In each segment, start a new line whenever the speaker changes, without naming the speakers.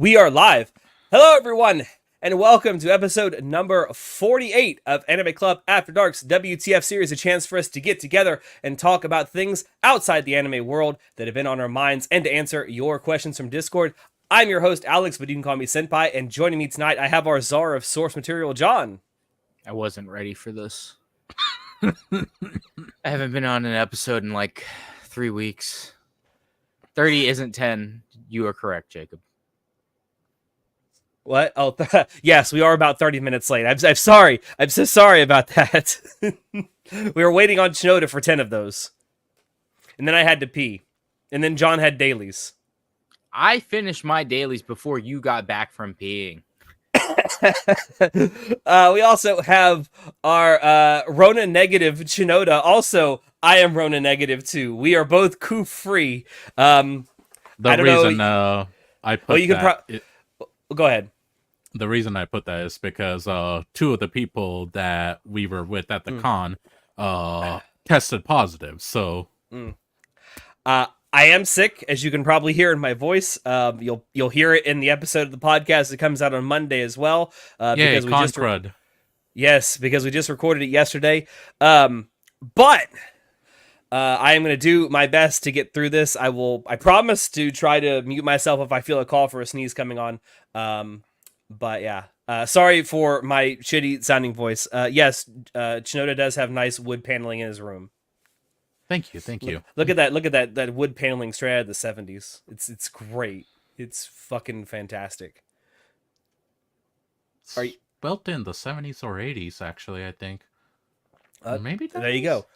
We are live. Hello, everyone, and welcome to episode number 48 of Anime Club After Dark's WTF series, a chance for us to get together and talk about things outside the anime world that have been on our minds and to answer your questions from Discord. I'm your host, Alex, but you can call me Senpai, and joining me tonight, I have our czar of source material, John.
I wasn't ready for this. I haven't been on an episode in like 3 weeks. 30 isn't 10. You are correct, Jacob.
What? Oh, yes, we are about 30 minutes late. I'm sorry. I'm so sorry about that. We were waiting on Shinoda for 10 of those. And then I had to pee. And then John had dailies.
I finished my dailies before you got back from peeing.
We also have our Rona negative Shinoda. Also, I am Rona negative too. We are both coup free.
The reason I put
go ahead.
The reason I put that is because two of the people that we were with at the con tested positive. So
I am sick, as you can probably hear in my voice. You'll hear it in the episode of the podcast that comes out on Monday as well.
Because crud.
Yes, because we just recorded it yesterday. But I am going to do my best to get through this. I promise to try to mute myself if I feel a call for a sneeze coming on. But yeah, sorry for my shitty sounding voice. Yes, Shinoda does have nice wood paneling in his room.
Thank you.
Look at that wood paneling straight out of the 70s. It's great. It's fucking fantastic.
Are you built in the 70s or 80s? Actually, I think. Maybe
there you go.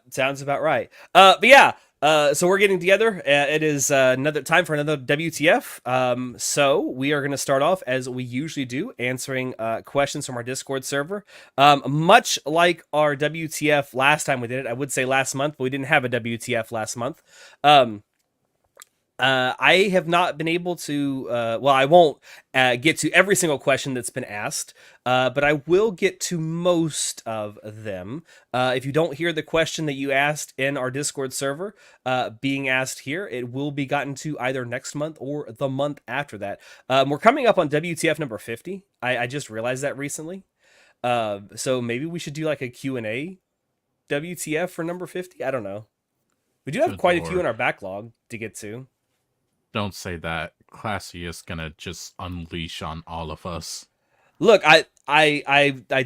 Sounds about right. But yeah, so we're getting together. It is another time for another WTF. So we are going to start off as we usually do, answering questions from our Discord server. Much like our WTF last time we did it, I would say last month, but we didn't have a WTF last month. I have not been able to, I won't get to every single question that's been asked, but I will get to most of them. If you don't hear the question that you asked in our Discord server being asked here, it will be gotten to either next month or the month after that. We're coming up on WTF number 50. I just realized that recently. So maybe we should do like a Q&A WTF for number 50. I don't know. We do have quite a few in our backlog to get to.
Don't say that. Classy is gonna just unleash on all of us.
Look, I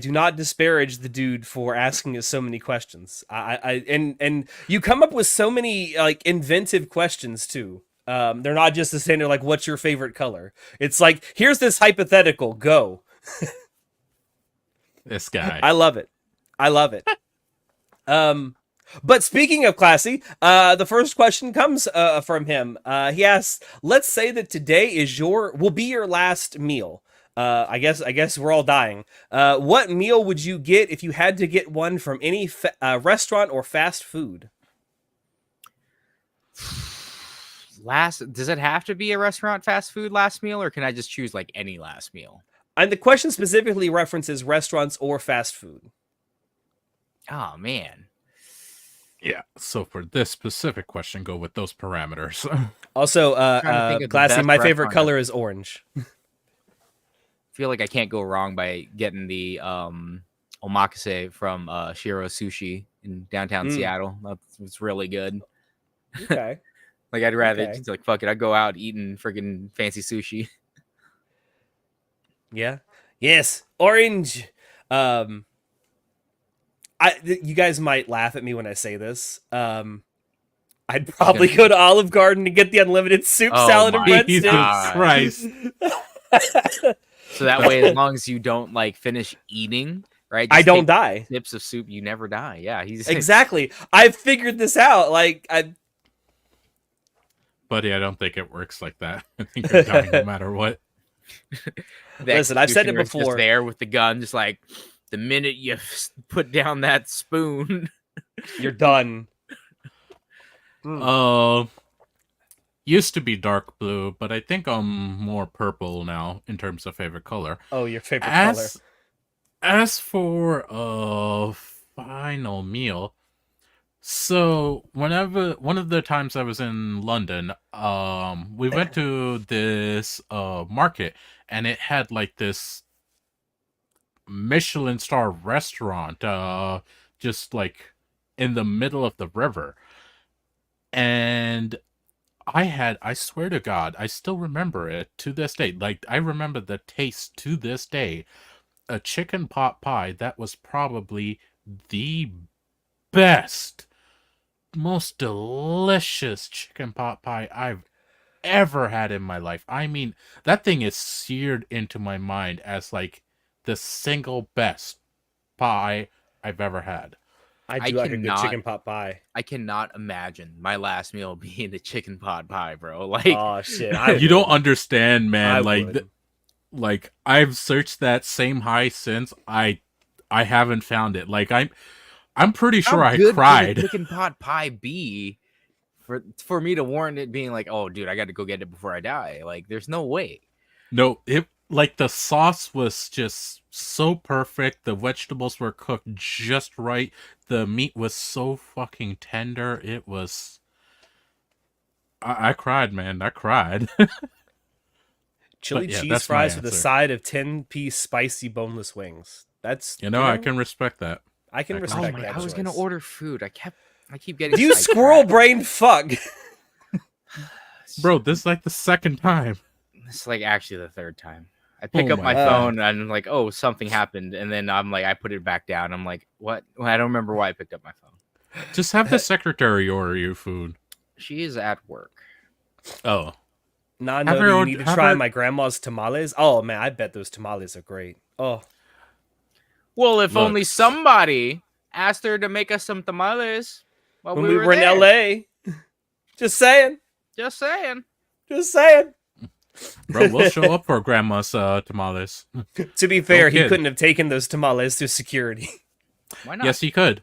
do not disparage the dude for asking us so many questions. And you come up with so many like inventive questions too. They're not just the standard like, what's your favorite color? It's like, here's this hypothetical. Go.
This guy.
I love it. But speaking of classy, the first question comes from him. He asks, "Let's say that today will be your last meal. I guess we're all dying. What meal would you get if you had to get one from any restaurant or fast food?"
Does it have to be a restaurant fast food last meal, or can I just choose like any last meal?
And the question specifically references restaurants or fast food.
Oh man.
Yeah, so for this specific question, go with those parameters.
Also, classy, my favorite color is orange.
I feel like I can't go wrong by getting the omakase from Shiro Sushi in downtown Seattle. It's really good.
Okay.
Like, I'd rather just like, fuck it, I'd go out eating freaking fancy sushi.
Yeah. Yes, orange. You guys might laugh at me when I say this. I'd probably go to Olive Garden to get the unlimited soup, salad, and breadsticks.
Christ.
So that way, as long as you don't like finish eating, right?
I don't die.
Sips of soup, you never die. Yeah,
exactly. I've figured this out.
Buddy, I don't think it works like that. I think you're dying no matter what.
Listen, I've said it before.
Just there with the gun, just like the minute you put down that spoon,
you're done.
Used to be dark blue, but I think I'm more purple now in terms of favorite color.
Oh, your favorite color.
As for a final meal, So whenever one of the times I was in London, we went to this market, and it had like this Michelin star restaurant, just like in the middle of the river. And I swear to God, I still remember it to this day. Like, I remember the taste to this day. A chicken pot pie that was probably the best, most delicious chicken pot pie I've ever had in my life. I mean, that thing is seared into my mind as like the single best pie I've ever had.
I
I
do like a good
cannot
chicken pot pie.
I cannot imagine my last meal being the chicken pot pie, bro. Like,
Oh shit, I
You don't
would.
understand, man.
I
Like,
would.
like I've searched that same high since. I haven't found it. Like, I'm pretty
how
sure I
good can a
cried.
chicken pot pie be for me to warrant it being like, oh, dude, I got to go get it before I die? Like, there's no way.
No, it like the sauce was just so perfect. The vegetables were cooked just right. The meat was so fucking tender. It was. I cried, man. I cried.
Chili
But yeah,
cheese
that's my
fries with a
answer.
side of 10-piece spicy boneless wings. That's
I can respect that.
I can
I can
Oh
respect
my!
that
I was gonna
choice.
order food. I keep getting
You
sidetracked.
squirrel brained fuck.
Bro, this is like the second time.
It's like actually the third time. I pick
Oh
up
my
my
God.
phone and I'm like, oh, something happened, and then I'm like, I put it back down. I'm like, what? Well, I don't remember why I picked up my phone.
Just have the secretary order you food.
She is at work.
Oh.
Nah,
Have
no,
her
do you
ord-
need to
have
try
her-
my grandma's tamales? Oh man, I bet those tamales are great. Oh,
Well, if
Look.
only somebody asked her to make us some tamales while
when
we
we were in
there.
LA. Just saying.
Just saying.
Just saying.
Bro, we'll show up for grandma's tamales.
To be fair, he
kid.
couldn't have taken those tamales through security.
Why not?
Yes, you could.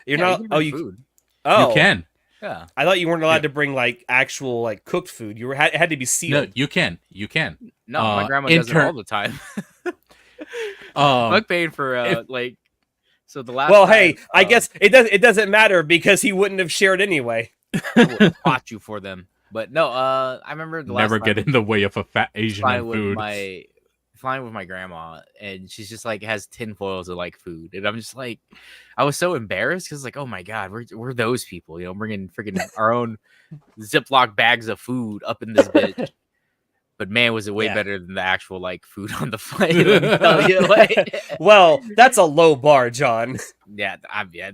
You're
Yeah,
not.
you can
Oh,
bring
you.
food.
Oh,
You can.
Yeah.
I thought you weren't allowed
Yeah.
to bring like actual like cooked food. You were it had to be
No,
sealed.
you can. You can.
No, my
Uh,
grandma does it
inter-
all the time.
Um,
Fuck paid for
if-
like. So the last.
Well,
time,
hey, I guess it doesn't matter because he wouldn't have shared anyway.
I would spot you for them. But no, I remember the
never
last
get
time
in the way of a fat Asian
flying
and
with
food.
flying with my grandma, and she's just like has tinfoils of like food, and I'm just like, I was so embarrassed because like, oh my god, we're those people, bringing freaking our own Ziploc bags of food up in this bitch. But man, was it way
Yeah.
better than the actual like food on the flight? Let me tell you, like,
Well, that's a low bar, John.
yeah, yeah.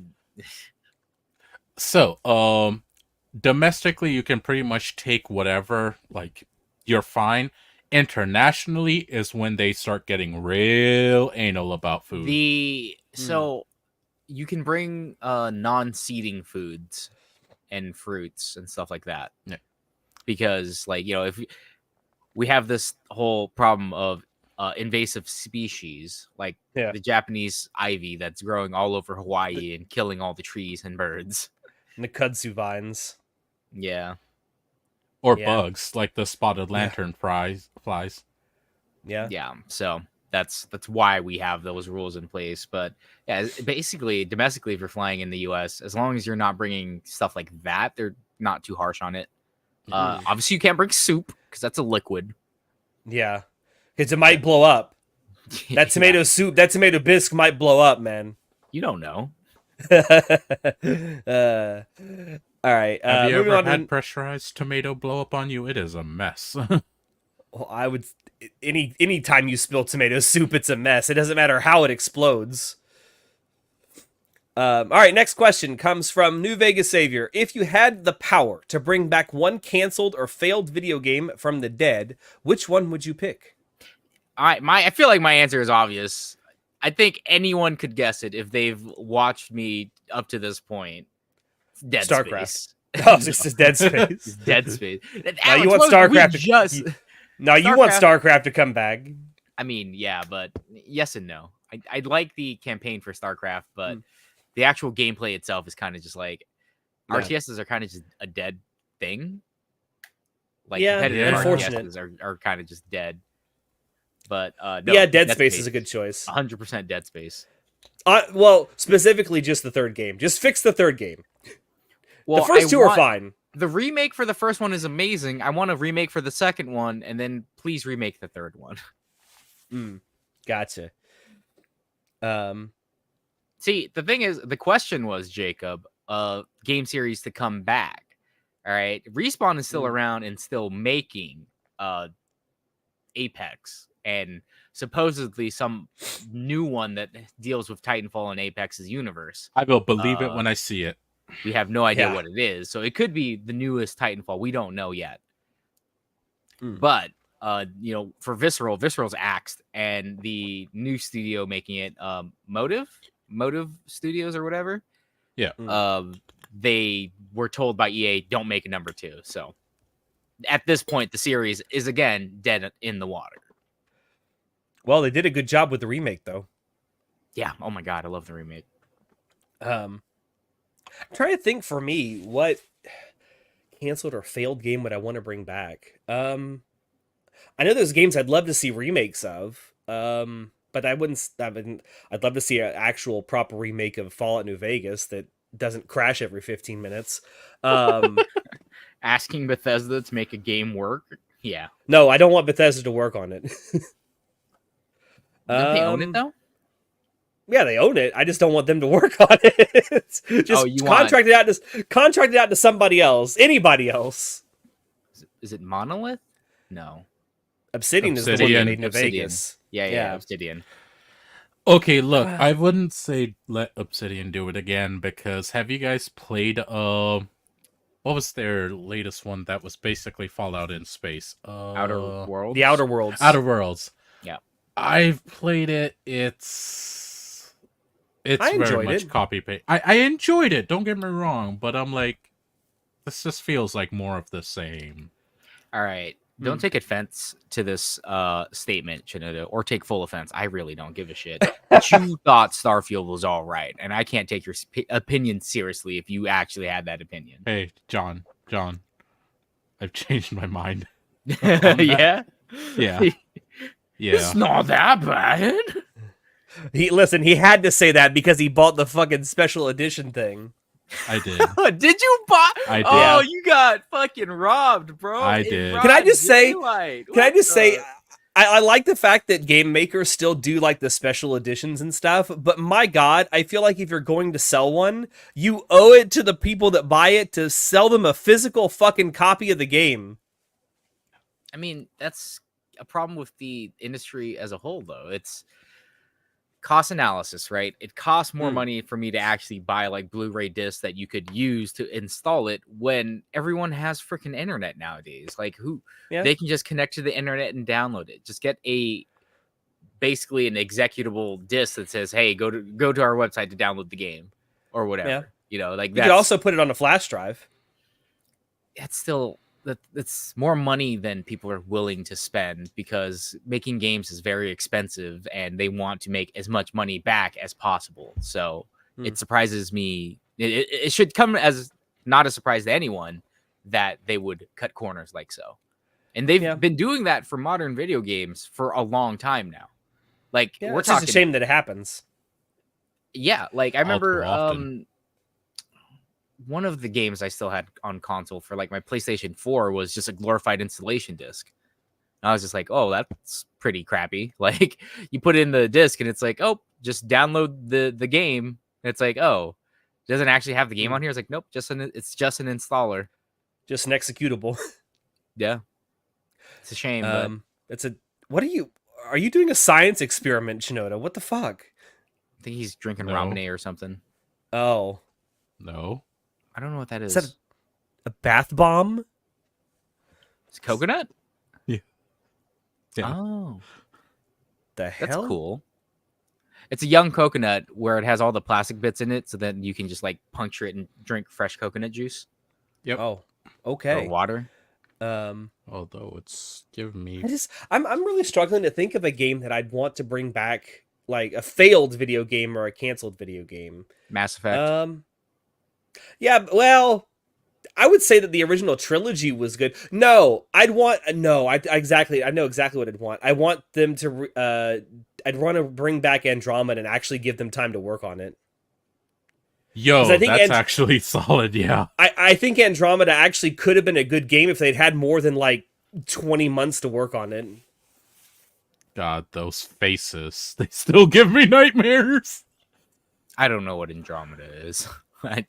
So, domestically, you can pretty much take whatever. Like, you're fine. Internationally is when they start getting real anal about food.
So you can bring non-seeding foods and fruits and stuff like that.
Yeah.
Because like, if we have this whole problem of invasive species like
Yeah.
the Japanese ivy that's growing all over Hawaii and killing all the trees and birds.
And the kudzu vines.
Yeah.
Or
Yeah.
bugs, like the spotted lantern flies.
Yeah.
Yeah. So that's why we have those rules in place. But yeah, basically domestically, if you're flying in the US, as long as you're not bringing stuff like that, they're not too harsh on it. Obviously you can't bring soup because that's a liquid.
Yeah. Because it might blow up. That tomato
Yeah,
soup, that tomato bisque might blow up, man.
you don't know.
All right.
Have you
moving
ever
on
had
to
pressurized tomato blow up on you? It is a mess.
well, I would any time you spill tomato soup, it's a mess. It doesn't matter how it explodes. All right, next question comes from New Vegas Savior. If you had the power to bring back one canceled or failed video game from the dead, which one would you pick?
I feel like my answer is obvious. I think anyone could guess it if they've watched me up to this point. It's Dead
StarCraft.
Space.
Oh, this is Dead Space.
It's Dead Space.
Now you
Alex,
want
what- we
StarCraft to
just
No, you want StarCraft to come back.
I mean, yeah, but yes and no. I like the campaign for StarCraft, but the actual gameplay itself is kind of just like
Yeah.
RTSs are kind of just a dead thing. Like
Yeah,
competitive
unfortunate.
RTSs are kind of just dead. But no,
Yeah, Dead Space is a good choice.
100% Dead Space.
Well, specifically just the third game. Just fix the third game.
Well,
the first
I
two are
want-
fine.
The remake for the first one is amazing. I want a remake for the second one, and then please remake the third one.
Gotcha.
See, the thing is, the question was, Jacob, game series to come back. All right, Respawn is still around and still making Apex, and supposedly some new one that deals with Titanfall and Apex's universe.
I will believe it when I see it.
We have no idea
Yeah.
what it is, so it could be the newest Titanfall. We don't know yet. But for Visceral's axed, and the new studio making it, Motive Studios or whatever.
Yeah.
They were told by EA, don't make a number 2. So at this point, the series is again dead in the water.
Well, they did a good job with the remake, though.
Yeah. Oh my god, I love the remake.
I'm trying to think for me what canceled or failed game would I want to bring back. I know there's games I'd love to see remakes of. But I wouldn't. I'd love to see an actual proper remake of Fallout New Vegas that doesn't crash every 15 minutes.
Asking Bethesda to make a game work. Yeah.
No, I don't want Bethesda to work on it.
Don't they own it though?
Yeah, they own it. I just don't want them to work on it. Just contract it out to somebody else, anybody else.
Is it Monolith? No.
Obsidian is the one that made New Vegas.
Yeah, Obsidian.
Okay, look, I wouldn't say let Obsidian do it again, because have you guys played what was their latest one that was basically Fallout in space?
Outer Worlds?
The Outer Worlds.
Outer Worlds.
Yeah.
I've played it. It's
I
very much copy paste. I enjoyed it, don't get me wrong, but I'm like, this just feels like more of the same.
All right. Don't take offense to this statement, Shinoda, or take full offense. I really don't give a shit. But you thought Starfield was all right, and I can't take your opinion seriously if you actually had that opinion.
Hey, John, I've changed my mind.
Yeah?
Yeah.
It's not that bad.
He had to say that because he bought the fucking special edition thing.
I did.
Did you buy?
I did.
Oh, you got fucking robbed, bro.
I did.
Can I just say? I like the fact that game makers still do like the special editions and stuff, but my god, I feel like if you're going to sell one, you owe it to the people that buy it to sell them a physical fucking copy of the game.
I mean, that's a problem with the industry as a whole, though. It's cost analysis, right? It costs more money for me to actually buy like Blu-ray discs that you could use to install it when everyone has freaking internet nowadays. Like they can just connect to the internet and download it. Just get basically an executable disc that says, "Hey, go to our website to download the game," or whatever.
Yeah.
You know, like
you could also put it on a flash drive.
That's still that's more money than people are willing to spend, because making games is very expensive and they want to make as much money back as possible. So it surprises me. It should come as not a surprise to anyone that they would cut corners like so. And they've been doing that for modern video games for a long time now. Like
it's just a shame that it happens.
Yeah, like I remember one of the games I still had on console for like my PlayStation 4 was just a glorified installation disc. And I was just like, oh, that's pretty crappy. Like you put in the disc and it's like, oh, just download the game. And it's like, oh, it doesn't actually have the game on here. It's like, nope, it's just an installer.
Just an executable.
Yeah. It's a shame.
Are you doing a science experiment, Shinoda? What the fuck?
I think he's drinking ramen or something.
Oh.
No.
I don't know what that is.
Is that a bath bomb?
It's coconut?
Yeah.
Oh.
The hell?
That's cool. It's a young coconut where it has all the plastic bits in it, so then you can just like puncture it and drink fresh coconut juice.
Yep.
Oh, okay.
Or water.
Although it's giving me...
I'm really struggling to think of a game that I'd want to bring back, like a failed video game or a canceled video game.
Mass Effect.
Yeah, well, I would say that the original trilogy was good. No, I know exactly what I'd want. I want them to I'd want to bring back Andromeda and actually give them time to work on it.
Yo,
I think
that's actually solid. Yeah.
I think Andromeda actually could have been a good game if they'd had more than like 20 months to work on it.
God, those faces. They still give me nightmares.
I don't know what Andromeda is.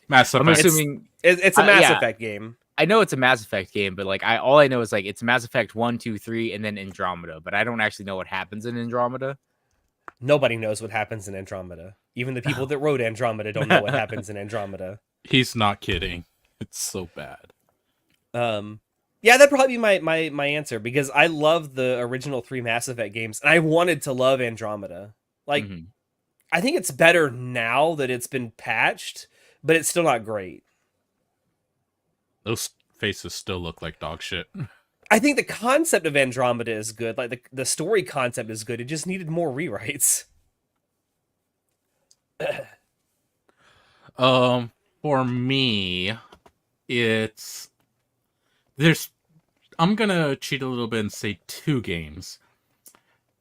Mass
I'm
Effect.
assuming
It's a Mass
yeah.
Effect game.
I know it's a Mass Effect game, but like all I know is like it's Mass Effect 1, 2, 3, and then Andromeda. But I don't actually know what happens in Andromeda.
Nobody knows what happens in Andromeda. Even the people that wrote Andromeda don't know what happens in Andromeda.
He's not kidding. It's so bad.
Yeah, that'd probably be my answer, because I love the original 3 Mass Effect games, and I wanted to love Andromeda. Like, I think it's better now that it's been patched, but it's still not great.
Those faces still look like dog shit.
I think the concept of Andromeda is good. Like, the story concept is good. It just needed more rewrites.
For me, I'm gonna cheat a little bit and say 2 games.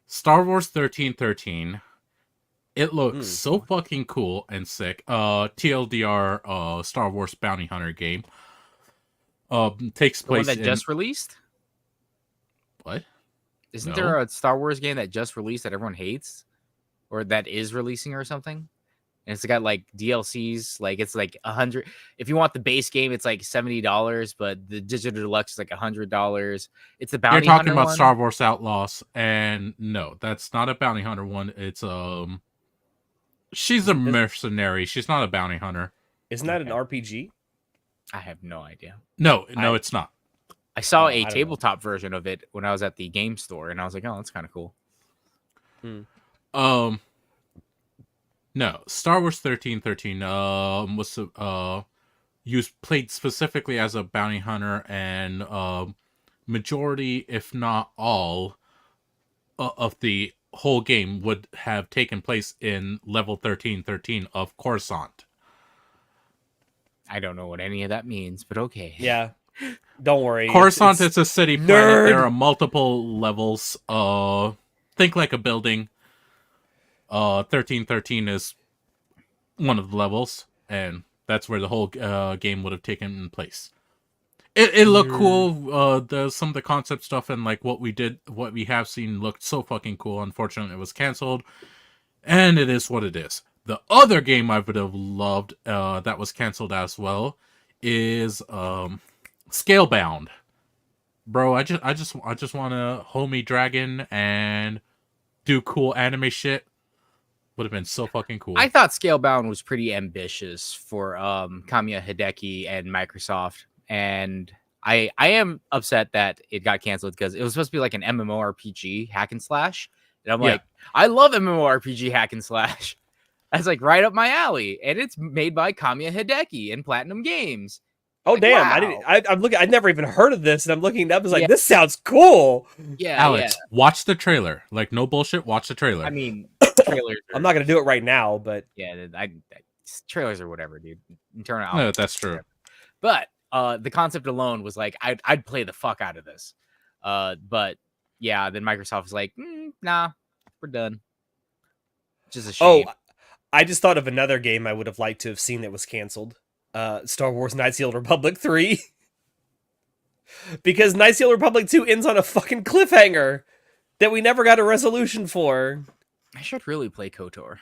Star Wars 1313. It looks so fucking cool and sick. TLDR, Star Wars Bounty Hunter game. Takes
The one
place
that
in...
just released?
What?
Isn't there a Star Wars game that just released that everyone hates? Or that is releasing or something? And it's got like DLCs, like it's like 100. If you want the base game, it's like $70, but the digital deluxe is like $100. It's the bounty.
You're talking
hunter
about
one?
Star Wars Outlaws, and no, that's not a bounty hunter one. It's she's a mercenary. She's not a bounty hunter.
Isn't that an RPG?
I have no idea.
No, it's not.
I saw
I
a
don't
tabletop version of it when I was at the game store, and I was like, "Oh, that's kind of cool."
No, Star Wars 1313 was played specifically as a bounty hunter, and majority, if not all, of the whole game would have taken place in level 1313 of Coruscant.
I don't know what any of that means, but okay.
Yeah. Don't worry.
Coruscant is a city planet.
Nerd.
There are multiple levels. Think like a building. 1313 is one of the levels, and that's where the whole game would have taken place. It looked cool. Some of the concept stuff and like what we have seen looked so fucking cool. Unfortunately, it was canceled, and it is what it is. The other game I would have loved that was canceled as well is Scalebound. Bro, I just want to homie dragon and do cool anime shit. Would have been so fucking cool.
I thought Scalebound was pretty ambitious for Kamiya Hideki and Microsoft, and I am upset that it got canceled because it was supposed to be like an MMORPG hack and slash, and I'm like, I love MMORPG hack and slash. That's like right up my alley, and it's made by Kamiya Hideki and Platinum Games.
Oh,
like,
damn!
wow.
I'm looking. I'd never even heard of this, and I'm looking it up. It's like, this sounds cool.
Yeah,
Alex, watch the trailer. Like, no bullshit. Watch the trailer.
I mean, trailers.
I'm not gonna do it right now, but
yeah, trailers or whatever, dude. Turn it out.
No, that's true.
But the concept alone was like, I'd play the fuck out of this. But yeah, then Microsoft was like, nah, we're done. Just a shame.
Oh, I just thought of another game I would have liked to have seen that was canceled. Star Wars Knights of the Old Republic 3. Because Knights of the Old Republic 2 ends on a fucking cliffhanger that we never got a resolution for.
I should really play KOTOR.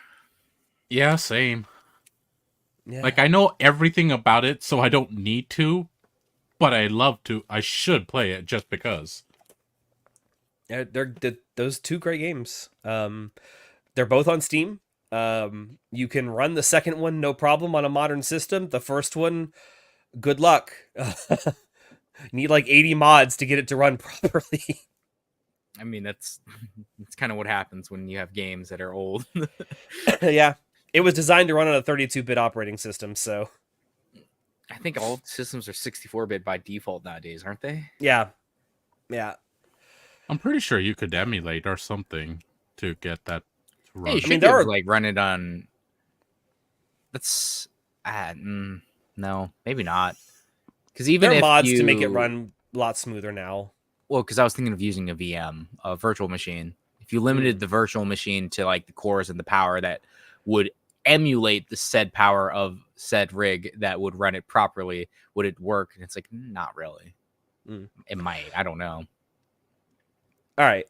Yeah, same.
Yeah.
Like, I know everything about it, so I don't need to, but I love to. I should play it just because.
Yeah, they're those 2 great games. They're both on Steam. You can run the second one no problem on a modern system. The first one, good luck. You need like 80 mods to get it to run properly.
I mean, that's kind of what happens when you have games that are old.
Yeah. It was designed to run on a 32-bit operating system, so.
I think all systems are 64-bit by default nowadays, aren't they?
Yeah. Yeah.
I'm pretty sure you could emulate or something to get that to run.
Hey, you should like run it on. That's no, maybe not. Because even
there are
if
mods to make it run a lot smoother now.
Well, because I was thinking of using a VM, a virtual machine. If you limited the virtual machine to like the cores and the power that would emulate the said power of said rig that would run it properly, would it work? And it's like, not really.
Mm.
It might. I don't know.
All right.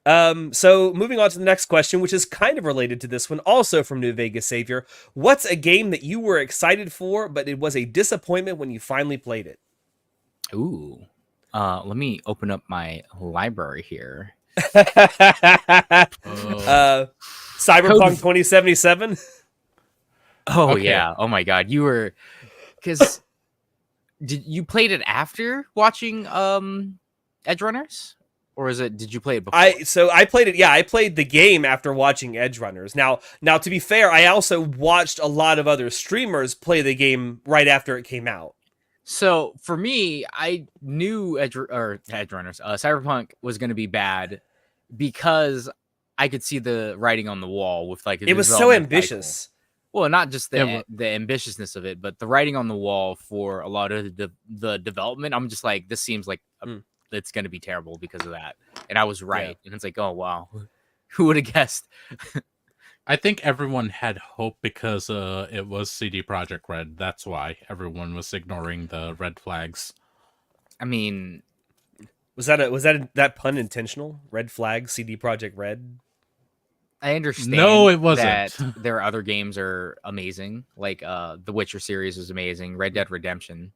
So moving on to the next question, which is kind of related to this one, also from New Vegas Savior. What's a game that you were excited for, but it was a disappointment when you finally played it?
Ooh. Let me open up my library here.
Cyberpunk 2077.
Oh
Okay.
yeah. Oh my god. You were because did you played it after watching Edge Runners? Or did you play it before?
I played it. Yeah, I played the game after watching Edge Runners. Now to be fair, I also watched a lot of other streamers play the game right after it came out.
So for me, I knew Edge Runners, Cyberpunk was going to be bad because I could see the writing on the wall with like
It was so ambitious.
Well, not just
Yeah,
the ambitiousness of it, but the writing on the wall for a lot of the development. I'm just like, this seems like it's going to be terrible because of that. And I was right. And it's like, oh, wow. Who would have guessed?
I think everyone had hope because it was CD Projekt Red. That's why everyone was ignoring the red flags.
I mean,
was that pun intentional? Red flag, CD Projekt Red.
I understand.
No, it wasn't.
That their other games are amazing. Like the Witcher series is amazing. Red Dead Redemption.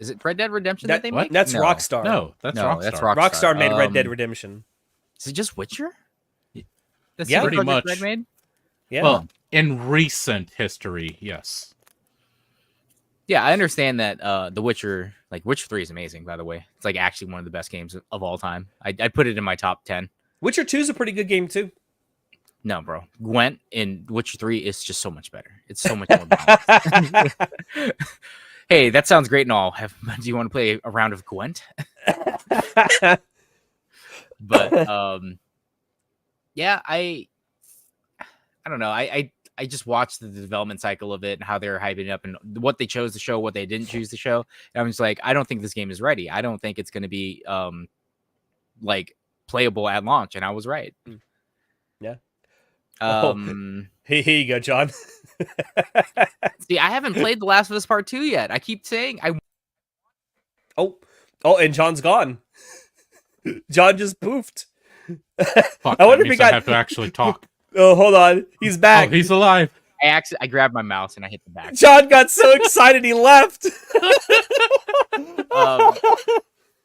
Is it Red Dead Redemption that they make?
That's
No.
Rockstar.
No, that's
No,
Rockstar.
that's Rockstar.
Rockstar made Red Dead Redemption.
Is it just Witcher? That's
Yeah,
pretty much.
Red made?
Yeah.
Well, in recent history, yes.
Yeah, I understand that The Witcher, like Witcher 3 is amazing, by the way. It's like actually one of the best games of all time. I put it in my top 10.
Witcher 2 is a pretty good game too.
No, bro. Gwent in Witcher 3 is just so much better. It's so much more balanced. Hey, that sounds great and all. Do you want to play a round of Gwent? But yeah, I don't know. I just watched the development cycle of it and how they're hyping it up and what they chose to show, what they didn't choose to show. And I'm just like, I don't think this game is ready. I don't think it's going to be like playable at launch. And I was right.
Yeah. Here you go, John.
See, I haven't played The Last of Us Part 2 yet. I keep saying
Oh, and John's gone. John just poofed.
Fuck,
I wonder
that
if
means
he
I
got.
have to actually talk.
Oh, hold on. He's back.
Oh, he's alive.
I grabbed my mouse and I hit the back.
John got so excited he left.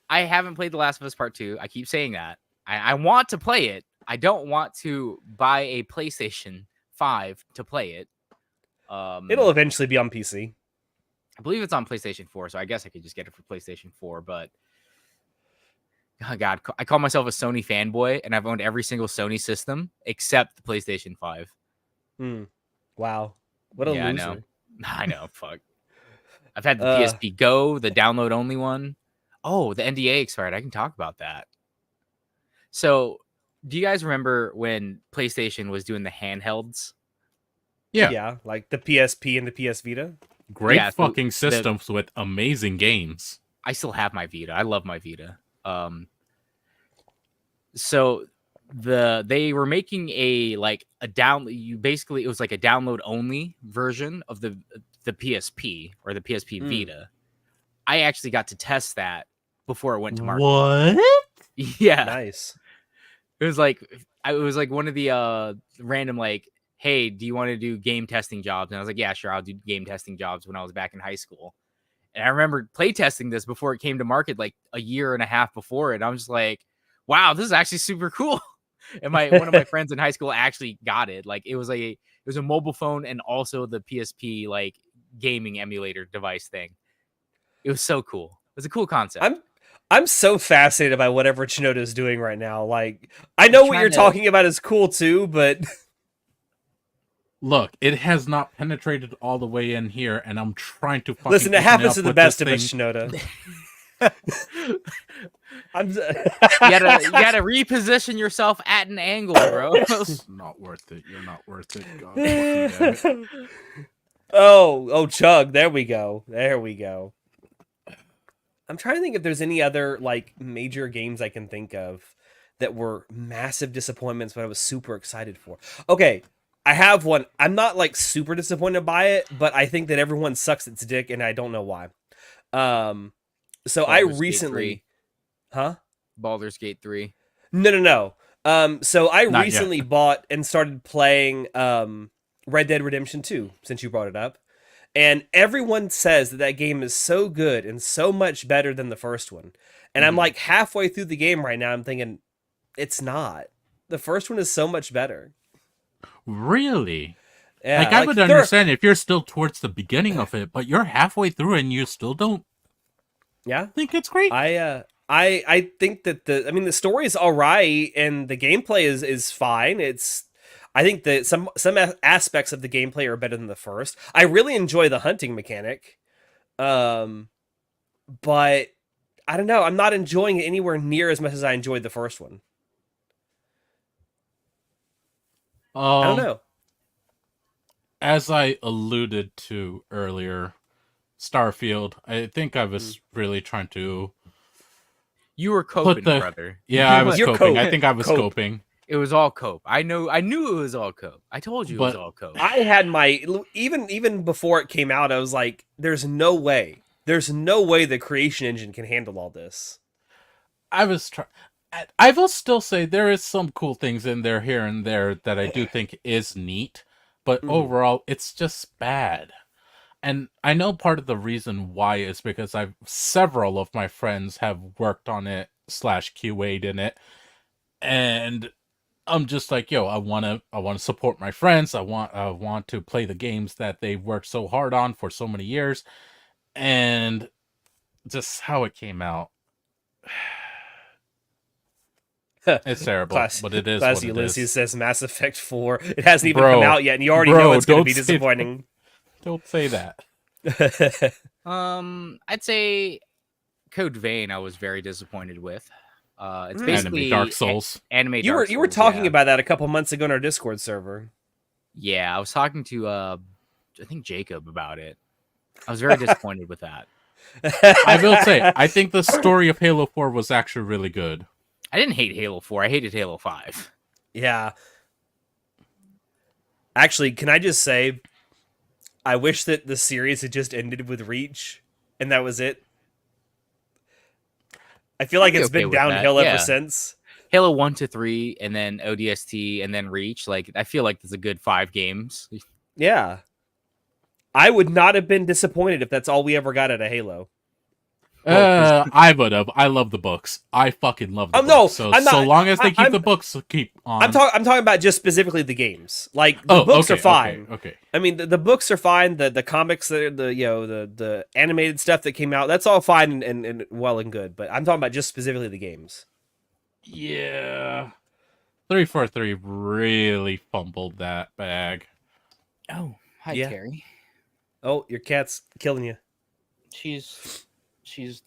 I haven't played The Last of Us Part 2. I keep saying that. I want to play it. I don't want to buy a PlayStation 5 to play it.
It'll eventually be on PC.
I believe it's on PlayStation 4, so I guess I could just get it for PlayStation 4, but oh God, I call myself a Sony fanboy, and I've owned every single Sony system except the PlayStation 5.
Wow. What a loser.
I know. Fuck. I've had the PSP Go, the download only one. Oh, the NDA expired. I can talk about that. So, do you guys remember when PlayStation was doing the handhelds?
Yeah, like the PSP and the PS Vita.
Great fucking systems with amazing games.
I still have my Vita. I love my Vita. So they were making it was like a download only version of the PSP or the PSP Vita. I actually got to test that before it went to market.
What?
Yeah.
Nice.
It was like one of the random like, hey, do you want to do game testing jobs? And I was like, yeah, sure, I'll do game testing jobs when I was back in high school. And I remember play testing this before it came to market, like a year and a half before it. I was just like, wow, this is actually super cool. And one of my friends in high school actually got it. Like it was a mobile phone and also the PSP like gaming emulator device thing. It was so cool. It was a cool concept.
I'm so fascinated by whatever Chinoda is doing right now. Like, I know what you're talking about is cool too, but
look, it has not penetrated all the way in here, and I'm trying to fucking
listen. It happens to the best of us, Chinoda.
You gotta reposition yourself at an angle, bro.
Not worth it. You're not worth it. God fucking damn it.
Oh, Chug. There we go. I'm trying to think if there's any other like major games I can think of that were massive disappointments, but I was super excited for. Okay, I have one. I'm not like super disappointed by it, but I think that everyone sucks its dick, and I don't know why. Um, so I
Baldur's Gate
recently,
3.
huh?
Baldur's Gate 3.
No, no, no. So I
Not yet.
recently bought and started playing Red Dead Redemption 2 since you brought it up. And everyone says that that game is so good and so much better than the first one. And I'm
Mhm.
like halfway through the game right now. I'm thinking, it's not. The first one is so much better.
Really?
Yeah,
Like, I
like
would
there.
understand if you're still towards the beginning of it, but you're halfway through and you still don't
Yeah,
think it's great?
I think that the story is all right and the gameplay is fine. I think that some aspects of the gameplay are better than the first. I really enjoy the hunting mechanic, um, but I don't know. I'm not enjoying it anywhere near as much as I enjoyed the first one. I don't
Um,
know.
as I alluded to earlier, Starfield, I think I
Mm.
was really trying to
You were
put
coping,
the.
brother.
Yeah, I was
You're
coping. I
cope.
think I was
Cope.
coping.
It was all cope. I knew it was all cope. I told you it was
But
all cope.
I had my even before it came out. I was like, "There's no way. There's no way the creation engine can handle all this."
I was trying. I will still say there is some cool things in there here and there that I do think is neat, but
Mhm.
overall, it's just bad. And I know part of the reason why is because several of my friends have worked on it slash QA'd in it, and I'm just like, yo, I wanna support my friends. I want to play the games that they worked so hard on for so many years, and just how it came out, it's terrible,
Class,
but it is
Class
what it
Ulysses
is.
says Mass Effect 4. It hasn't even come
Bro,
out yet, and you already know it's going to
don't
be
say that.
disappointing.
Don't say that.
I'd say Code Vein I was very disappointed with. It's
Mm.
basically
Anime Dark Souls.
anime
you
Dark
were
Souls,
talking
yeah.
about that a couple months ago on our Discord server.
Yeah, I was talking to I think Jacob about it. I was very disappointed with that.
I will say, I think the story of Halo 4 was actually really good.
I didn't hate Halo 4. I hated Halo 5.
Yeah. Actually, can I just say, I wish that the series had just ended with Reach, and that was it. I feel
I'd
like
be
it's
okay
been
with that,
downhill ever
yeah.
since.
Halo 1 to 3 and then ODST and then Reach. Like I feel like that's a good 5 games.
Yeah. I would not have been disappointed if that's all we ever got out of Halo.
I would have. I love the books. I fucking love the
Oh, no,
books. So,
I'm not-
so long as they keep
I'm-
the books, keep on.
I'm talking about just specifically the games. Like the books are fine.
Okay.
I mean, the books are fine. The comics, the animated stuff that came out, that's all fine and well and good. But I'm talking about just specifically the games.
Yeah. 343 really fumbled that bag.
Oh, hi
Yeah.
Carrie.
Oh, your cat's killing you.
She's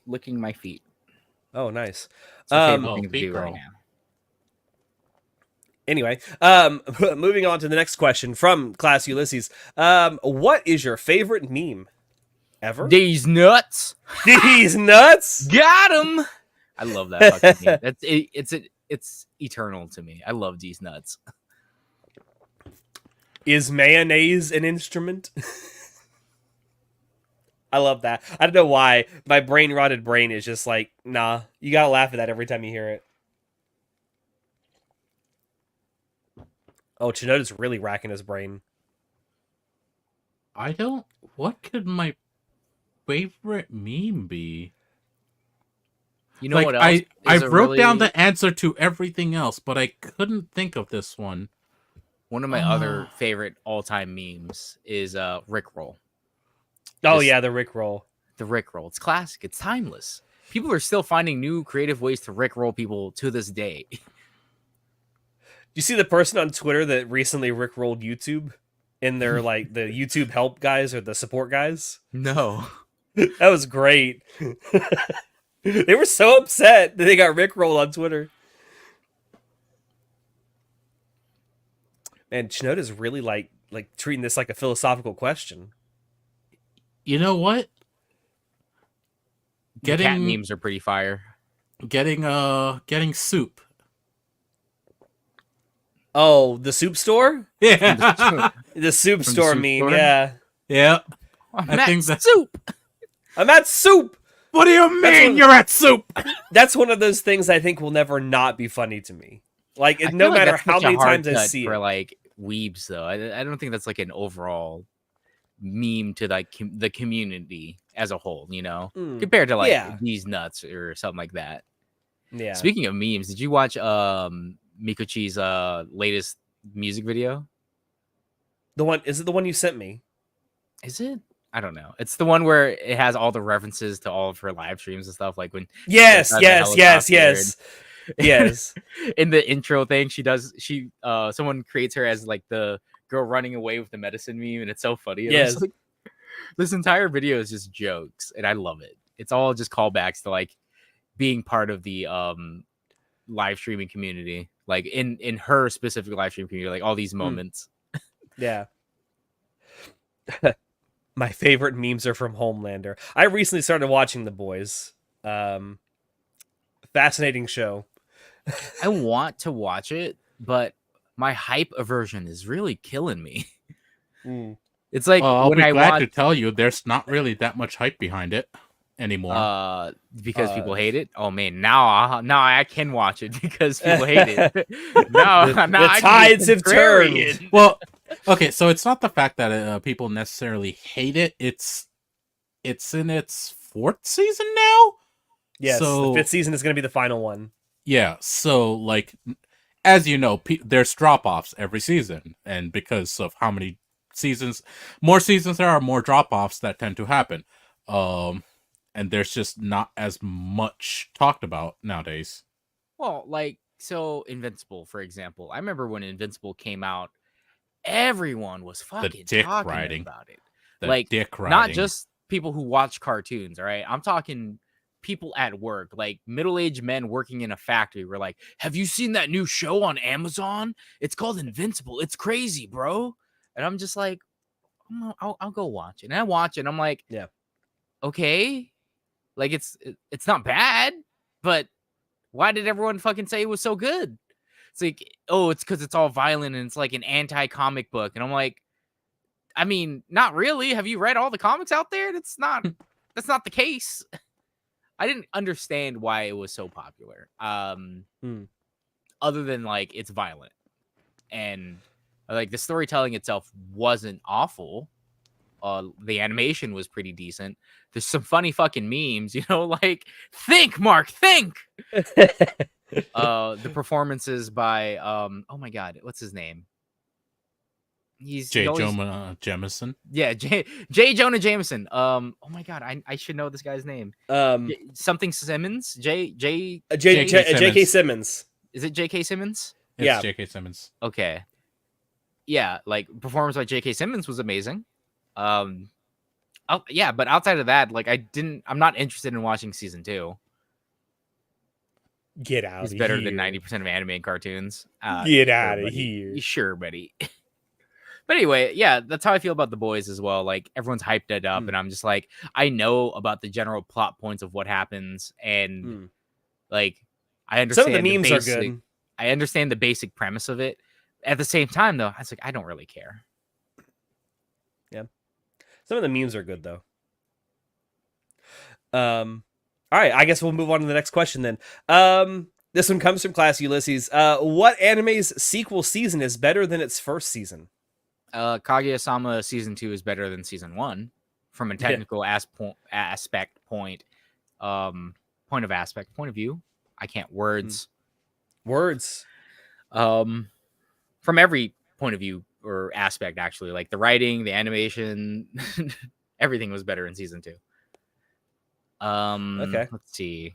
licking my feet.
Oh, nice.
It's her favorite
Oh,
thing to
feet
do right
girl.
now.
Anyway, moving on to the next question from Class Ulysses. What is your favorite meme ever?
These nuts.
These nuts.
Got him. I love that fucking meme. That's it, it's eternal to me. I love these nuts.
Is mayonnaise an instrument? I love that. I don't know why. My brain rotted brain is just like, nah, you gotta laugh at that every time you hear it. Oh, Chinoda's really racking his brain.
What could my favorite meme be?
You know what else?
I
is a
wrote down
really-
the answer to everything else, but I couldn't think of this one.
One of my other favorite all-time memes is Rickroll.
Oh
Just-
yeah, the Rickroll.
The Rickroll. It's classic. It's timeless. People are still finding new creative ways to Rickroll people to this day.
You see the person on Twitter that recently Rickrolled YouTube in their like the YouTube help guys or the support guys?
No.
That was great. They were so upset that they got Rickrolled on Twitter. And Chinoda's really like treating this like a philosophical question.
You know what?
The cat
Getting
memes are pretty fire.
getting soup.
Oh, the soup store?
Yeah.
The soup
From the
store
soup
meme,
store?
yeah.
Yeah.
I'm
I
at
think that-
soup.
I'm at soup!
What do you
That's
mean
what-
you're at soup?
That's one of those things I think will never not be funny to me. Like,
I
no
feel like
matter
that's
how
such a
many
hard
times I
cut
see
for
it.
like weebs though. I don't think that's like an overall meme to like the community as a whole, you know,
Mm,
compared to like
yeah.
these nuts or something like that.
Yeah.
Speaking of memes, did you watch Mikochi's latest music video?
Is it the one you sent me?
Is it? I don't know. It's the one where it has all the references to all of her live streams and stuff. Like when
Yes,
does the
yes, yes,
helicopter
yes. Yes.
in the intro thing, someone creates her as like the girl running away with the medicine meme, and it's so funny. And I'm just
Yes.
like, this entire video is just jokes, and I love it. It's all just callbacks to like being part of the live streaming community, like in her specific live stream community, like all these moments.
Yeah. My favorite memes are from Homelander. I recently started watching The Boys. Fascinating show.
I want to watch it, but my hype aversion is really killing me.
Mm.
It's like
I'll
when
be
I
glad
watch
to tell you there's not really that much hype behind it anymore.
because people hate it. Oh man, now I can watch it because people hate it.
The
I can be
tides have turned.
contrarian.
Well, okay, so it's not the fact that people necessarily hate it. It's in its 4th season now.
Yes,
So-
the 5th season is going to be the final one.
Yeah, so like, as you know, there's drop-offs every season, and because of how many more seasons there are, more drop-offs that tend to happen. And there's just not as much talked about nowadays.
Well, like so Invincible, for example. I remember when Invincible came out, everyone was fucking
dick
talking
riding.
about it.
The
Like,
dick riding.
Not just people who watch cartoons, all right? I'm talking people at work, like middle-aged men working in a factory were like, have you seen that new show on Amazon? It's called Invincible. It's crazy, bro. And I'm just like, I'll go watch it. And I watch it and I'm like,
Yeah.
Okay. Like it's not bad, but why did everyone fucking say it was so good? It's like, oh, it's because it's all violent and it's like an anti-comic book. And I'm like, I mean, not really. Have you read all the comics out there? That's not the case. I didn't understand why it was so popular. Other than like it's violent. And like the storytelling itself wasn't awful. The animation was pretty decent. There's some funny fucking memes, you know, like think, Mark, think. The performances by oh my god, what's his name? He's
J.
always-
Jonah Jameson.
Yeah, J. Jonah Jameson. Oh my god, I should know this guy's name. Something Simmons.
J.K.
Simmons.
Simmons.
Is it J.K. Simmons?
It's
Yeah.
J.K. Simmons.
Okay. Yeah, like performance by J.K. Simmons was amazing. Yeah, but outside of that, like I'm not interested in watching season 2.
Get out
It's
of
better
here.
than 90% of anime and cartoons.
Get
Sure,
out of
buddy.
here.
Sure, buddy. But anyway, yeah, that's how I feel about The Boys as well. Like everyone's hyped it up, and I'm just like, I know about the general plot points of what happens, and like I understand
Some of the memes are
basic-
good.
I understand the basic premise of it. At the same time, though, I was like, I don't really care.
Some of the memes are good though. All right, I guess we'll move on to the next question then. This one comes from Class Ulysses. What anime's sequel season is better than its first season?
Kaguya-sama season 2 is better than season 1 from a technical point of view. I can't words.
Words.
From every point of view or aspect, actually, like the writing, the animation, everything was better in season 2.
Okay.
Let's see.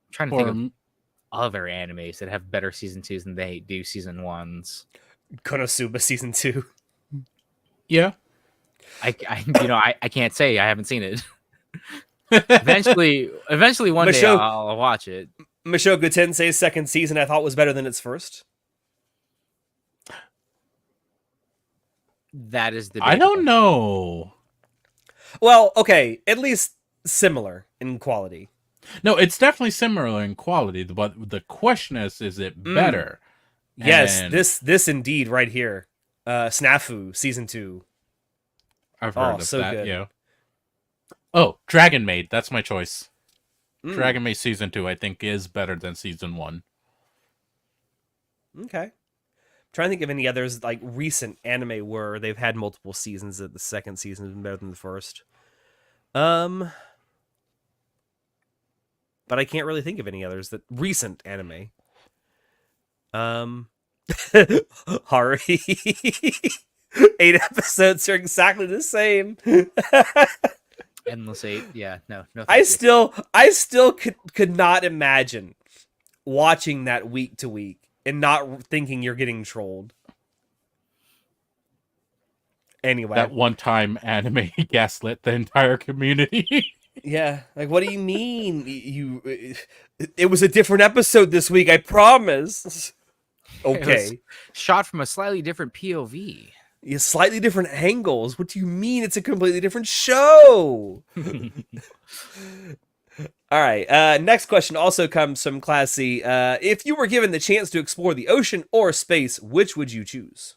I'm trying to think of other animes that have better season 2s than they do season 1s.
Konosuba season 2.
Yeah.
I can't say. I haven't seen it. Eventually one day I'll watch it.
Mushoku Tensei's second season I thought was better than its first.
That is the.
I don't know.
Well, okay, at least similar in quality.
No, it's definitely similar in quality, but the question is it better?
Yes,
And
this indeed right here. Snafu season 2.
I've
Oh,
heard of
so
that.
good.
Yeah. Oh, Dragon Maid. That's my choice.
Mm,
Dragon Maid season 2, I think, is better than season 1.
okay. Trying to think of any others like recent anime where they've had multiple seasons that the second season has been better than the first. But I can't really think of any others that recent anime. Hari. 8 episodes are exactly the same.
Endless 8. Yeah, no, no.
I
Thank you.
I still could not imagine watching that week to week and not thinking you're getting trolled. Anyway,
That one time anime gaslit the entire community.
yeah, like what do you mean it was a different episode this week, I promise.
It was
Okay.
shot from a slightly different POV.
Yeah, slightly different angles. What do you mean it's a completely different show? All right. Next question also comes from Classy. If you were given the chance to explore the ocean or space, which would you choose?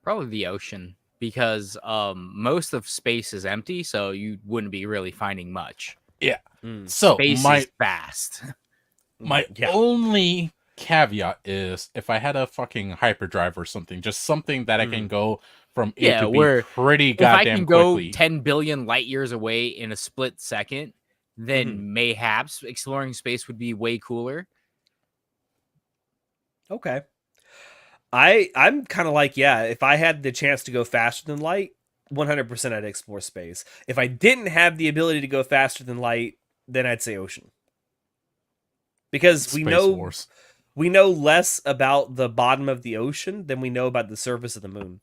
Probably the ocean, because most of space is empty, so you wouldn't be really finding much.
Yeah.
Mm.
So
Space is vast.
my
Yeah.
only caveat is if I had a fucking hyperdrive or something, just something that I can go from A
Yeah,
to B
where
pretty
If I
goddamn
can go
quickly.
10 billion light years away in a split second, then mayhaps exploring space would be way cooler.
Okay. I'm kind of like, yeah, if I had the chance to go faster than light, 100% I'd explore space. If I didn't have the ability to go faster than light, then I'd say ocean. Because
Space Wars.
we know less about the bottom of the ocean than we know about the surface of the moon.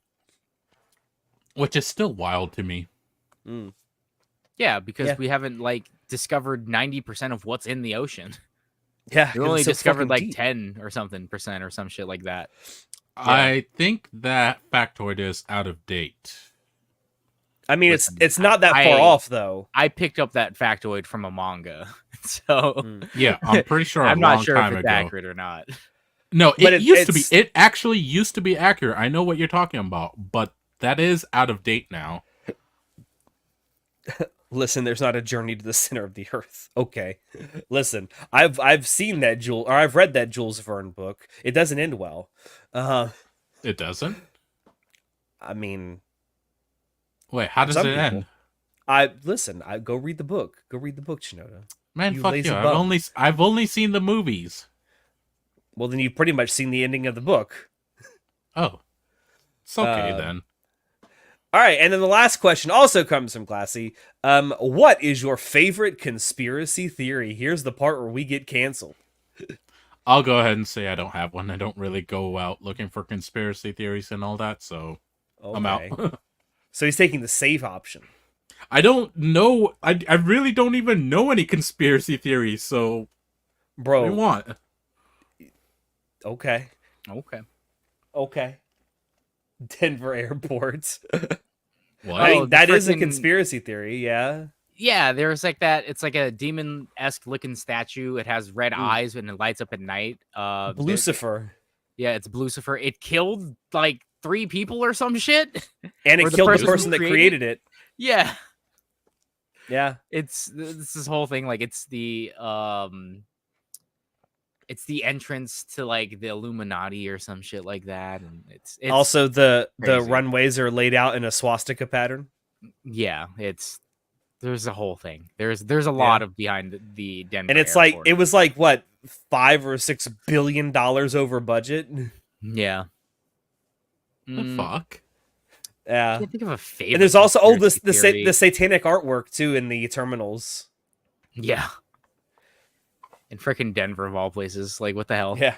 Which is still wild to me.
Mm.
Yeah, because
Yeah.
we haven't discovered 90% of what's in the ocean.
Yeah,
We
'cause
only
it's so
discovered
fucking deep.
10 or something percent or some shit like that.
I think that factoid is out of date.
I mean,
Listen,
it's not that far off though.
I picked up that factoid from a manga. So
Mm.
Yeah, I'm pretty sure
I'm
a
not
long
sure if
time
it's
ago.
accurate or not.
No,
But
it used to be.
it's-
It actually used to be accurate. I know what you're talking about, but that is out of date now.
Listen, there's not a journey to the center of the earth. Okay. Listen, I've seen that I've read that Jules Verne book. It doesn't end well.
It doesn't?
I mean,
Wait, how does
Some
it end?
listen, I go read the book. Go read the book, Shinoda.
Man,
You
fuck
lazy
you.
bum.
I've only seen the movies.
Well, then you've pretty much seen the ending of the book.
Oh. It's okay
Uh,
then.
All right, and then the last question also comes from Classy. What is your favorite conspiracy theory? Here's the part where we get canceled.
I'll go ahead and say I don't have one. I don't really go out looking for conspiracy theories and all that, so I'm
Okay.
out.
So he's taking the safe option.
I don't know. I really don't even know any conspiracy theories, so what do you
Bro,
want?
okay.
Okay.
Okay. Denver airport.
What?
I
Oh,
mean,
the
that is a
frickin-
conspiracy theory, yeah.
Yeah, there's that. It's like a demon-esque looking statue. It has red
Mm.
eyes and it lights up at night.
Lucifer.
Yeah, it's Lucifer. It killed 3 people or some shit.
And
Or
it
the
killed the
person who
person that
created
created it.
Yeah,
Yeah.
it's this whole thing. It's the entrance to the Illuminati or some shit like that, and it's
Also, the
crazy.
runways are laid out in a swastika pattern.
yeah, there's a whole thing. There's a lot of behind the Denver,
And it's
airport.
it was what, $5 or $6 billion over budget.
Yeah.
The
Mm,
fuck?
I
Yeah.
can't think of a favorite.
And there's also
conspiracy theory.
the satanic artwork too in the terminals.
Yeah. In frickin' Denver of all places. What the hell?
Yeah.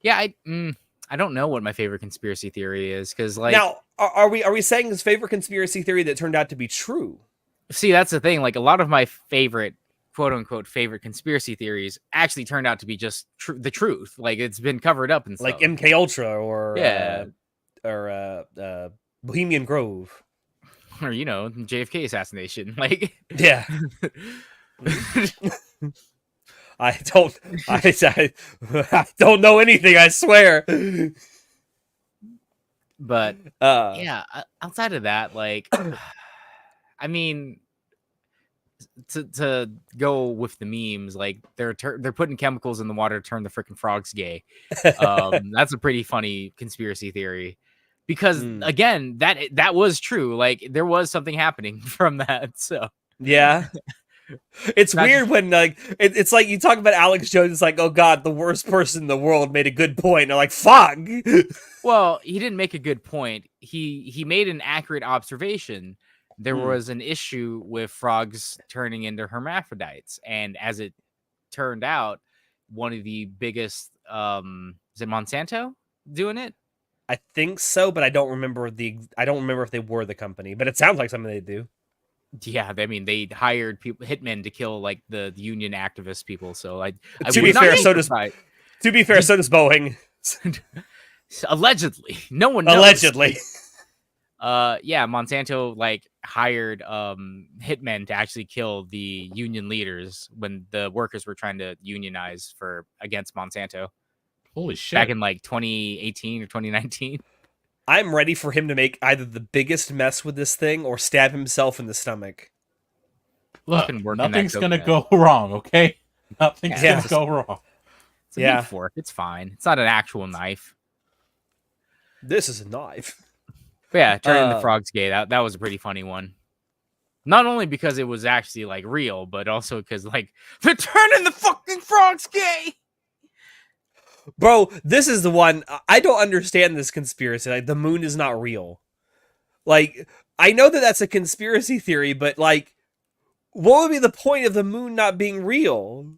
Yeah, I don't know what my favorite conspiracy theory is, because
Now, are we saying his favorite conspiracy theory that turned out to be true?
see, that's the thing. A lot of my favorite, quote unquote, favorite conspiracy theories actually turned out to be just the truth. It's been covered up and stuff.
Like MK Ultra or
Yeah.
Bohemian Grove.
Or JFK assassination.
Yeah. I don't. I don't know anything. I swear.
But
Uh,
yeah, outside of that, like, I mean, to go with the memes, like they're putting chemicals in the water to turn the freaking frogs gay. That's a pretty funny conspiracy theory, because
mm,
again, that was true. Like there was something happening from that. So
yeah. It's
not
weird when like it's like you talk about Alex Jones. It's like, oh god, the worst person in the world made a good point. And they're like, fuck.
well, he didn't make a good point. He made an accurate observation. There
Hmm.
was an issue with frogs turning into hermaphrodites, and as it turned out, one of the biggest is it Monsanto doing it?
I think so, but I don't remember if they were the company, but it sounds like something they do.
Yeah, I mean they hired people hitmen to kill like the union activist people. So I
To be
would not
fair,
be
so does
surprised.
Boeing.
Allegedly, no one knows.
Allegedly.
Yeah, Monsanto like hired hitmen to actually kill the union leaders when the workers were trying to unionize for against Monsanto
Holy
back
shit!
in like 2018 or 2019.
I'm ready for him to make either the biggest mess with this thing or stab himself in the stomach.
Look,
been working that
nothing's gonna
coconut.
go wrong. Okay, nothing's
Yeah.
gonna go wrong.
It's a
Yeah.
meat fork. It's fine. It's not an actual knife.
This is a knife.
But yeah, turning the
Uh,
frogs gay. That was a pretty funny one. Not only because it was actually like real, but also because like they're turning the fucking frogs gay.
Bro, this is the one. I don't understand this conspiracy. Like, the moon is not real. Like, I know that that's a conspiracy theory, but like, what would be the point of the moon not being real?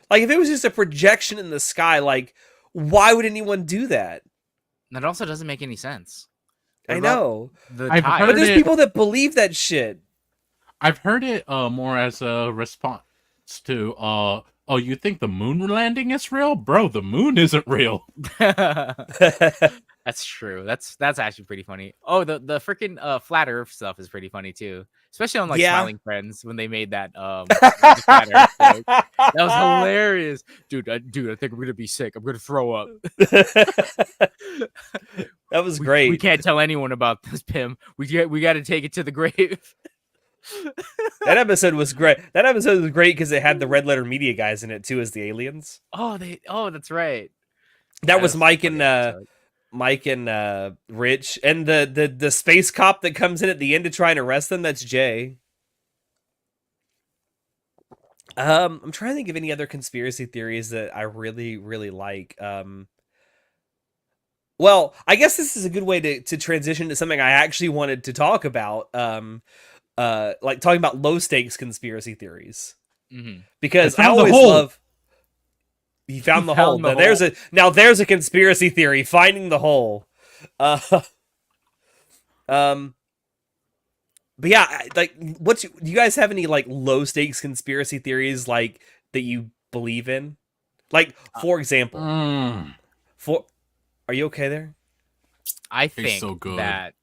Like, if it was just a projection in the sky, like, why would anyone do that?
That also doesn't make any sense.
I
What about
know.
the
I've
tide?
But
heard
there's
it-
people that believe that shit.
I've heard it more as a response to oh, you think the moon landing is real, bro? The moon isn't real.
That's true. That's actually pretty funny. Oh, the freaking flat Earth stuff is pretty funny too, especially on like
Yeah.
Smiling Friends when they made that the flat Earth joke. That was hilarious, dude. I think I'm gonna be sick. I'm gonna throw up.
That was great.
We can't tell anyone about this, Pim. We got to take it to the grave.
That episode was great. That episode was great because it had the Red Letter Media guys in it too as the aliens.
Oh, that's right.
That was Mike
funny
and
episode.
Rich, and the space cop that comes in at the end to try and arrest them. That's Jay. I'm trying to think of any other conspiracy theories that I really really like. Well, I guess this is a good way to transition to something I actually wanted to talk about. Like talking about low stakes conspiracy theories, because I
found the
always
hole.
love. He found the hole.
found the
There's a conspiracy theory, finding the hole. But yeah, like, do you guys have any like low stakes conspiracy theories like that you believe in? Like, for example, are you okay there?
I
He's
think
so good.
that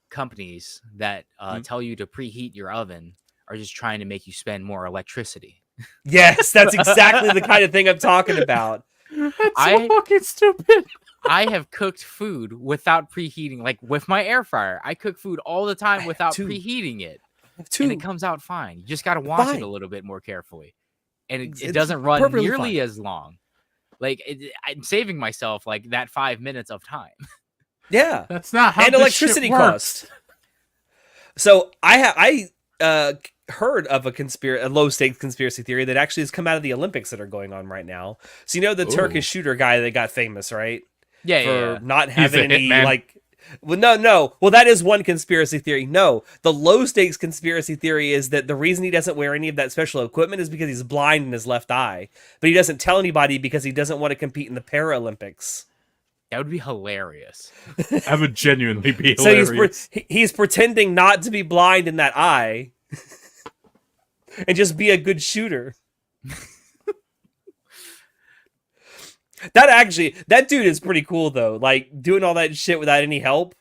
companies that tell you to preheat your oven are just trying to make you spend more electricity.
Yes, that's exactly the kind of thing I'm talking about.
That's so
I-
fucking stupid.
I have cooked food without preheating, like with my air fryer. I cook food all the time without
too.
preheating it,
Too.
and it comes out fine. You just got to watch
Fine.
it a little bit more carefully, and
It's
it doesn't run
perfectly
nearly
fine.
as long. Like I'm saving myself like that 5 minutes of time.
Yeah.
That's not how
And
this
electricity
shit works.
cost. So I heard of a low stakes conspiracy theory that actually has come out of the Olympics that are going on right now. So you know the
Ooh.
Turkish shooter guy that got famous, right?
Yeah,
For not
He's
having
a
any
hitman.
like. Well, no. Well, that is one conspiracy theory. No, the low stakes conspiracy theory is that the reason he doesn't wear any of that special equipment is because he's blind in his left eye, but he doesn't tell anybody because he doesn't want to compete in the Paralympics.
that would be hilarious.
That would genuinely be
So
hilarious.
he's pretending not to be blind in that eye, and just be a good shooter. That dude is pretty cool though. Like doing all that shit without any help,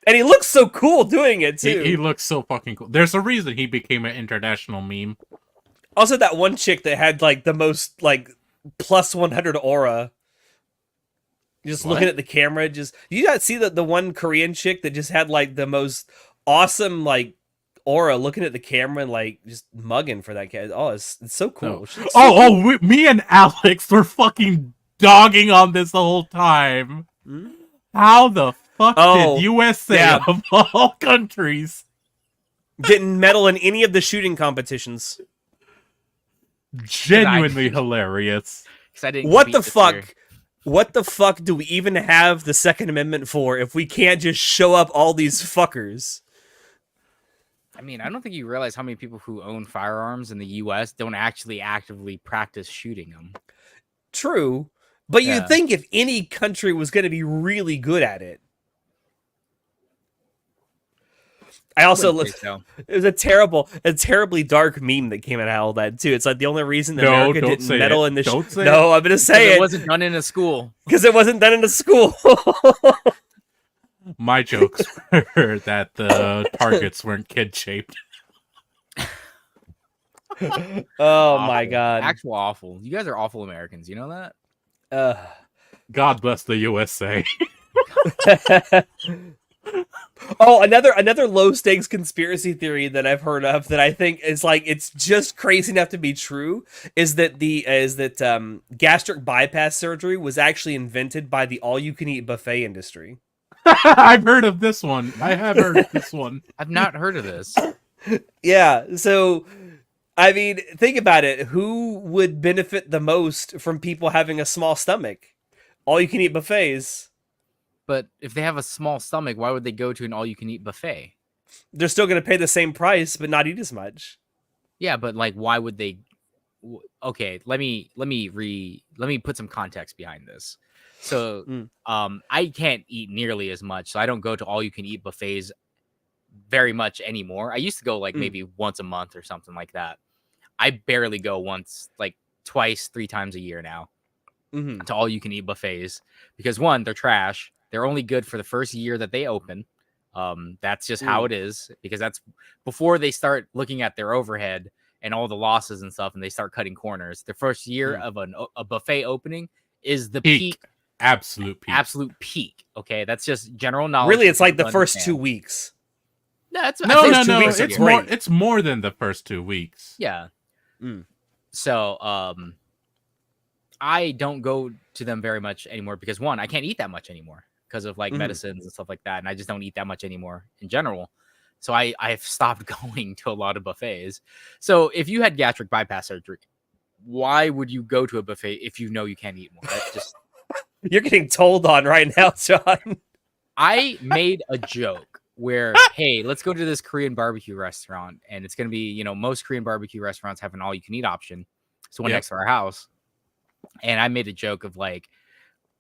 and he looks so cool doing it too.
He looks so fucking cool. There's a reason he became an international meme.
Also, that one chick that had like the most like plus 100 aura. Just
What?
looking at the camera, just you guys see the one Korean chick that just had like the most awesome like aura, looking at the camera and like just mugging for that cat. Oh, it's so cool.
No.
She looks so cool.
Me and Alex were fucking dogging on this the whole time.
Hmm?
How the fuck
Oh,
did USA
yeah.
of all countries
Didn't medal in any of the shooting competitions.
genuinely hilarious?
Because I didn't.
What
compete
the
this
fuck?
year.
What the fuck do we even have the Second Amendment for if we can't just show up all these fuckers?
I mean, I don't think you realize how many people who own firearms in the U.S. don't actually actively practice shooting them.
True, but
Yeah.
you'd think if any country was going to be really good at it. I also
Wouldn't
looked.
say so.
It was a terribly dark meme that came out of all that too. It's like the only reason that
No,
America
don't
didn't
say
medal
it.
in the
Don't say
no, I'm gonna say
It
it
wasn't done in a school.
because it wasn't done in a school.
My jokes were that the targets weren't kid shaped.
Oh my
Awful.
god.
Actual awful. You guys are awful Americans. You know that?
God bless the USA.
Oh, another low stakes conspiracy theory that I've heard of that I think is like it's just crazy enough to be true is that gastric bypass surgery was actually invented by the all you can eat buffet industry.
I've heard of this one. I have heard of this one.
I've not heard of this.
Yeah, so I mean, think about it. Who would benefit the most from people having a small stomach? All you can eat buffets.
But if they have a small stomach, why would they go to an all-you-can-eat buffet?
They're still going to pay the same price, but not eat as much.
Yeah, but like, why would they? Okay, let me put some context behind this. So, I can't eat nearly as much, so I don't go to all-you-can-eat buffets very much anymore. I used to go like maybe once a month or something like that. I barely go once, like twice, 3 times a year now to all-you-can-eat buffets because one, they're trash. They're only good for the first year that they open. That's just how it is because that's before they start looking at their overhead and all the losses and stuff and they start cutting corners. The first year of a buffet opening is the peak.
Absolute peak.
Okay, that's just general knowledge.
Really, it's like the first 2 weeks.
No, it's
No.
It's more.
It's more than the first 2 weeks.
Yeah. So, I don't go to them very much anymore because one, I can't eat that much anymore because of like medicines and stuff like that, and I just don't eat that much anymore in general. So I've stopped going to a lot of buffets. So if you had gastric bypass surgery, why would you go to a buffet if you know you can't eat more? That's just
You're getting told on right now, John.
I made a joke where, hey, let's go to this Korean barbecue restaurant, and it's gonna be, most Korean barbecue restaurants have an all-you-can-eat option. So one next to our house. And I made a joke of like,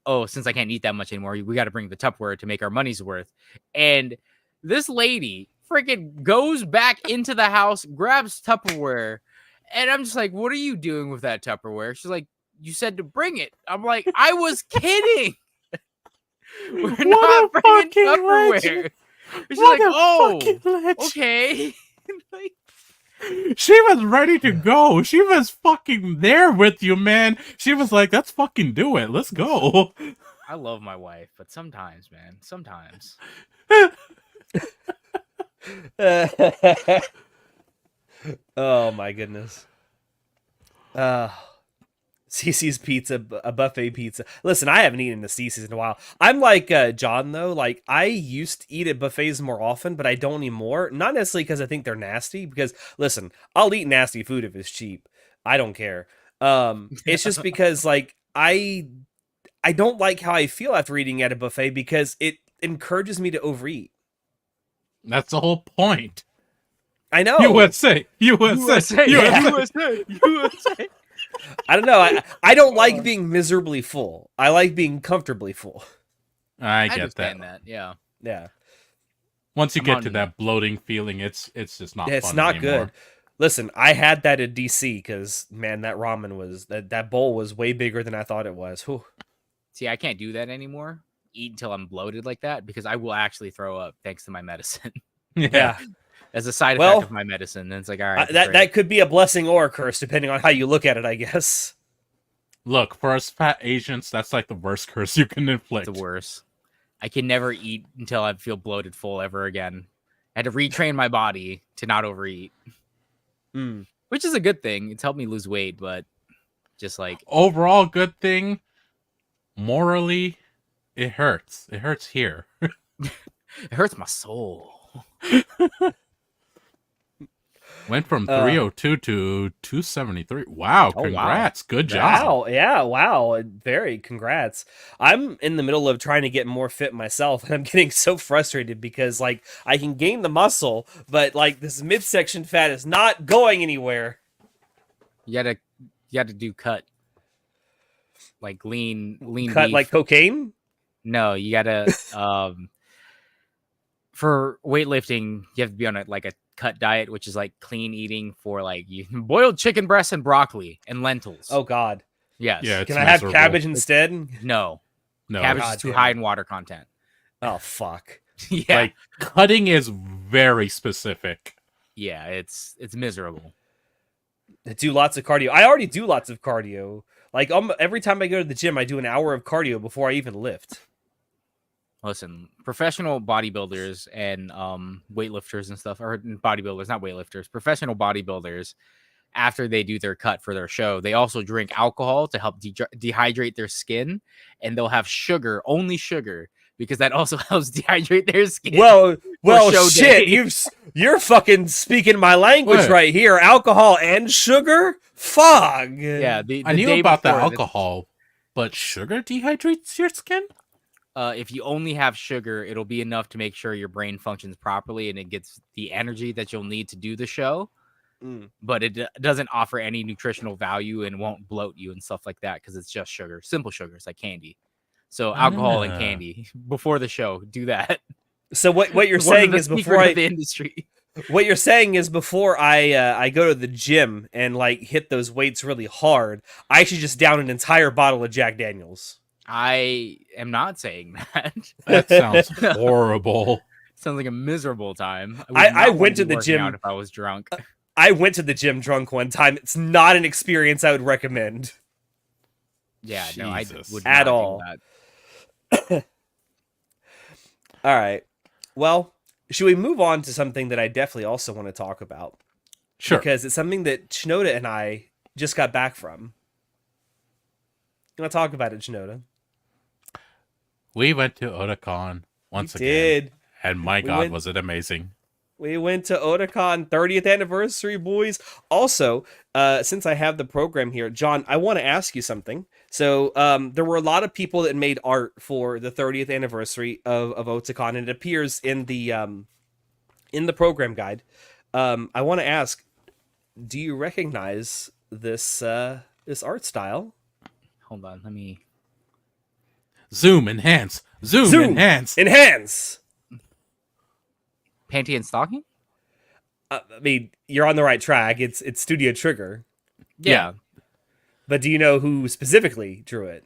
oh, since I can't eat that much anymore, we got to bring the Tupperware to make our money's worth. And this lady freaking goes back into the house, grabs Tupperware. And I'm just like, what are you doing with that Tupperware? She's like, you said to bring it. I'm like, I was kidding. We're not bringing Tupperware.
Legend.
She's like, oh, okay. Like,
she was ready to go. She was fucking there with you, man. She was like, let's fucking do it. Let's go.
I love my wife, but sometimes, man, sometimes.
Oh my goodness. Cece's Pizza, a buffet pizza. Listen, I haven't eaten a Cece's in a while. I'm like John, though. Like, I used to eat at buffets more often, but I don't anymore. Not necessarily because I think they're nasty, because, listen, I'll eat nasty food if it's cheap. I don't care. It's just because, like, I don't like how I feel after eating at a buffet because it encourages me to overeat.
That's the whole point.
I know.
USA.
I don't know. I don't like being miserably full. I like being comfortably full.
I get
understand
that.
Yeah.
Yeah.
Once you get to that bloating feeling, it's just not.
It's
fun
not
anymore.
good. Listen, I had that at DC because man, that ramen was that bowl was way bigger than I thought it was. Whew.
See, I can't do that anymore. Eat until I'm bloated like that because I will actually throw up thanks to my medicine.
Yeah.
as a side effect
Well,
of my medicine. And it's like, all right,
that
great.
could be a blessing or a curse, depending on how you look at it, I guess.
Look, for us fat Asians, that's like the worst curse you can inflict.
The worst. I can never eat until I feel bloated full ever again. I had to retrain my body to not overeat, which is a good thing. It's helped me lose weight, but just like
Overall, good thing. Morally, it hurts. It hurts here.
it hurts my soul.
Went from 302 to 273. Wow,
Oh,
congrats. Good job.
Wow, yeah, wow, very congrats. I'm in the middle of trying to get more fit myself, and I'm getting so frustrated because like I can gain the muscle, but like this midsection fat is not going anywhere.
You gotta do cut. Like lean
Cut
beef.
like cocaine?
No, you gotta for weightlifting, you have to be on a cut diet, which is like clean eating for like boiled chicken breasts and broccoli and lentils.
Oh God.
yes.
Yeah, it's
Can I have
miserable.
cabbage instead?
No.
No,
Cabbage
God
is too
damn
high
it.
in water content.
Oh fuck.
yeah.
like cutting is very specific.
Yeah, it's miserable.
I do lots of cardio. I already do lots of cardio. Like every time I go to the gym, I do an hour of cardio before I even lift.
Listen, professional bodybuilders and weightlifters and stuff, or bodybuilders, not weightlifters, professional bodybuilders, after they do their cut for their show, they also drink alcohol to help dehydrate their skin, and they'll have sugar, only sugar, because that also helps dehydrate their skin.
Well,
show
shit,
day.
you're fucking speaking my language
What?
right here. Alcohol and sugar? Fuck.
Yeah,
I knew
day
about the
before,
alcohol, but sugar dehydrates your skin?
If you only have sugar, it'll be enough to make sure your brain functions properly and it gets the energy that you'll need to do the show. But it doesn't offer any nutritional value and won't bloat you and stuff like that because it's just sugar, simple sugars like candy. So alcohol and candy before the show, do that.
So what you're
One of
saying
the
is
secret
before
of
I
the industry.
what you're saying is before I go to the gym and like hit those weights really hard, I should just down an entire bottle of Jack Daniels.
I am not saying that.
That sounds horrible.
Sounds like a miserable time.
I
would
went
not
to the
wanna be working
gym-
out if I was drunk.
I went to the gym drunk one time. It's not an experience I would recommend.
Yeah, no, I
Jesus.
would
At
not do
all.
that.
All right. Well, should we move on to something that I definitely also want to talk about?
Sure.
Because it's something that Shinoda and I just got back from. You want to talk about it, Shinoda?
We went to Otakon once
We
again.
did.
And my
We
God,
went-
was it amazing.
We went to Otakon 30th anniversary, boys. Also, since I have the program here, John, I want to ask you something. So there were a lot of people that made art for the 30th anniversary of Otakon, and it appears in the program guide. I want to ask, do you recognize this this art style?
Hold on, let me.
Zoom, enhance. Zoom, enhance.
Enhance!
Panty and stocking?
I mean, you're on the right track. It's Studio Trigger.
Yeah.
But do you know who specifically drew it?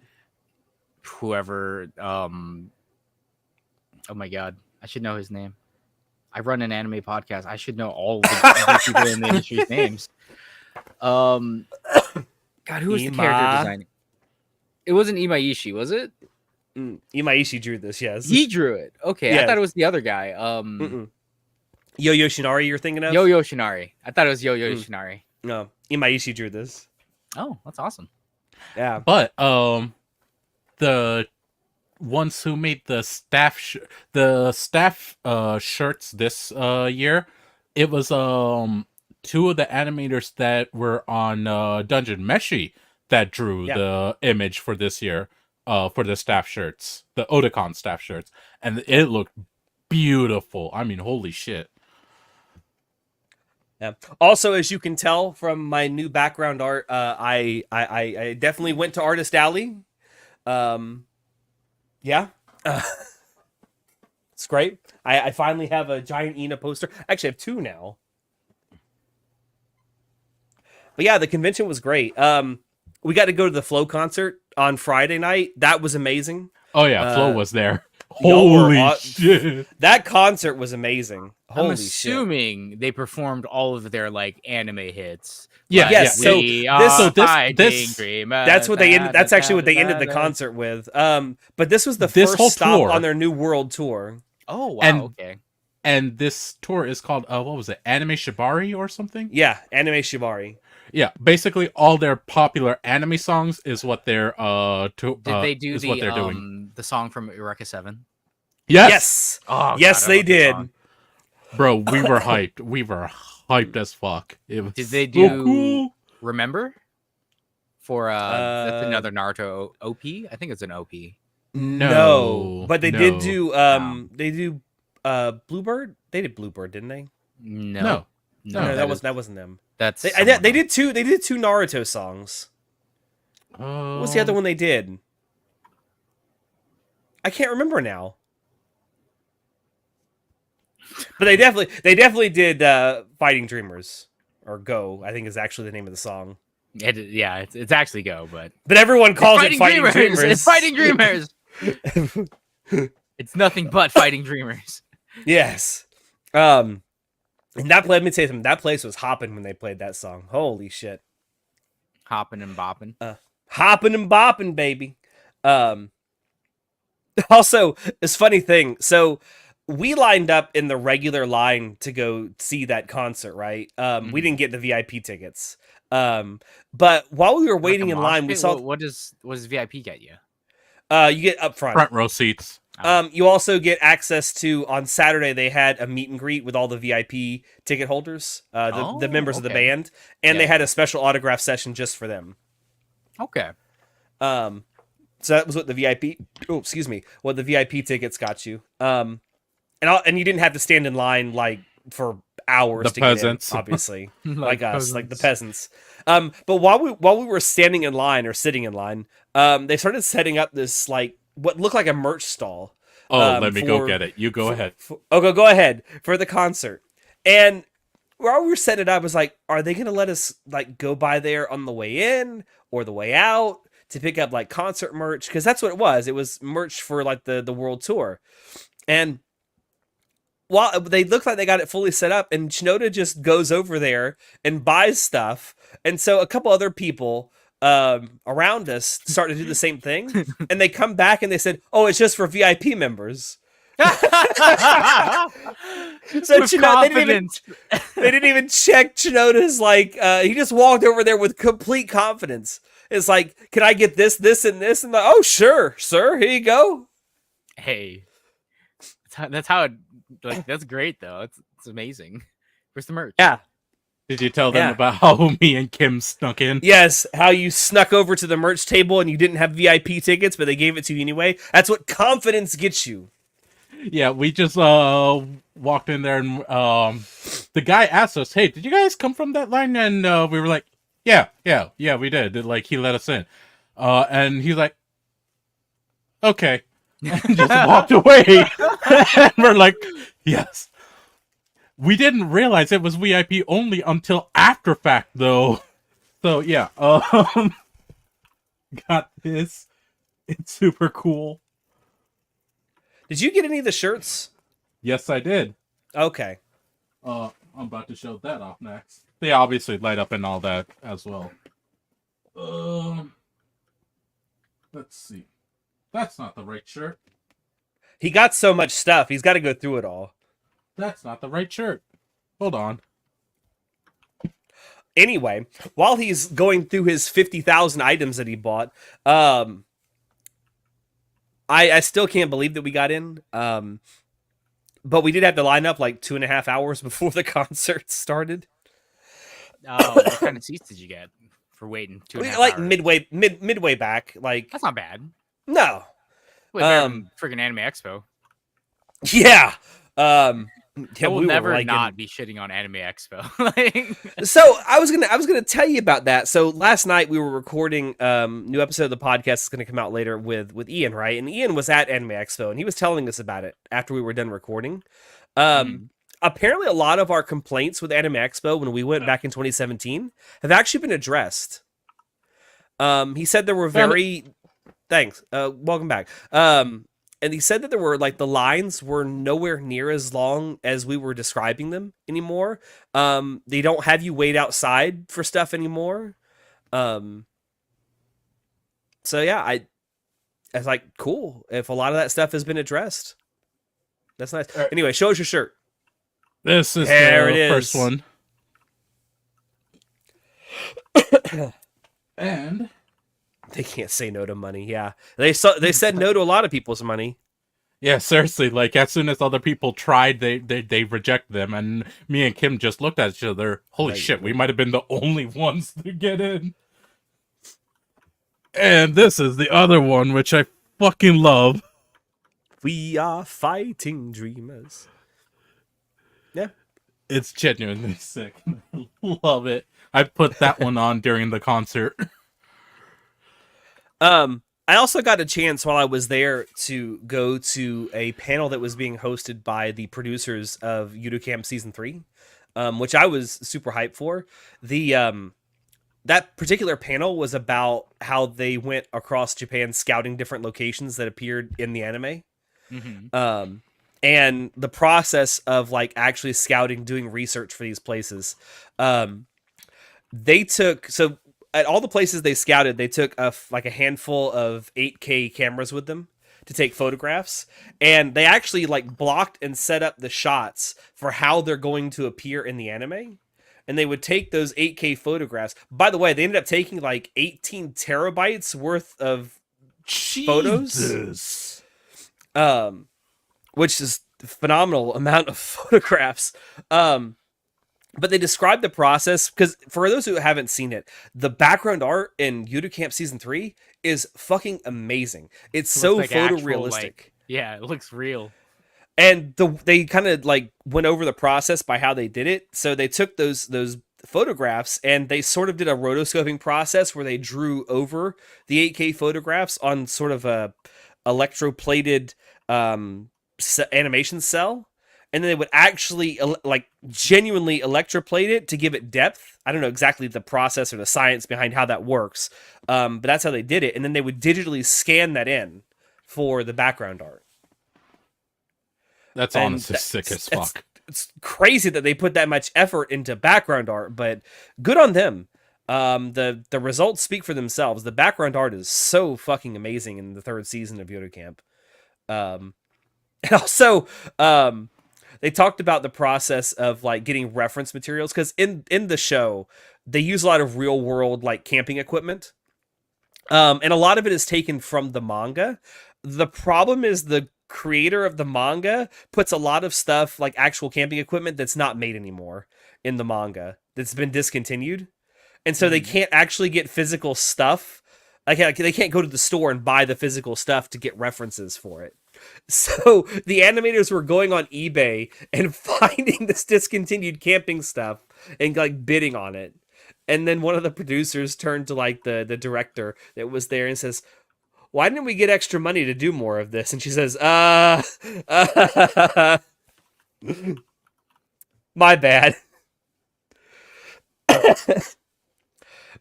Whoever. Oh my God, I should know his name. I run an anime podcast. I should know all the people in the industry's names. God, who was the character
Ima.
designer? It wasn't Imaishi, was it?
Imaishi drew this, yes.
He drew it. Okay,
Yes.
I thought it was the other guy.
Yo Yoshinari you're thinking of?
Yo Yoshinari. I thought it was Yo Yoshinari.
No, Imaishi drew this.
Oh, that's awesome.
Yeah.
But the ones who made the staff shirts this year, it was two of the animators that were on Dungeon Meshi that drew the image for this year for the staff shirts, the Otakon staff shirts, and it looked beautiful. I mean, holy shit.
Yeah. Also, as you can tell from my new background art, I definitely went to Artist Alley. Yeah. It's great. I finally have a giant Ina poster. Actually, I have two now. But yeah, the convention was great. We got to go to the Flow concert on Friday night. That was amazing.
Oh yeah, Flo was there.
Y'all were
Holy shit!
That concert was amazing. Holy
I'm
shit.
assuming they performed all of their like anime hits.
Yeah,
like,
yes, so
we
this-
are
so
fighting dreamers.
That's what they ended. That's actually what they ended the concert with. But this was the
This whole
first stop
tour-
on their new world tour.
Oh wow,
And-
okay.
And this tour is called what was it? Anime Shibari or something?
Yeah, Anime Shibari.
Yeah, basically all their popular anime songs is what they're
Did they do
is what they're doing.
the song from Eureka 7?
Yes.
Oh,
Yes,
God, I
they
love that
did.
song.
Bro, we were hyped. We were hyped as fuck. It was
Did they
so
do
cool.
Remember? For that's another Naruto OP? I think it's an OP.
No, but they did
no.
do they do Bluebird. They did Bluebird, didn't they?
No.
No,
that
that wasn't them.
That's
They
someone
did
else.
two Naruto songs. What was the other one they did? I can't remember now. But they definitely did Fighting Dreamers or Go, I think is actually the name of the song.
It's actually Go, but
But everyone calls it Fighting Dreamers.
It's Fighting Dreamers. It's nothing but Fighting Dreamers.
Yes. And let me say something. That place was hopping when they played that song. Holy shit.
Hopping and bopping.
Hopping and bopping, baby. Also, this funny thing. So we lined up in the regular line to go see that concert, right? We didn't get the VIP tickets. But while we were waiting
Like a
in
mosh
line, we
pit?
saw
what does VIP get you?
you get up
Front row seats.
You also get access to, on Saturday they had a meet and greet with all the VIP ticket holders, the members of the
okay.
band, and they
Yeah.
had a special autograph session just for them.
Okay.
So that was what the VIP. Oh, excuse me. What the VIP tickets got you. And you didn't have to stand in line like for hours
The
to
peasants.
get in, obviously,
Like
us, like the
peasants.
peasants. But while we were standing in line or sitting in line, they started setting up this like what looked like a merch stall.
Oh, let me go
for-
get it. You go ahead.
Go ahead for the concert. And while we were setting it up, I was like, are they gonna let us like go by there on the way in or the way out to pick up like concert merch? Because that's what it was. It was merch for like the world tour. And while they looked like they got it fully set up, and Shinoda just goes over there and buys stuff. And so a couple other people around us start to do the same thing. And they come back and they said, oh, it's just for VIP members. So
With confidence.
they didn't even check Shinoda's like he just walked over there with complete confidence. It's like, can I get this, and this? And like, oh sure, sir, here you go.
Hey, that's how it. Like that's great though. It's amazing. Where's the merch?
Yeah.
Did you tell them
Yeah.
about how me and Kim snuck in?
Yes, how you snuck over to the merch table and you didn't have VIP tickets, but they gave it to you anyway. That's what confidence gets you.
Yeah, we just walked in there and the guy asked us, "Hey, did you guys come from that line?" And we were like, "Yeah, we did." Like he let us in, and he's like, "Okay," and just walked away. And we're like, "Yes." We didn't realize it was VIP only until after fact, though. So yeah, got this. It's super cool.
Did you get any of the shirts?
Yes, I did.
Okay.
I'm about to show that off next. They obviously light up and all that as well. Let's see. That's not the right shirt.
He got so much stuff, he's got to go through it all.
That's not the right shirt. Hold on.
Anyway, while he's going through his 50,000 items that he bought, I still can't believe that we got in. But we did have to line up like 2.5 hours before the concert started.
Oh, what kind of seats did you get for waiting 2.5
Like
hours?
midway back. Like
That's not bad.
no,
Wait, freaking Anime Expo.
yeah.
I will
we were,
never
like,
not be shitting on Anime Expo. Like,
So I was gonna tell you about that. So last night we were recording new episode of the podcast is gonna come out later with Ian, right? And Ian was at Anime Expo and he was telling us about it after we were done recording. Apparently a lot of our complaints with Anime Expo when we went back in 2017 have actually been addressed. He said there were very thanks. Welcome back. and he said that there were like the lines were nowhere near as long as we were describing them anymore. They don't have you wait outside for stuff anymore. So yeah, I was like, cool. If a lot of that stuff has been addressed, that's nice. Anyway, show us your shirt.
This is
There
the
it
first
is.
one. And
They can't say no to money. Yeah, they said no to a lot of people's money.
yeah, seriously, like as soon as other people tried, they reject them, and me and Kim just looked at each other. Holy
Right.
shit, we might have been the only ones to get in. And this is the other one, which I fucking love.
We are fighting dreamers. Yeah.
It's genuinely sick. Love it. I put that one on during the concert.
I also got a chance while I was there to go to a panel that was being hosted by the producers of Camp Season 3, which I was super hyped for. That particular panel was about how they went across Japan scouting different locations that appeared in the anime.
Mm-hmm.
And the process of like actually scouting, doing research for these places. They took, so at all the places they scouted, they took a handful of 8K cameras with them to take photographs, and they actually like blocked and set up the shots for how they're going to appear in the anime. And they would take those 8K photographs. By the way, they ended up taking like 18 terabytes worth of photos.
Jesus.
Which is a phenomenal amount of photographs. But they described the process, because for those who haven't seen it, the background art in Camp Season 3 is fucking amazing. It's so
like actual,
photorealistic.
Yeah, it looks real.
And they kind of like went over the process by how they did it. So they took those photographs and they sort of did a rotoscoping process where they drew over the 8K photographs on sort of a electroplated animation cell, and then they would actually like genuinely electroplate it to give it depth. I don't know exactly the process or the science behind how that works, but that's how they did it. And then they would digitally scan that in for the background art.
That's honestly sick as fuck.
It's crazy that they put that much effort into background art, but good on them. The results speak for themselves. The background art is so fucking amazing in the third season of Yoda Camp. And also, they talked about the process of like getting reference materials, because in the show they use a lot of real world like camping equipment, and a lot of it is taken from the manga. The problem is the creator of the manga puts a lot of stuff like actual camping equipment that's not made anymore in the manga, that's been discontinued, and so they can't actually get physical stuff. Like they can't go to the store and buy the physical stuff to get references for it. So the animators were going on eBay and finding this discontinued camping stuff and like bidding on it. And then one of the producers turned to like the director that was there and says, "Why didn't we get extra money to do more of this?" And she says, my bad."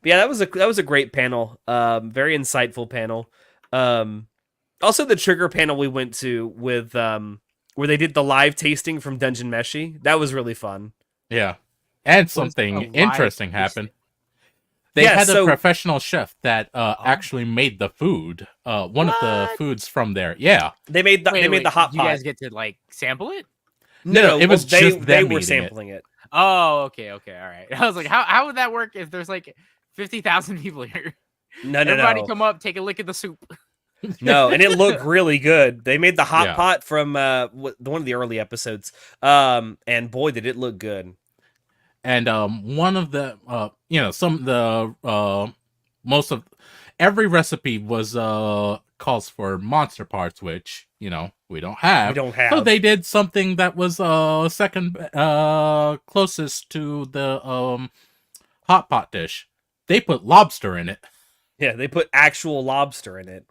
But yeah, that was a great panel. Very insightful panel. Also, the Trigger panel we went to with where they did the live tasting from Dungeon Meshi. That was really fun.
Yeah. And
a
something
live
interesting happened. They
Yeah,
had
so-
a professional chef that actually made the food. One of the foods from there. Yeah.
They made the hot
you
pot.
guys get to like sample it?
No, it was
they
just them
were
eating it.
sampling it.
Oh, okay, all right. I was like, how would that work if there's like 50,000 people here?
No,
Everybody come up, take a lick of the soup.
No, and it looked really good. They made the hot
Yeah.
pot from one of the early episodes, and boy, did it look good.
And one of the some of the most of every recipe was calls for monster parts, which we don't have.
We don't have.
So they did something that was second closest to the hot pot dish. They put lobster in it.
Yeah, they put actual lobster in it,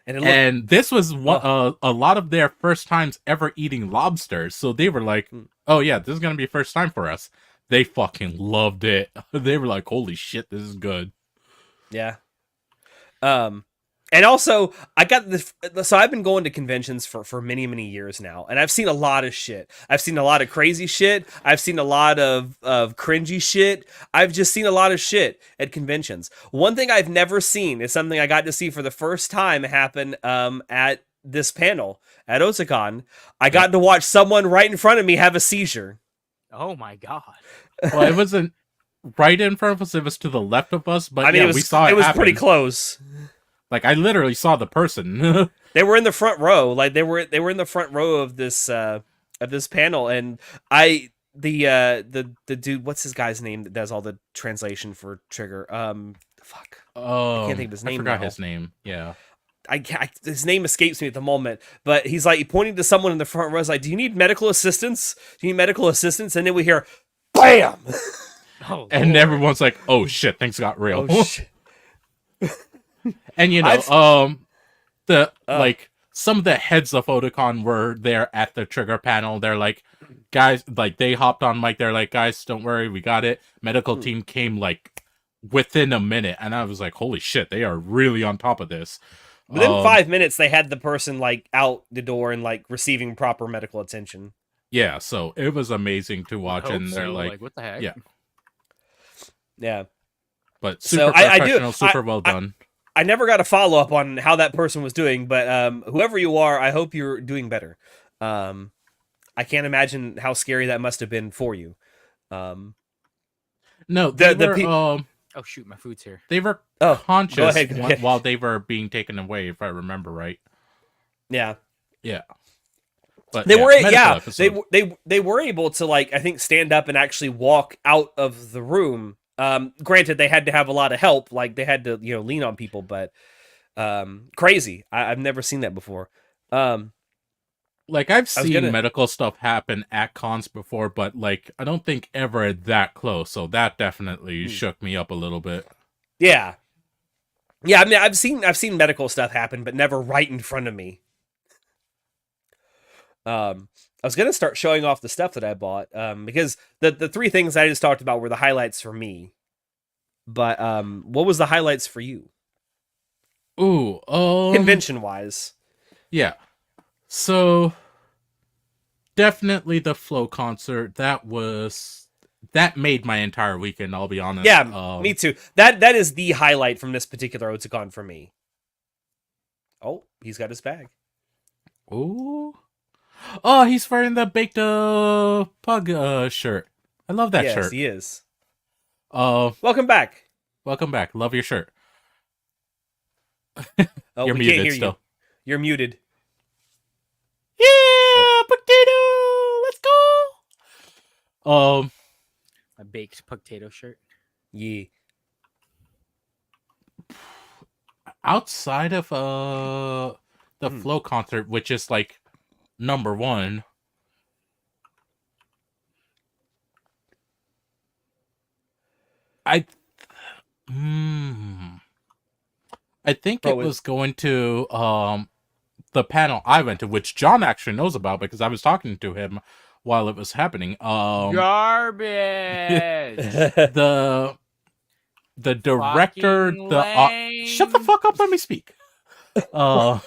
and it looked.
And this was a lot of their first times ever eating lobster. So they were like, "Oh yeah, this is gonna be first time for us." They fucking loved it. They were like, "Holy shit, this is good."
Yeah. And And also, I got this. So I've been going to conventions for many, many years now, and I've seen a lot of shit. I've seen a lot of crazy shit. I've seen a lot of cringy shit. I've just seen a lot of shit at conventions. One thing I've never seen is something I got to see for the first time happen at this panel at Otakon. I got to watch someone right in front of me have a seizure.
Oh my god.
Well, it wasn't right in front of us; it was to the left of us. But
I mean,
we saw it.
It was
happen.
pretty close.
Like I literally saw the person.
They were in the front row. Like they were in the front row of this panel, and the dude, what's his guy's name that does all the translation for Trigger? Fuck. I can't think of his name.
I forgot
now.
his name. Yeah.
His name escapes me at the moment, but he's like pointing to someone in the front row. He's like, "Do you need medical assistance? Do you need medical assistance?" And then we hear, "Bam!"
Oh,
And
Lord.
everyone's like, "Oh shit, things got real."
Oh shit!
And you know,
I've-
like some of the heads of Otakon were there at the Trigger panel. They're like, guys, like they hopped on mic. They're like, guys, don't worry, we got it. Medical team came like within a minute, and I was like, holy shit, they are really on top of this.
Within 5 minutes, they had the person like out the door and like receiving proper medical attention.
Yeah, so it was amazing to watch,
Hope
and they're
so.
like,
what the heck?
yeah.
Yeah.
but
So
super
I do-
professional, super well done.
I never got a follow up on how that person was doing, but whoever you are, I hope you're doing better. I can't imagine how scary that must have been for you.
No,
Oh shoot, my food's here.
they were
Oh,
conscious
go ahead.
while they were being taken away, if I remember right.
Yeah,
Yeah. But
they
yeah,
were.
medical
Yeah,
episode.
they were able to like I think stand up and actually walk out of the room. Granted, they had to have a lot of help, like they had to lean on people, but crazy. I've never seen that before.
Like I've seen
gonna-
medical stuff happen at cons before, but like I don't think ever that close. So that definitely shook me up a little bit.
Yeah. Yeah, I mean I've seen medical stuff happen, but never right in front of me. I was gonna start showing off the stuff that I bought, because the three things I just talked about were the highlights for me. But what was the highlights for you?
Ooh,
Convention wise.
yeah. So definitely the Flow concert. That made my entire weekend, I'll be honest.
Yeah, me too. That is the highlight from this particular Otakon for me. Oh, he's got his bag.
Ooh. Oh, he's wearing the Baked Pug shirt. I love that
yes,
shirt.
he is.
Welcome
Welcome back.
Love your shirt.
Oh,
You're
we
muted
can't hear
still.
you. You're muted.
Yeah, potato. Let's go.
A baked potato shirt.
Yeah.
Outside of the
Hmm.
Flow concert, which is like number one. I think
Bro,
it was going to the panel I went to, which John actually knows about because I was talking to him while it was happening.
Garbage.
The director,
Fucking
shut the
lame.
fuck up, let me speak. The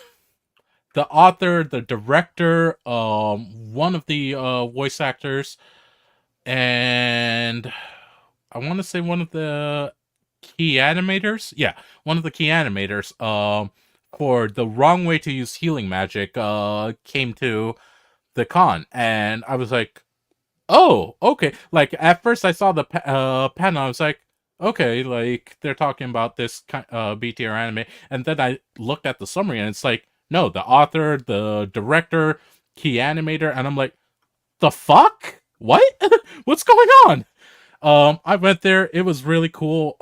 author, the director, one of the voice actors, and I want to say one of the key animators. Yeah, one of the key animators for The Wrong Way to Use Healing Magic came to the con, and I was like, oh, okay. Like, at first I saw the panel, I was like, okay, like, they're talking about this B tier anime, and then I looked at the summary, and it's like, no, the author, the director, key animator, and I'm like, the fuck? What? What's going on? I went there, it was really cool,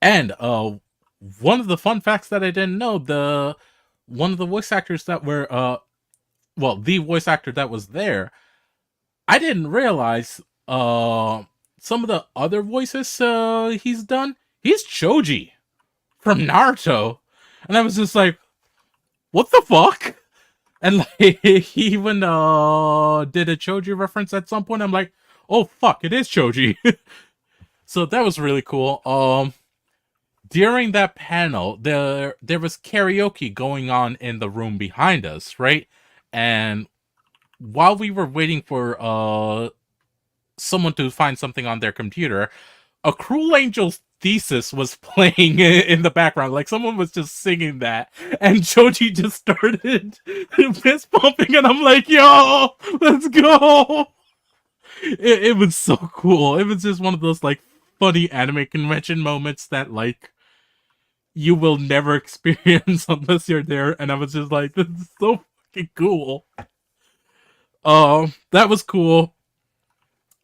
and one of the fun facts that I didn't know, one of the voice actors that were, the voice actor that was there, I didn't realize, some of the other voices he's done, he's Choji from Naruto. And I was just like, what the fuck? And like, he even did a Choji reference at some point. I'm like, oh fuck, it is Choji. So that was really cool. during that panel, there was karaoke going on in the room behind us, right? And while we were waiting for someone to find something on their computer, a Cruel Angel's thesis was playing in the background. Like someone was just singing that, and Joji just started fist pumping, and I'm like, "Yo, let's go!" It was so cool. It was just one of those like funny anime convention moments that like you will never experience unless you're there. And I was just like, "This is so fucking cool." That was cool.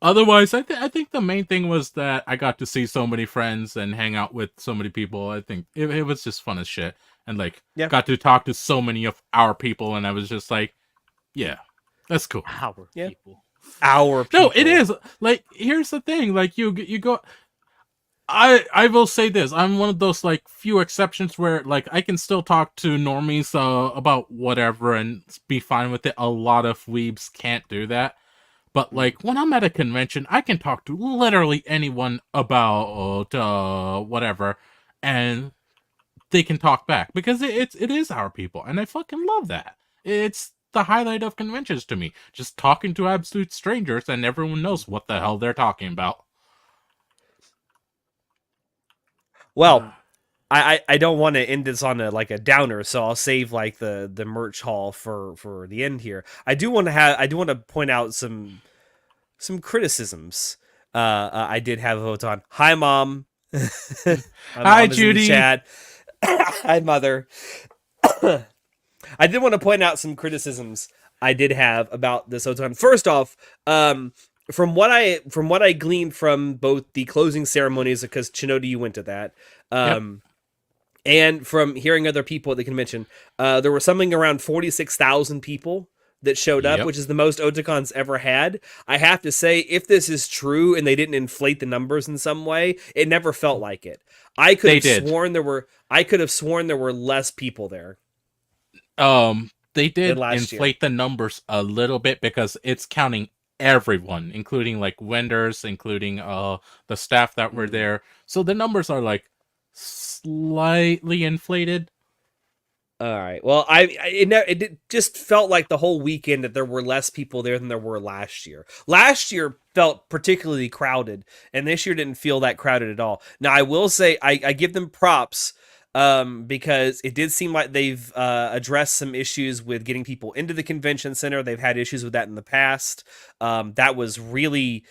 Otherwise, I think the main thing was that I got to see so many friends and hang out with so many people. I think it was just fun as shit, and like
Yeah.
got to talk to so many of our people, and I was just like, yeah, that's cool.
Our
Yeah.
people.
Our people.
No, it is like here's the thing, like you go. I will say this. I'm one of those like few exceptions where like I can still talk to normies about whatever and be fine with it. A lot of weebs can't do that. But like when I'm at a convention, I can talk to literally anyone about whatever, and they can talk back because it is our people, and I fucking love that. It's the highlight of conventions to me. Just talking to absolute strangers, and everyone knows what the hell they're talking about.
Well, I don't want to end this on a downer, so I'll save like the merch haul for the end here. I do want to point out some criticisms. I did have a vote on. Hi, Mom. My
Hi,
mom is in the
Judy.
chat. Hi, Mother. I did want to point out some criticisms I did have about this Otan. First off, from what I gleaned from both the closing ceremonies, because Chinodi, you went to that, and from hearing other people at the convention, there were something around 46,000 people that showed up,
Yep.
which is the most Otacon's ever had. I have to say, if this is true and they didn't inflate the numbers in some way, it never felt like it. I could have sworn there were less people there.
They did
last
inflate the numbers a little bit because it's counting everyone, including like vendors, including the staff that were there. So the numbers are like slightly inflated.
All right. Well, it just felt like the whole weekend that there were less people there than there were last year. Last year felt particularly crowded, and this year didn't feel that crowded at all. Now, I will say I give them props because it did seem like they've addressed some issues with getting people into the convention center. They've had issues with that in the past. That was really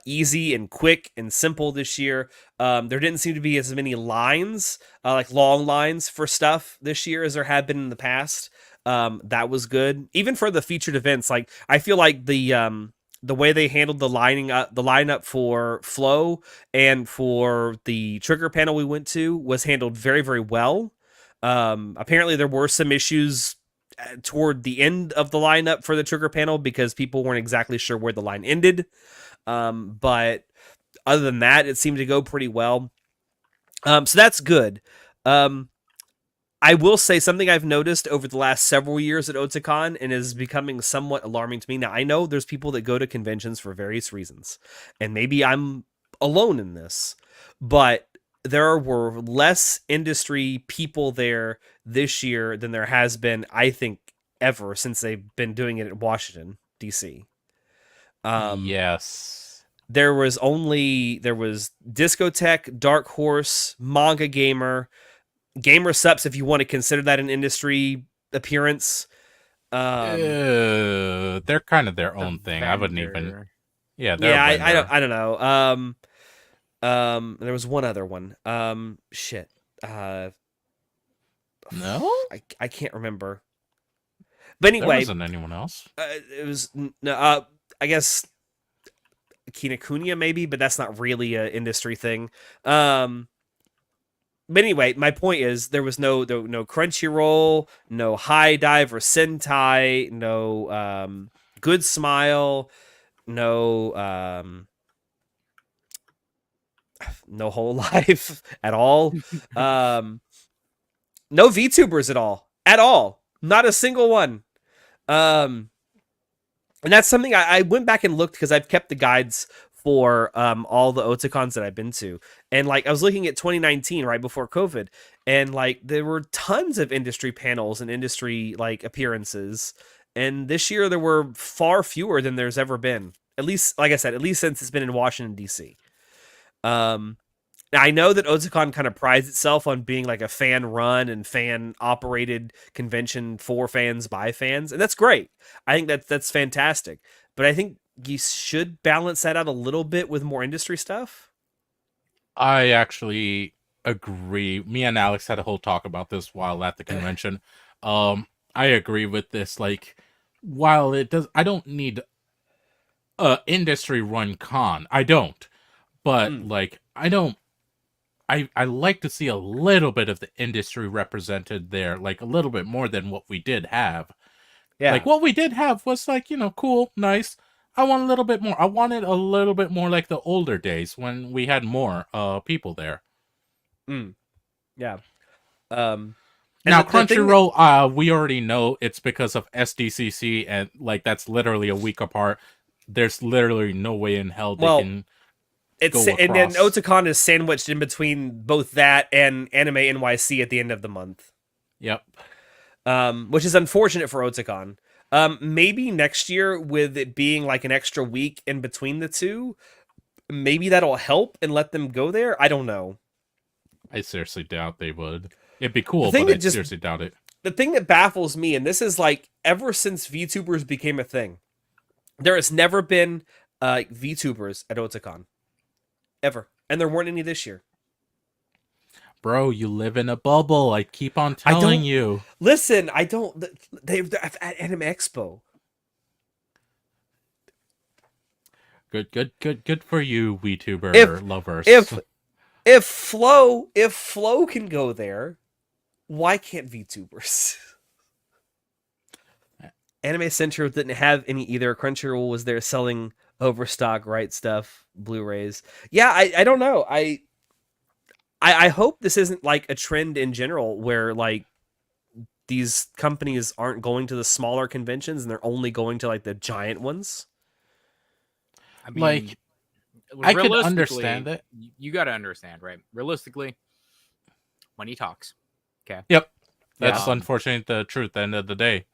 easy and quick and simple this year. There didn't seem to be as many lines, like long lines for stuff this year as there had been in the past. That was good. Even for the featured events, like I feel like the way they handled the lineup for Flow and for the trigger panel we went to was handled very, very well. Apparently there were some issues toward the end of the lineup for the trigger panel because people weren't exactly sure where the line ended. But other than that, it seemed to go pretty well. So that's good. I will say something I've noticed over the last several years at Otakon and is becoming somewhat alarming to me. Now, I know there's people that go to conventions for various reasons, and maybe I'm alone in this, but there were less industry people there this year than there has been, I think, ever since they've been doing it at Washington, D.C.
Yes.
There was Discotech, Dark Horse, Manga Gamer, Gamer Sups, if you want to consider that an industry appearance.
They're kind of their own thing. I wouldn't even. Yeah,
I don't know. There was one other one. Shit.
No,
I can't remember. But anyway,
there wasn't anyone else.
It was no. I guess Kinokuniya maybe, but that's not really an industry thing. But anyway, my point is there was no Crunchyroll, no High Dive or Sentai, no Good Smile, no no Whole Life at all. No VTubers at all, not a single one. And that's something I went back and looked because I've kept the guides for all the Otakons that I've been to. And like I was looking at 2019 right before COVID, and like there were tons of industry panels and industry like appearances. And this year there were far fewer than there's ever been. At least, like I said, at least since it's been in Washington D.C. Um, Now, I know that Otakon kind of prides itself on being like a fan run and fan operated convention for fans by fans, and that's great. I think that's fantastic. But I think you should balance that out a little bit with more industry stuff.
I actually agree. Me and Alex had a whole talk about this while at the convention. I agree with this. Like, while it does, I don't need a industry run con. I don't. But like, I like to see a little bit of the industry represented there, like a little bit more than what we did have.
Yeah.
Like what we did have was like, cool, nice. I want a little bit more. I wanted a little bit more like the older days when we had more people there.
Yeah.
Now Crunchyroll, we already know it's because of SDCC, and like that's literally a week apart. There's literally no way in hell they can.
And then Otakon is sandwiched in between both that and Anime NYC at the end of the month.
Yep.
Which is unfortunate for Otakon. Maybe next year, with it being like an extra week in between the two, maybe that'll help and let them go there. I don't know.
I seriously doubt they would. It'd be cool, but I seriously doubt it.
The thing that baffles me, and this is like ever since VTubers became a thing, there has never been VTubers at Otakon. Ever. And there weren't any this year.
Bro, you live in a bubble. I keep on telling you.
Listen, I don't. They're at Anime Expo.
Good for you, VTuber lovers.
If Flow can go there, why can't VTubers? Anime Central didn't have any either. Crunchyroll was there selling overstock, right stuff, Blu-rays. Yeah, I don't know. I hope this isn't like a trend in general where like these companies aren't going to the smaller conventions and they're only going to like the giant ones.
I mean,
like, I could understand it.
You got to understand, right? Realistically, money talks. Okay.
Yep. That's unfortunately the truth at the end of the day.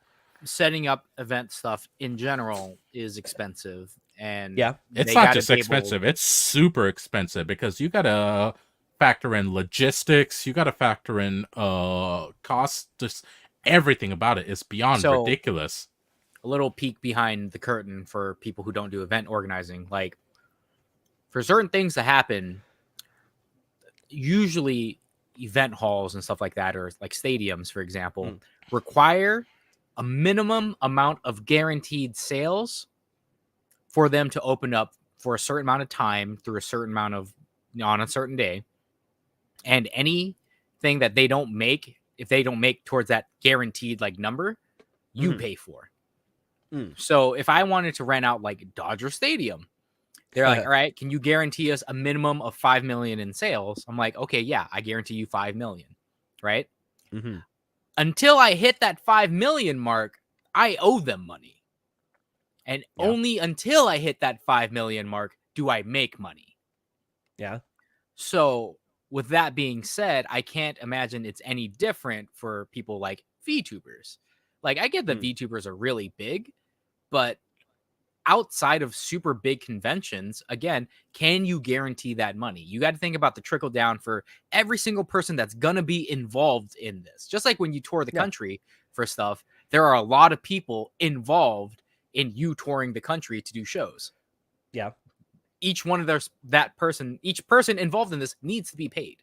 Setting up event stuff in general is expensive. And
it's not just expensive, it's super expensive because you gotta factor in logistics, you gotta factor in costs, just everything about it is beyond ridiculous.
A little peek behind the curtain for people who don't do event organizing. Like, for certain things to happen, usually event halls and stuff like that, or like stadiums, for example, require a minimum amount of guaranteed sales for them to open up for a certain amount of time through a certain amount of on a certain day. And anything that they don't make, if they don't make towards that guaranteed like number, you pay for. So if I wanted to rent out like Dodger Stadium, they're like, all right, can you guarantee us a minimum of 5 million in sales? I'm like, okay, yeah, I guarantee you 5 million. Right. Until I hit that 5 million mark, I owe them money. And only until I hit that 5 million mark do I make money.
Yeah.
So with that being said, I can't imagine it's any different for people like VTubers. Like, I get that VTubers are really big, but outside of super big conventions, again, can you guarantee that money? You got to think about the trickle down for every single person that's going to be involved in this. Just like when you tour the country for stuff, there are a lot of people involved in you touring the country to do shows.
Yeah.
Each one of each person involved in this needs to be paid.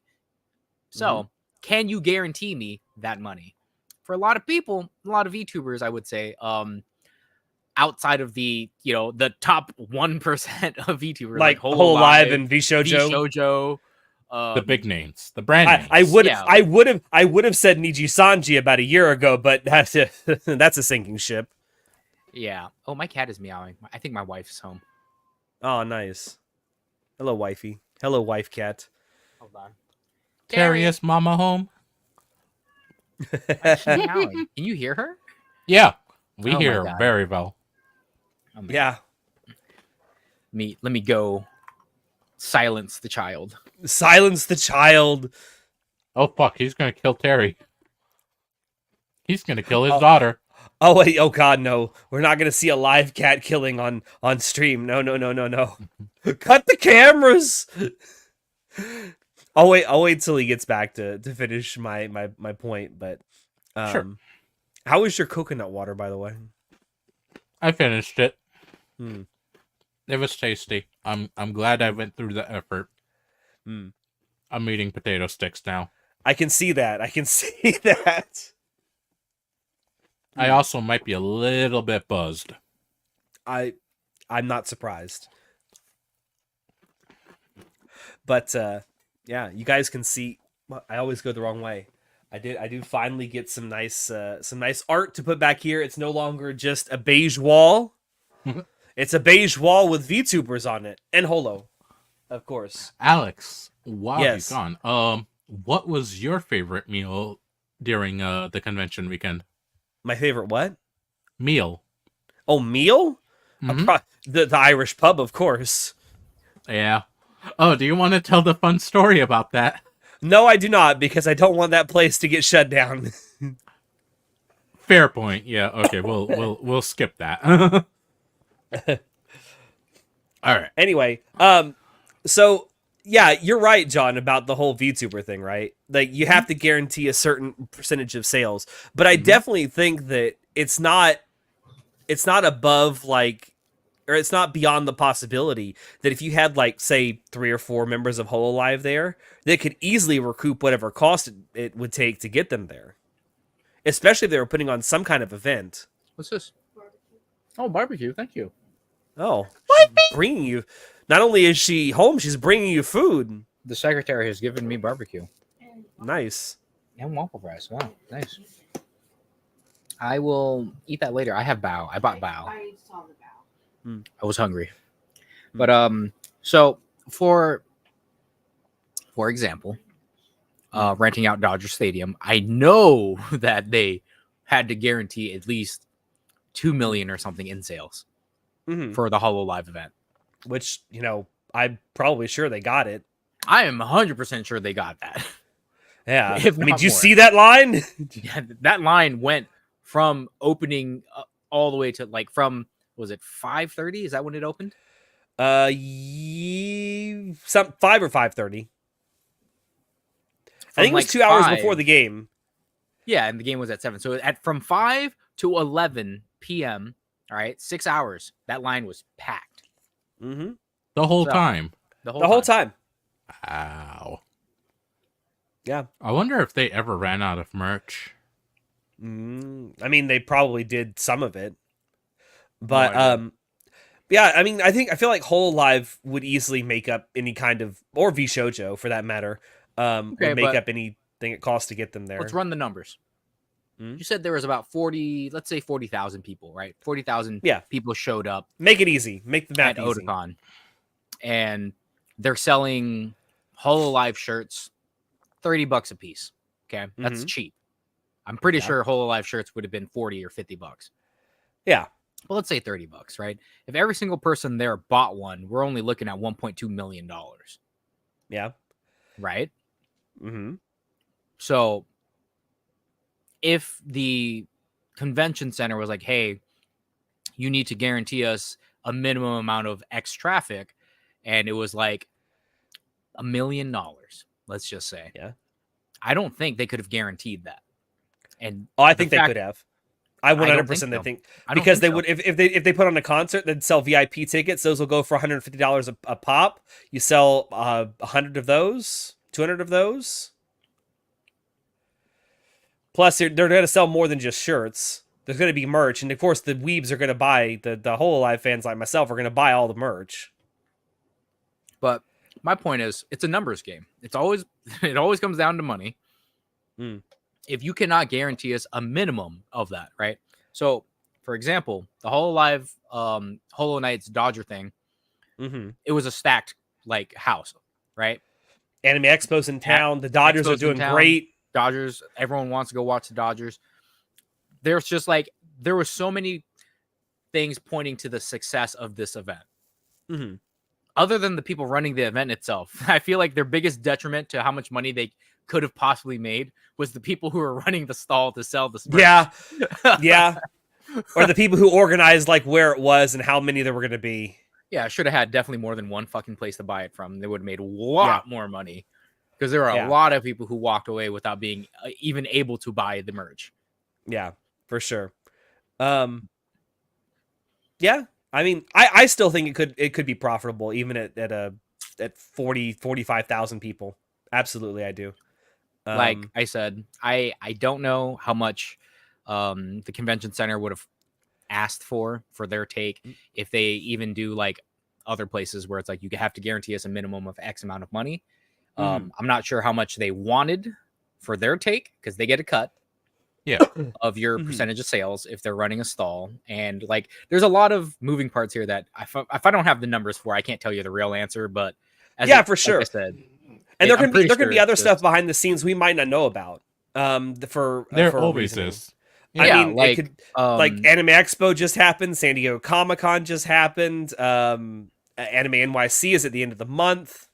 So can you guarantee me that money? For a lot of people, a lot of VTubers, I would say, outside of the, the top 1% of VTubers,
like Hololive and
VShojo,
the big names, the brand names.
I would have said Niji Sanji about a year ago, but that's a sinking ship.
Yeah. Oh, my cat is meowing. I think my wife's home.
Oh, nice. Hello, wifey. Hello, wife cat.
Hold on.
Darius, mama home.
Why is she meowing? Can you hear her?
Yeah, we hear her very well.
Oh,
yeah.
Let me go Silence the child.
Silence the child.
Oh fuck, he's gonna kill Terry. He's gonna kill his
Oh.
daughter.
Oh wait, oh god, no. We're not gonna see a live cat killing on stream. No. Cut the cameras. I'll wait till he gets back to finish my point, but
Sure.
how was your coconut water, by the way?
I finished it.
Hmm.
It was tasty. I'm glad I went through the effort.
Hmm.
I'm eating potato sticks now.
I can see that. I can see that.
I also might be a little bit buzzed.
I'm not surprised. But yeah, you guys can see. Well, I always go the wrong way. I do finally get some nice art to put back here. It's no longer just a beige wall. It's a beige wall with VTubers on it and Holo, of course.
Alex, while
Yes.
you're gone, what was your favorite meal during the convention weekend?
My favorite what?
Meal.
Oh, meal?
Mhm.
The Irish pub, of course.
Yeah. Oh, do you want to tell the fun story about that?
No, I do not, because I don't want that place to get shut down.
Fair point. Yeah. Okay. We'll skip that. All right.
Anyway, so yeah, you're right, John, about the whole VTuber thing, right? Like you have to guarantee a certain percentage of sales, but I definitely think that it's not above like, or it's not beyond the possibility that if you had like say 3 or 4 members of HoloLive there, they could easily recoup whatever cost it would take to get them there, especially if they were putting on some kind of event.
What's this? Oh, barbecue. Thank you.
Oh, she's bringing you. Not only is she home, she's bringing you food.
The secretary has given me barbecue
Nice.
and waffle fries. Wow, nice. I will eat that later. I have bao. I bought bao.
I saw the bow.
I was hungry. But so for example, renting out Dodger Stadium, I know that they had to guarantee at least 2 million or something in sales
Mm-hmm.
for the HoloLive event.
Which, you know, I'm probably sure they got it.
I am 100% sure they got that.
Yeah.
If
I mean,
not
do you
more.
see that line?
Yeah, that line went from opening all the way to like from, was it 5:30? Is that when it opened?
Some 5 or 5:30. I think it was
like
2 hours
5.
before the game.
Yeah, and the game was at 7. So from 5 to 11 p.m., all right, 6 hours, that line was packed.
Mm-hmm.
The whole
So-
time.
The
The whole time.
Wow.
Yeah.
I wonder if they ever ran out of merch.
I mean, they probably did some of it. But,
idea.
yeah, I mean, I feel like HoloLive would easily make up any kind of, or VShojo for that matter,
Okay,
would make
but
up anything it costs to get them there.
Let's run the numbers.
Hmm?
You said there was about 40,000 people, right? 40,000
Yeah.
people showed up
Make it easy. Make the math
at
easy.
Otakon. And they're selling HoloLive shirts $30 a piece. Okay. That's
Mhm.
cheap. I'm pretty
Yeah.
sure HoloLive shirts would have been 40 or $50.
Yeah.
Well, let's say $30, right? If every single person there bought one, we're only looking at $1.2 million,
Yeah.
right?
Mm-hmm.
So if the convention center was like, hey, you need to guarantee us a minimum amount of X traffic, and it was like $1 million, let's just say.
Yeah.
I don't think they could have guaranteed that. And
Oh, I
the
think they
fact-
could have. I
don't
100%
think so.
think
I don't
because they
think so.
would if they put on a concert, they'd sell VIP tickets. Those will go for $150 a pop. You sell 100 of those, 200 of those. Plus, they're going to sell more than just shirts. There's going to be merch, and of course, the weebs are going to buy the HoloLive fans like myself are going to buy all the merch.
But my point is, it's a numbers game. It always comes down to money.
Mm.
If you cannot guarantee us a minimum of that, right? So, for example, the HoloLive Holo Knights Dodger thing,
Mm-hmm.
it was a stacked like house, right?
Anime Expo's in town. The Dodgers are
Expo's in
doing
town.
great.
Dodgers, everyone wants to go watch the Dodgers. There's just like there were so many things pointing to the success of this event.
Mm-hmm.
other than the people running the event itself, I feel like their biggest detriment to how much money they could have possibly made was the people who were running the stall to sell the merch.
Yeah, yeah. Or the people who organized like where it was and how many there were going to be.
Yeah, I should have had definitely more than one fucking place to buy it from. They would have made a lot more money because there are a lot of people who walked away without being even able to buy the merch.
Yeah, for sure. Yeah, I mean, I still think it could be profitable even at 45,000 people. Absolutely, I do.
Like I said, I don't know how much the convention center would have asked for their take if they even do like other places where it's like you have to guarantee us a minimum of X amount of money. I'm not sure how much they wanted for their take because they get a cut of your percentage of sales if they're running a stall. And like there's a lot of moving parts here that if I don't have the numbers for, I can't tell you the real answer, but
for sure.
Like I said,
and there can be other stuff behind the scenes we might not know about.
There always is.
Yeah, I mean, it could, like Anime Expo just happened, San Diego Comic-Con just happened, Anime NYC is at the end of the month.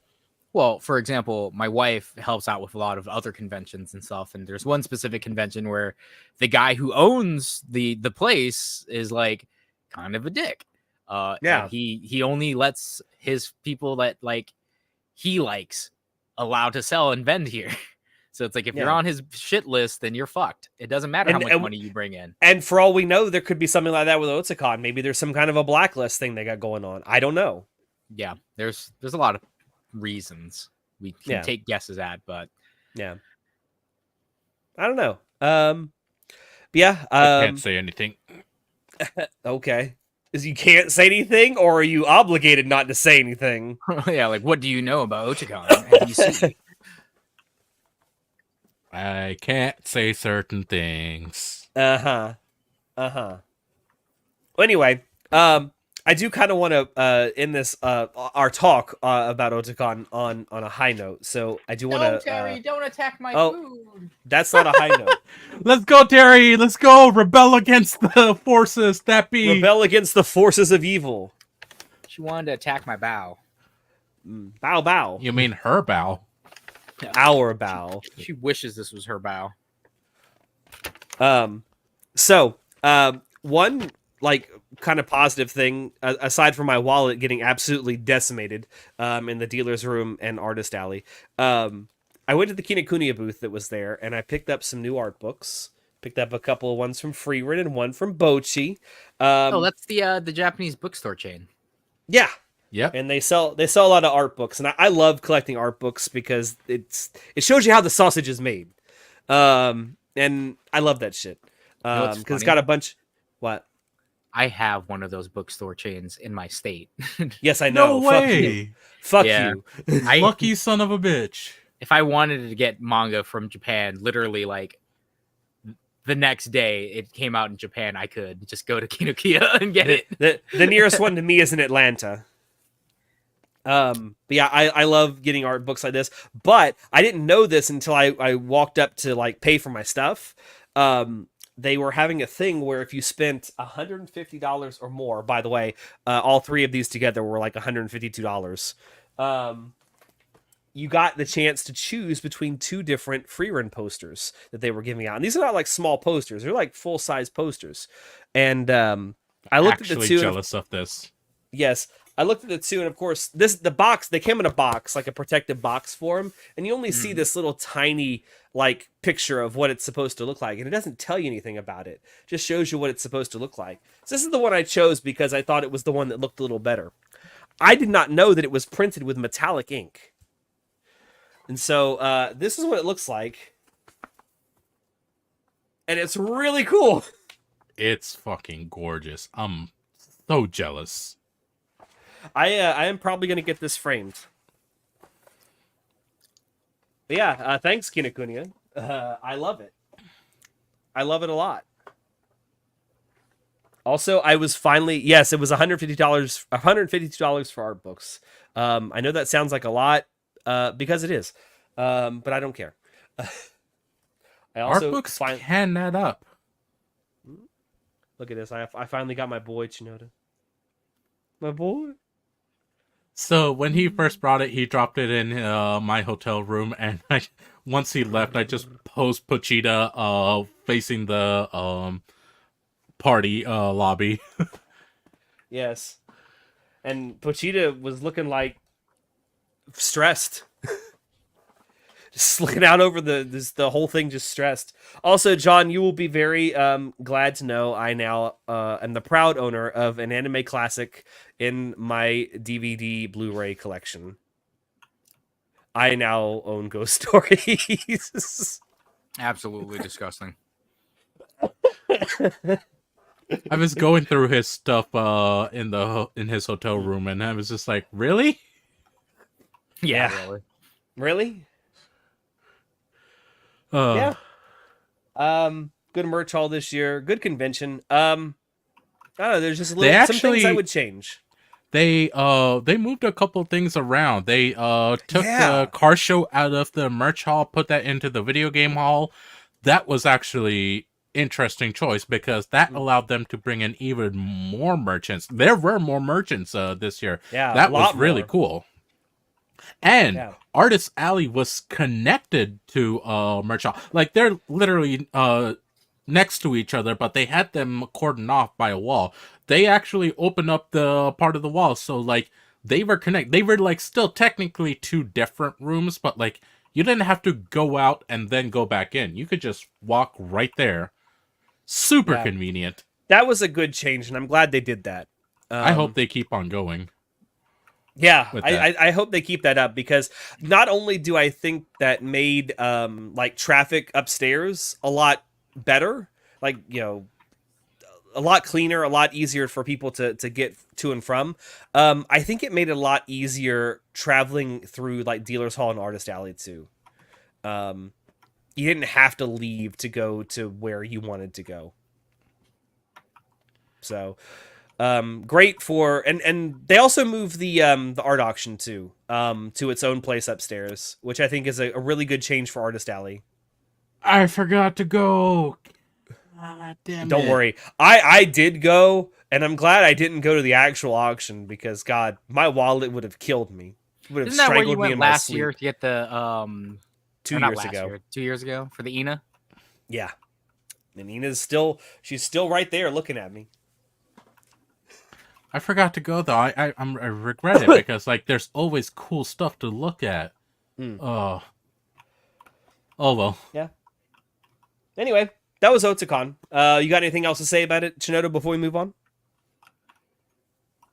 Well, for example, my wife helps out with a lot of other conventions and stuff, and there's one specific convention where the guy who owns the place is like kind of a dick. And he only lets his people that like he likes allowed to sell and vend here. So it's like if you're on his shit list, then you're fucked. It doesn't matter how much money you bring in.
And for all we know, there could be something like that with Otakon. Maybe there's some kind of a blacklist thing they got going on. I don't know.
Yeah, there's a lot of reasons we can take guesses at, but
I don't know. I
can't say anything.
Okay. Is you can't say anything, or are you obligated not to say anything?
Yeah, like what do you know about Otakon?
I can't say certain things.
Well, anyway, I do kind of want to end this our talk about Otakon on a high note. So I do want to.
Terry, don't attack my food.
That's not a high note.
Let's go, Terry. Let's go. Rebel against the forces that be.
Rebel against the forces of evil.
She wanted to attack my bow.
Bow bow.
You mean her bow?
Our bow.
She wishes this was her bow.
One like kind of positive thing aside from my wallet getting absolutely decimated in the dealer's room and artist alley, I went to the Kinokuniya booth that was there and I picked up some new art books. Picked up a couple of ones from Freerin and one from Bochi.
That's the Japanese bookstore chain.
Yeah.
Yep.
And they sell a lot of art books, and I love collecting art books because it shows you how the sausage is made, and I love that shit because it's got a bunch. What?
I have one of those bookstore chains in my state.
Yes, I know.
No way.
Fuck you.
Lucky son of a bitch.
If I wanted to get manga from Japan, literally like the next day it came out in Japan, I could just go to Kinokuniya and get it.
The nearest one to me is in Atlanta. But yeah, I love getting art books like this, but I didn't know this until I walked up to like pay for my stuff. They were having a thing where if you spent $150 or more, by the way, all three of these together were like $152. You got the chance to choose between two different Freerin posters that they were giving out. And these are not like small posters. They're like full-size posters. And I looked at the two.
Jealous of this.
Yes. I looked at the two, and of course, the box, they came in a box, like a protective box for them, and you only see this little tiny, like, picture of what it's supposed to look like, and it doesn't tell you anything about it. It just shows you what it's supposed to look like. So this is the one I chose because I thought it was the one that looked a little better. I did not know that it was printed with metallic ink. And so, this is what it looks like. And it's really cool.
It's fucking gorgeous. I'm so jealous.
I am probably going to get this framed. But yeah, thanks, Kinokuniya. I love it. I love it a lot. Also, I was finally... Yes, it was $152 for art books. I know that sounds like a lot, because it is. But I don't care.
Art books can add up.
Look at this. I finally got my boy, Chinoda. My boy.
So when he first brought it, he dropped it in my hotel room, and once he left, I just posed Pochita facing the party lobby.
Yes. And Pochita was looking like stressed. Just looking out over the whole thing, just stressed. Also, John, you will be very glad to know I now am the proud owner of an anime classic in my DVD Blu-ray collection. I now own Ghost Stories.
Absolutely disgusting.
I was going through his stuff in his hotel room, and I was just like, really?
Yeah,
Yeah.
really.
Really?
Uh,
Yeah. Good merch haul this year. Good convention. I don't know. There's just
They
some things I
actually-
would change.
They moved a couple things around. They took
Yeah.
the car show out of the merch hall, put that into the video game hall. That was actually interesting choice because that allowed them to bring in even more merchants. There were more merchants this year.
Yeah,
That
a
was
lot
really
more.
cool. And
Yeah.
Artist Alley was connected to merch hall. Like they're literally next to each other, but they had them cordoned off by a wall. They actually opened up the part of the wall, so like they were connected. They were like still technically two different rooms, but like you didn't have to go out and then go back in. You could just walk right there. Super
Yeah.
convenient.
That was a good change, and I'm glad they did that.
I hope they keep on going.
Yeah,
with
I hope they keep that up because not only do I think that made like traffic upstairs a lot better, like a lot cleaner, a lot easier for people to get to and from. I think it made it a lot easier traveling through like Dealers Hall and Artist Alley too. You didn't have to leave to go to where you wanted to go. So great for and they also moved the art auction too to its own place upstairs, which I think is a really good change for Artist Alley.
I forgot to go. Ah, damn
Don't
it.
worry, I did go, and I'm glad I didn't go to the actual auction because God, my wallet would have killed me. Would have
Isn't that where you
strangled me
went
in my
last
sleep.
year to get the
2
or not
years
last
ago.
year, 2 years ago for the Ina?
Yeah, and Nina's she's still right there looking at me.
I forgot to go though. I regret it because like there's always cool stuff to look at. Oh well.
Yeah. Anyway, that was Otakon. You got anything else to say about it, Shinoda, before we move on?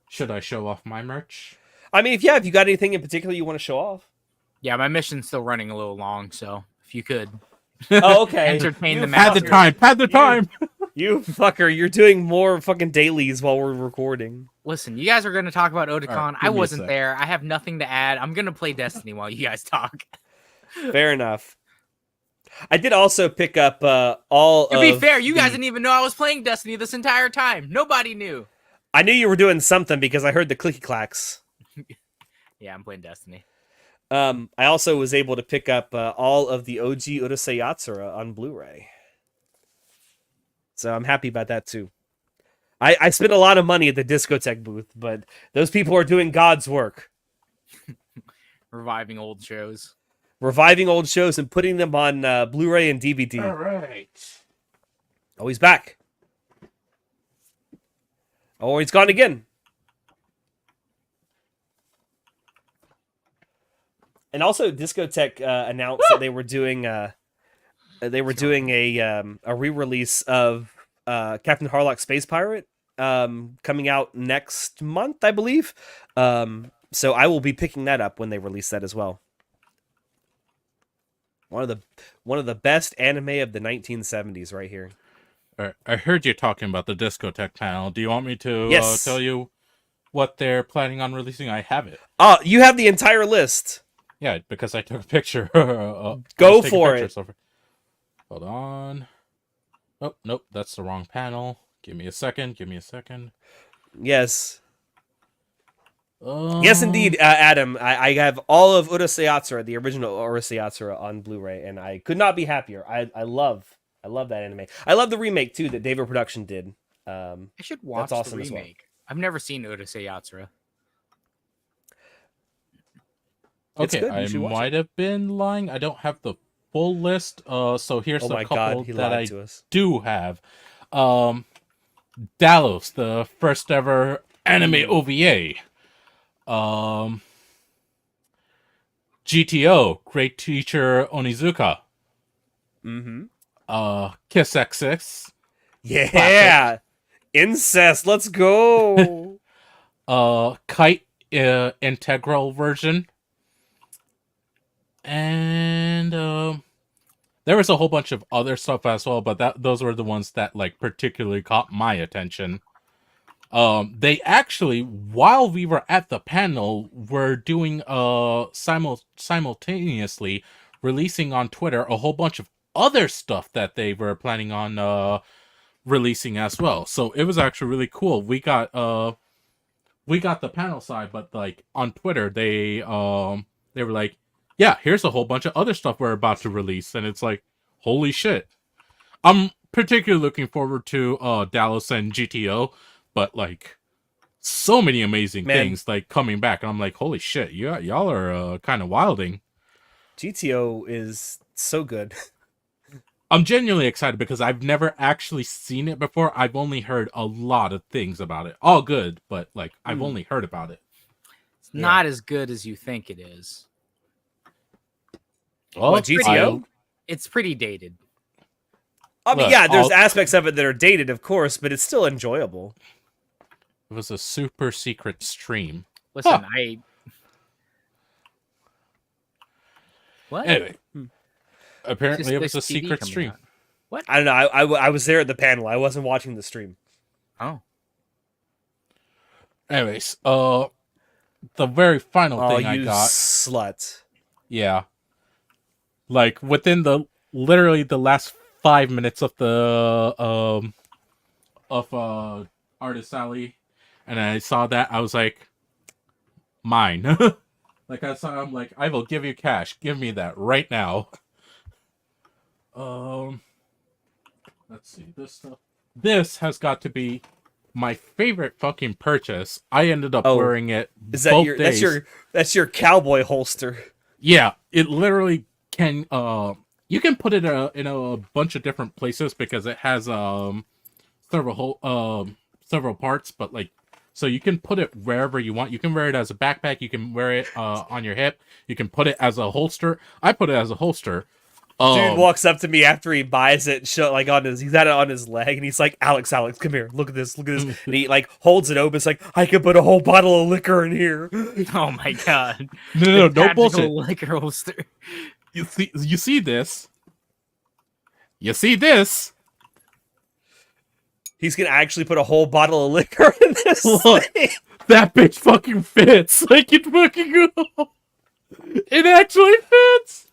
Should I show off my merch?
I mean, if you got anything in particular you want to show off.
Yeah, my mission's still running a little long, so if you could
Oh, okay.
entertain
You
the
Had the
masses.
time. Had the time.
You fucker, you're doing more fucking dailies while we're recording.
Listen, you guys are going to talk about Otakon.
Alright,
I
give me a
wasn't
sec.
there. I have nothing to add. I'm going to play Destiny while you guys talk.
Fair enough. I did also pick up all
To be
of
fair, you guys
the-
didn't even know I was playing Destiny this entire time. Nobody knew.
I knew you were doing something because I heard the clicky clacks.
Yeah, I'm playing Destiny.
I also was able to pick up all of the OG Urusei Yatsura on Blu-ray. So I'm happy about that too. I spent a lot of money at the discotheque booth, but those people are doing God's work.
Reviving old shows.
Reviving old shows and putting them on Blu-ray and DVD.
right.
Oh, he's back. Oh, he's gone again. And also, Discotech announced that they were doing a re-release of Captain Harlock Space Pirate coming out next month, I believe. So I will be picking that up when they release that as well. One of the best anime of the 1970s, right here.
I heard you talking about the Discotech panel. Do you want me to
Yes.
tell you what they're planning on releasing? I have it.
Oh, you have the entire list.
Yeah, because I took a picture.
Go for it.
Hold on. Oh, nope, that's the wrong panel. Give me a second.
Yes. Yes, indeed, Adam. I have all of Urusei Yatsura, the original Urusei Yatsura, on Blu-ray, and I could not be happier. I love that anime. I love the remake too that David Production did.
I should watch
awesome
the
as well.
remake. I've never seen Urusei Yatsura.
It's
Okay,
good. You
I
should watch
might have been lying. I don't have the full list. So here's
Oh
a
my
couple
God, he
that
lied
I
to us.
do have. Dallos, the first ever anime OVA. Um, GTO, Great Teacher Onizuka.
Mm-hmm.
Kiss X6.
Yeah, incest. Let's go.
Kite integral version. And there was a whole bunch of other stuff as well, but those were the ones that like particularly caught my attention. They actually, while we were at the panel, were doing simultaneously releasing on Twitter a whole bunch of other stuff that they were planning on releasing as well. So it was actually really cool. We got the panel side, but like on Twitter they were like, yeah, here's a whole bunch of other stuff we're about to release, and it's like, holy shit. I'm particularly looking forward to Dallas and GTO, but like so many amazing things like coming back, and I'm like, holy shit, y'all are kind of wilding.
GTO is so good.
I'm genuinely excited because I've never actually seen it before. I've only heard a lot of things about it. All good, but like I've only heard about it.
It's not as good as you think it is.
Oh,
What, GTO?
It's pretty dated.
I mean,
Look,
yeah, there's aspects of it that are dated, of course, but it's still enjoyable.
It was a super secret stream.
Listen,
Huh.
What?
Anyway, apparently it was a
This TV
secret
coming
stream.
out. What?
I don't know. I was there at the panel. I wasn't watching the stream.
Oh.
Anyways, the very final thing I
you
got,
slut.
yeah, like within literally the last 5 minutes of the Artist Alley, and I saw that, I was like, mine. Like I saw, I'm like, I will give you cash. Give me that right now. Let's see this stuff. This has got to be my favorite fucking purchase. I ended up wearing it
Is that
both days.
that's your cowboy holster?
Yeah, it literally can. You can put it in a bunch of different places because it has several parts. But like, so you can put it wherever you want. You can wear it as a backpack. You can wear it on your hip. You can put it as a holster. I put it as a holster.
Dude walks up to me after he buys it, he's got it on his leg, and he's like, Alex, come here, look at this, and he like holds it open. It's like, I could put a whole bottle of liquor in here.
Oh my god!
No bullshit.
Liquor holster.
You see this? You see this?
He's gonna actually put a whole bottle of liquor in this thing.
That bitch fucking fits. Like it fucking. It actually fits.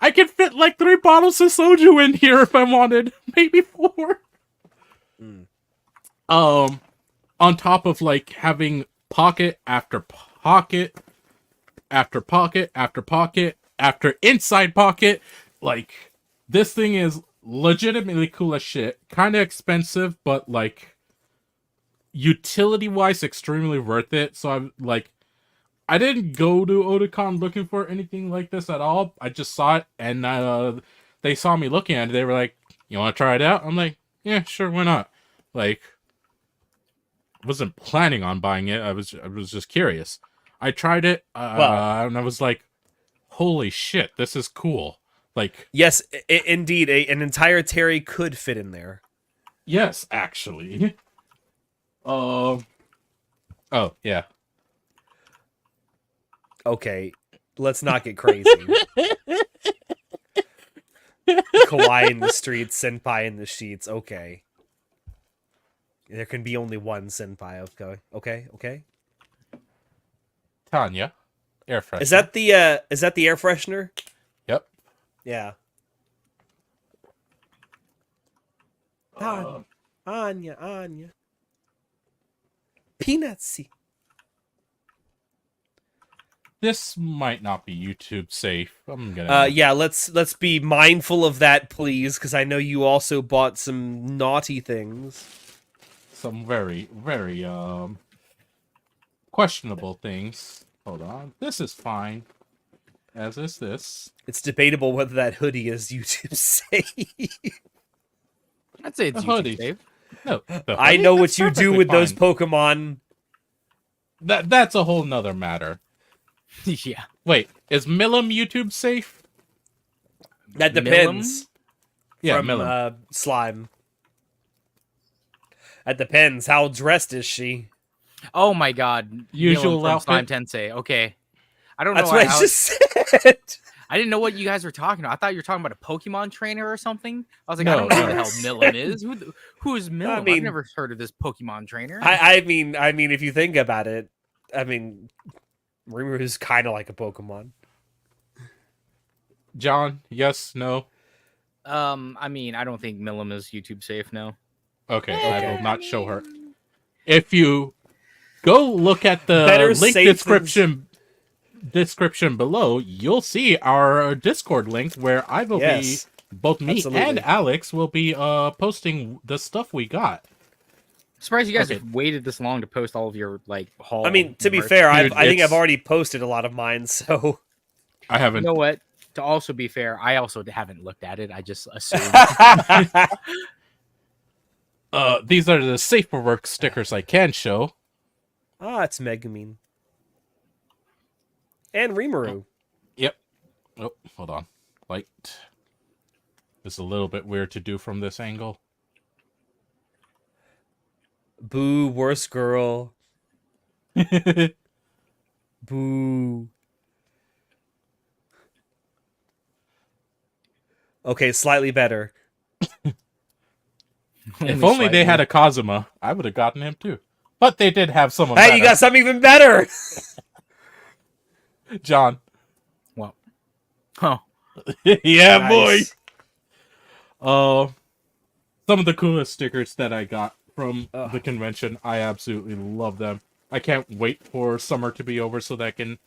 I could fit like 3 bottles of soju in here if I wanted. Maybe 4. On top of like having pocket after pocket after pocket after pocket after inside pocket, like this thing is legitimately cool as shit. Kind of expensive, but like utility wise extremely worth it. So I'm like, I didn't go to Otakon looking for anything like this at all. I just saw it, and they saw me looking at it. They were like, "You want to try it out?" I'm like, "Yeah, sure, why not?" Like, wasn't planning on buying it. I was just curious. I tried it, and I was like, "Holy shit, this is cool!" Like,
yes, indeed, an entire Terry could fit in there.
Yes, actually. Oh yeah.
Okay, let's not get crazy. Kawaii in the streets, senpai in the sheets. Okay, there can be only one senpai. Okay.
Tanya, air freshener.
Is that the air freshener?
Yep.
Yeah. Anya. Peanutsy.
This might not be YouTube safe. I'm gonna.
Yeah. Let's be mindful of that, please, because I know you also bought some naughty things.
Some very, very questionable things. Hold on. This is fine. as is this.
It's debatable whether that hoodie is YouTube safe.
I'd say it's
A
YouTube
hoodie.
safe.
No, the
I
hoodie,
know
that's
what you do
perfectly
with those
fine.
Pokemon.
That's a whole nother matter.
Yeah.
Wait, is Milim YouTube safe?
That depends.
Yeah,
From
Milim.
Slime. That depends. How dressed is she?
Oh my god.
Usual
Milim from Slime
outfit?
Tensei. Okay. I don't know.
That's what I just said.
I didn't know what you guys were talking about. I thought you were talking about a Pokemon trainer or something. I was like,
No,
I don't know who
no.
the hell Milim is. Who is Milim? I've
mean-
never heard of this Pokemon trainer.
I mean, if you think about it, I mean, Rimuru is kind of like a Pokemon.
John, yes, no?
I mean, I don't think Milim is YouTube safe now.
Okay, I will not show her. If you go look at the
Better
link
safe
description below, you'll see our Discord link where I will
Yes,
be, both me
absolutely.
and Alex will be posting the stuff we got.
Surprised you guys
Okay.
have waited this long to post all of your like haul.
I mean, to be
merch.
fair,
Dude,
I think I've
it's-
already posted a lot of mine, so
I
You
haven't.
know what? To also be fair, I also haven't looked at it. I just assumed.
These are the safe for work stickers I can show.
it's Megumin and Rimuru.
Yep. Oh, hold on. Light. It's a little bit weird to do from this angle.
Boo, worst girl. Boo. Okay, slightly better.
If only they had a Kazuma, I would have gotten him too. But they did have someone.
Hey, you got something even better.
John.
Well, oh,
Yeah,
Nice.
boy. Some of the coolest stickers that I got from
Ugh.
the convention. I absolutely love them. I can't wait for summer to be over so that I can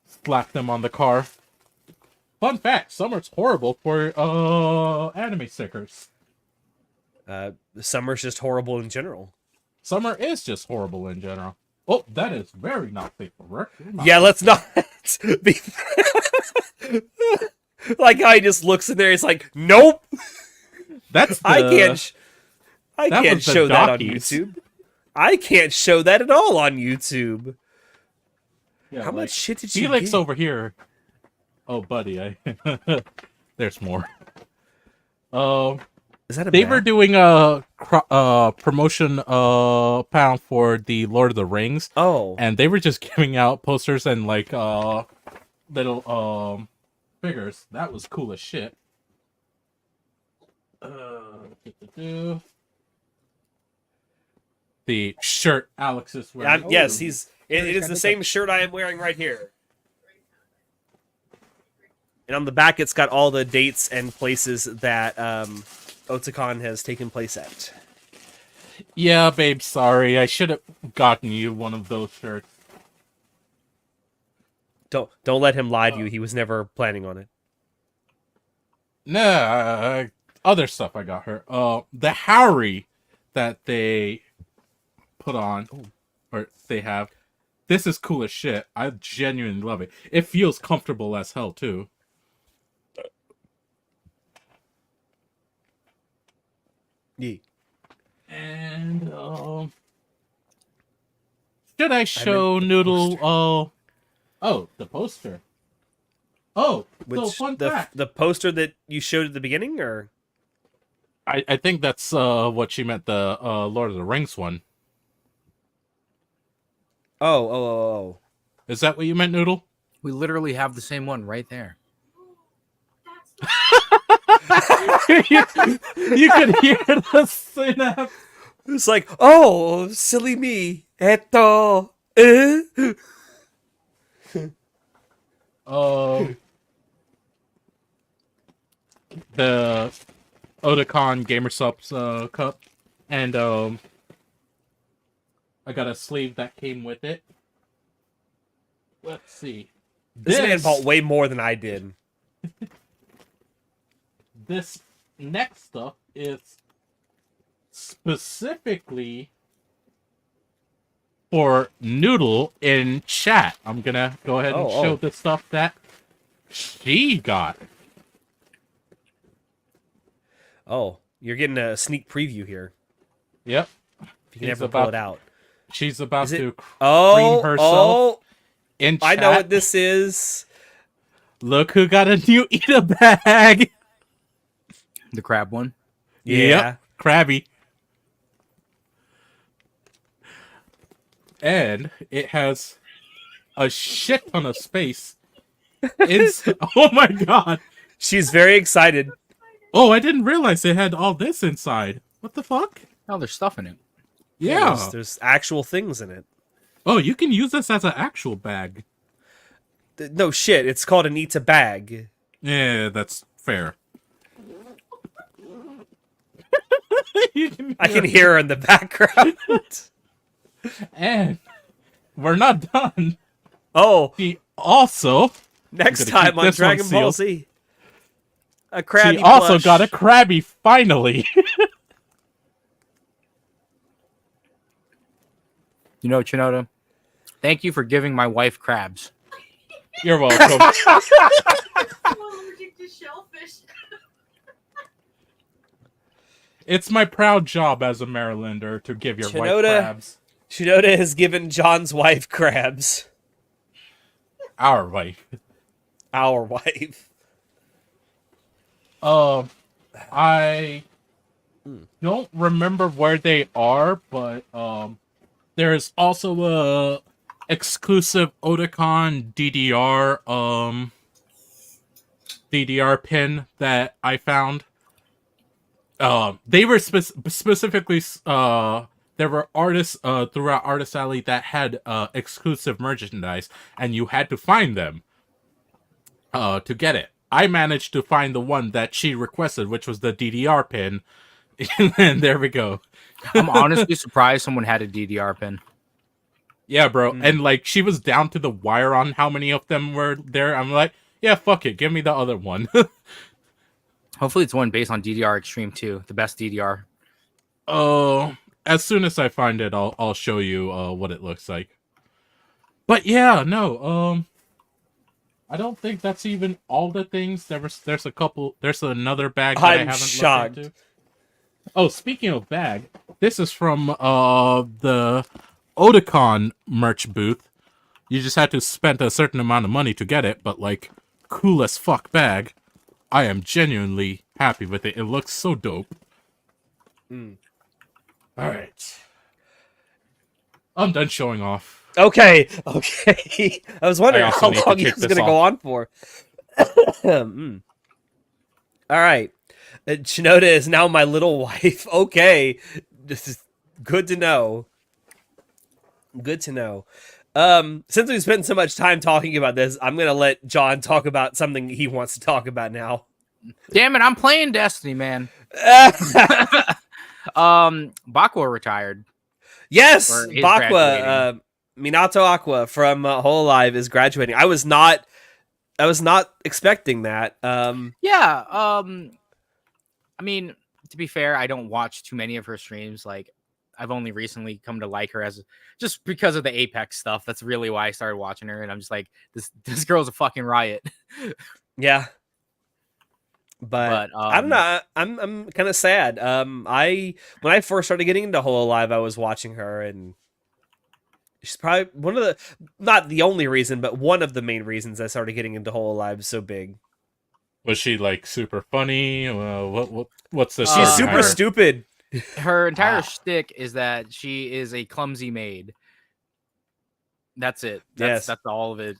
slap them on the car. Fun fact: summer's horrible for anime stickers.
Summer's just horrible in general.
Summer is just horrible in general. Oh, that is very not safe for work.
Yeah, let's not be. Like how he just looks in there. He's like, nope.
That's the,
I can't. I
that
can't
was the
show that on
Dockies.
YouTube. I can't show that at all on YouTube.
Yeah,
How
like,
much shit did you
Felix
get?
over here. Oh, buddy, there's more.
Is that a
They
map?
were doing a promotion panel for the Lord of the Rings,
Oh,
and they were just giving out posters and like little figures. That was cool as shit. The shirt Alex is wearing.
yes, he's. It is the same shirt I am wearing right here. And on the back, it's got all the dates and places that Otakon has taken place at.
Yeah, babe, sorry. I should have gotten you one of those shirts.
Don't let him lie to you. He was never planning on it.
Nah, other stuff I got her. The Harry that they put on, or they have, this is cool as shit. I genuinely love it. It feels comfortable as hell, too.
Yeah.
And, should I show Noodle, oh, the poster. Oh, so
Which
fun fact.
the poster that you showed at the beginning, or
I think that's what she meant, the Lord of the Rings one.
oh.
Is that what you meant, Noodle?
we literally have the same one right there.
you could hear the synapse.
It's like, oh, silly me. Eto. Eh?
The Otakon Gamersup's cup, and I got a sleeve that came with it. Let's see.
This man bought way more than I did.
This next stuff is specifically for Noodle in chat. I'm gonna go ahead and
Oh,
show
oh.
the stuff that she got.
Oh, you're getting a sneak preview here.
Yep.
If you can
He's
ever pull
about-
it out.
She's about
Is it?
to cream
Oh,
herself in chat.
I know what this is.
Look who got a new eat-a bag.
The crab one.
Yeah.
Yep. Krabby. And it has a shit ton of space. Oh my god.
She's very excited.
Oh, I didn't realize it had all this inside. What the fuck?
Oh, there's stuff in it.
Yeah.
There's actual things in it.
Oh, you can use this as an actual bag.
No shit, it's called an eat a bag.
Yeah, that's fair.
I can hear her in the background.
And we're not done.
Oh,
She also
next
I'm gonna
time
keep
on
this one
Dragon Ball
sealed.
Z. A Krabby
she also
plush.
got a Krabby finally.
You know, Chinoda, thank you for giving my wife crabs.
You're welcome.
I'm allergic to shellfish.
It's my proud job as a Marylander to give your wife
Chinoda.
crabs.
Shinoda has given John's wife crabs.
Our wife.
Our wife.
I don't remember where they are, but there's also a exclusive Otakon DDR pin that I found. They were specifically there were artists throughout Artist Alley that had exclusive merchandise, and you had to find them to get it. I managed to find the one that she requested, which was the DDR pin, and there we go.
I'm honestly surprised someone had a DDR pin.
Yeah, bro. And like she was down to the wire on how many of them were there. I'm like, yeah, fuck it, give me the other one.
Hopefully, it's one based on DDR Extreme 2, the best DDR.
Oh, as soon as I find it, I'll show you what it looks like. But yeah, no, I don't think that's even all the things. There's a couple. There's another bag that I
I'm
haven't
shocked.
looked into. Oh, speaking of bag, this is from the Otakon merch booth. You just had to spend a certain amount of money to get it, but like, cool as fuck bag. I am genuinely happy with it. It looks so dope. All right. I'm done showing off.
Okay. I was wondering
I also
how
need to
long
kick
it was
this
going to go
off.
on for. All right. Shinoda is now my little wife. Okay. This is good to know. Good to know. Since we've spent so much time talking about this, I'm going to let John talk about something he wants to talk about now.
Damn it, I'm playing Destiny, man. Bakwa retired.
Yes,
Or is
Bakwa, Minato Aqua from Hololive is graduating. I was not expecting that.
Yeah. I mean, to be fair, I don't watch too many of her streams. Like, I've only recently come to like her as just because of the Apex stuff. That's really why I started watching her, and I'm just like, this girl's a fucking riot.
Yeah. But I don't know. I'm kind of sad. When I first started getting into Hololive, I was watching her, and she's probably one of the, not the only reason, but one of the main reasons I started getting into Hololive so big.
Was she like super funny? What's the?
She's
story
super
behind her?
stupid.
Her entire shtick is that she is a clumsy maid. That's it.
Yes.
That's all of it.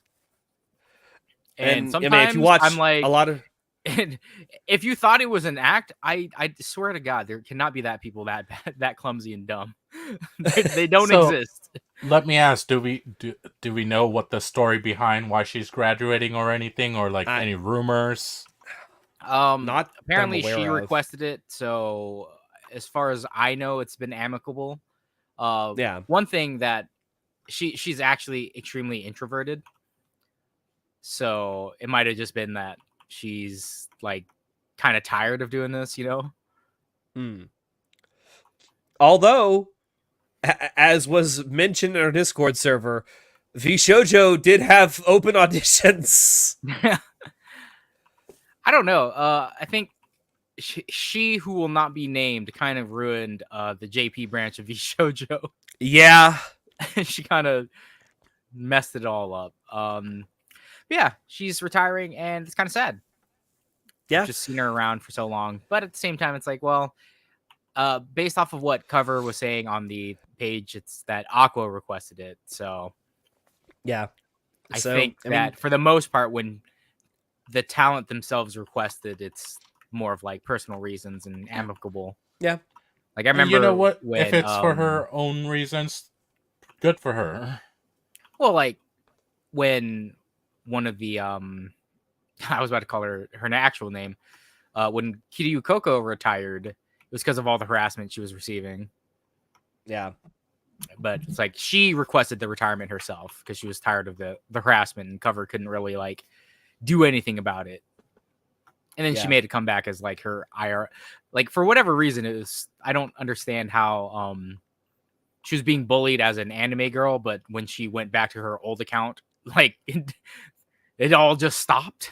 And
I
sometimes
mean, if you watch
I'm like,
a lot of,
and if you thought it was an act, I swear to God, there cannot be that people that bad, that clumsy and dumb. they don't
So-
exist.
Let me ask: do we know what the story behind why she's graduating or anything, or like any rumors?
not that I'm
Apparently
aware
she
of.
requested it, so as far as I know, it's been amicable.
Yeah.
One thing that she's actually extremely introverted, so it might have just been that she's like kind of tired of doing this, you know.
Although, as was mentioned in our Discord server, V Shoujo did have open auditions.
I don't know. I think she who will not be named kind of ruined the JP branch of Shoujo.
Yeah.
She kind of messed it all up. Yeah, she's retiring, and it's kind of sad.
Yeah.
I've just seen her around for so long, but at the same time, it's like, well, based off of what Cover was saying on the page, it's that Aqua requested it. So
Yeah.
I
So,
think
I mean,
that for the most part, when the talent themselves requested, it's more of like personal reasons and amicable.
yeah.
Like I
And you know
remember
what?
when,
If it's for her own reasons, good for her.
well, like when one of the I was about to call her actual name, when Kiryu Coco retired, it was because of all the harassment she was receiving.
Yeah.
But it's like she requested the retirement herself because she was tired of the harassment, and Cover couldn't really like do anything about it. And then she
Yeah.
made it come back as like her IR, like for whatever reason it was. I don't understand how she was being bullied as an anime girl, but when she went back to her old account, like it all just stopped.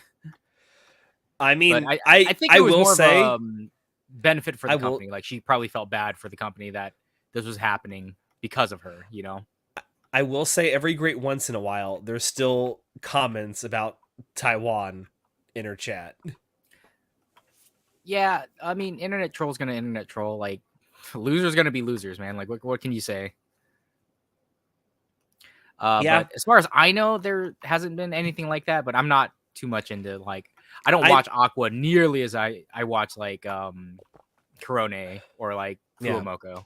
I
But
mean,
I think it was
will
more
say,
of a benefit for the
I will-
company. Like she probably felt bad for the company that this was happening because of her, you know?
I will say every great once in a while, there's still comments about Taiwan in her chat.
Yeah, I mean, internet troll's gonna internet troll. Like, losers gonna be losers, man. Like, what can you say?
Yeah.
But as far as I know, there hasn't been anything like that. But I'm not too much into like I don't
I-
watch Aqua nearly as I watch like Korone or like
Yeah.
Fuamoko.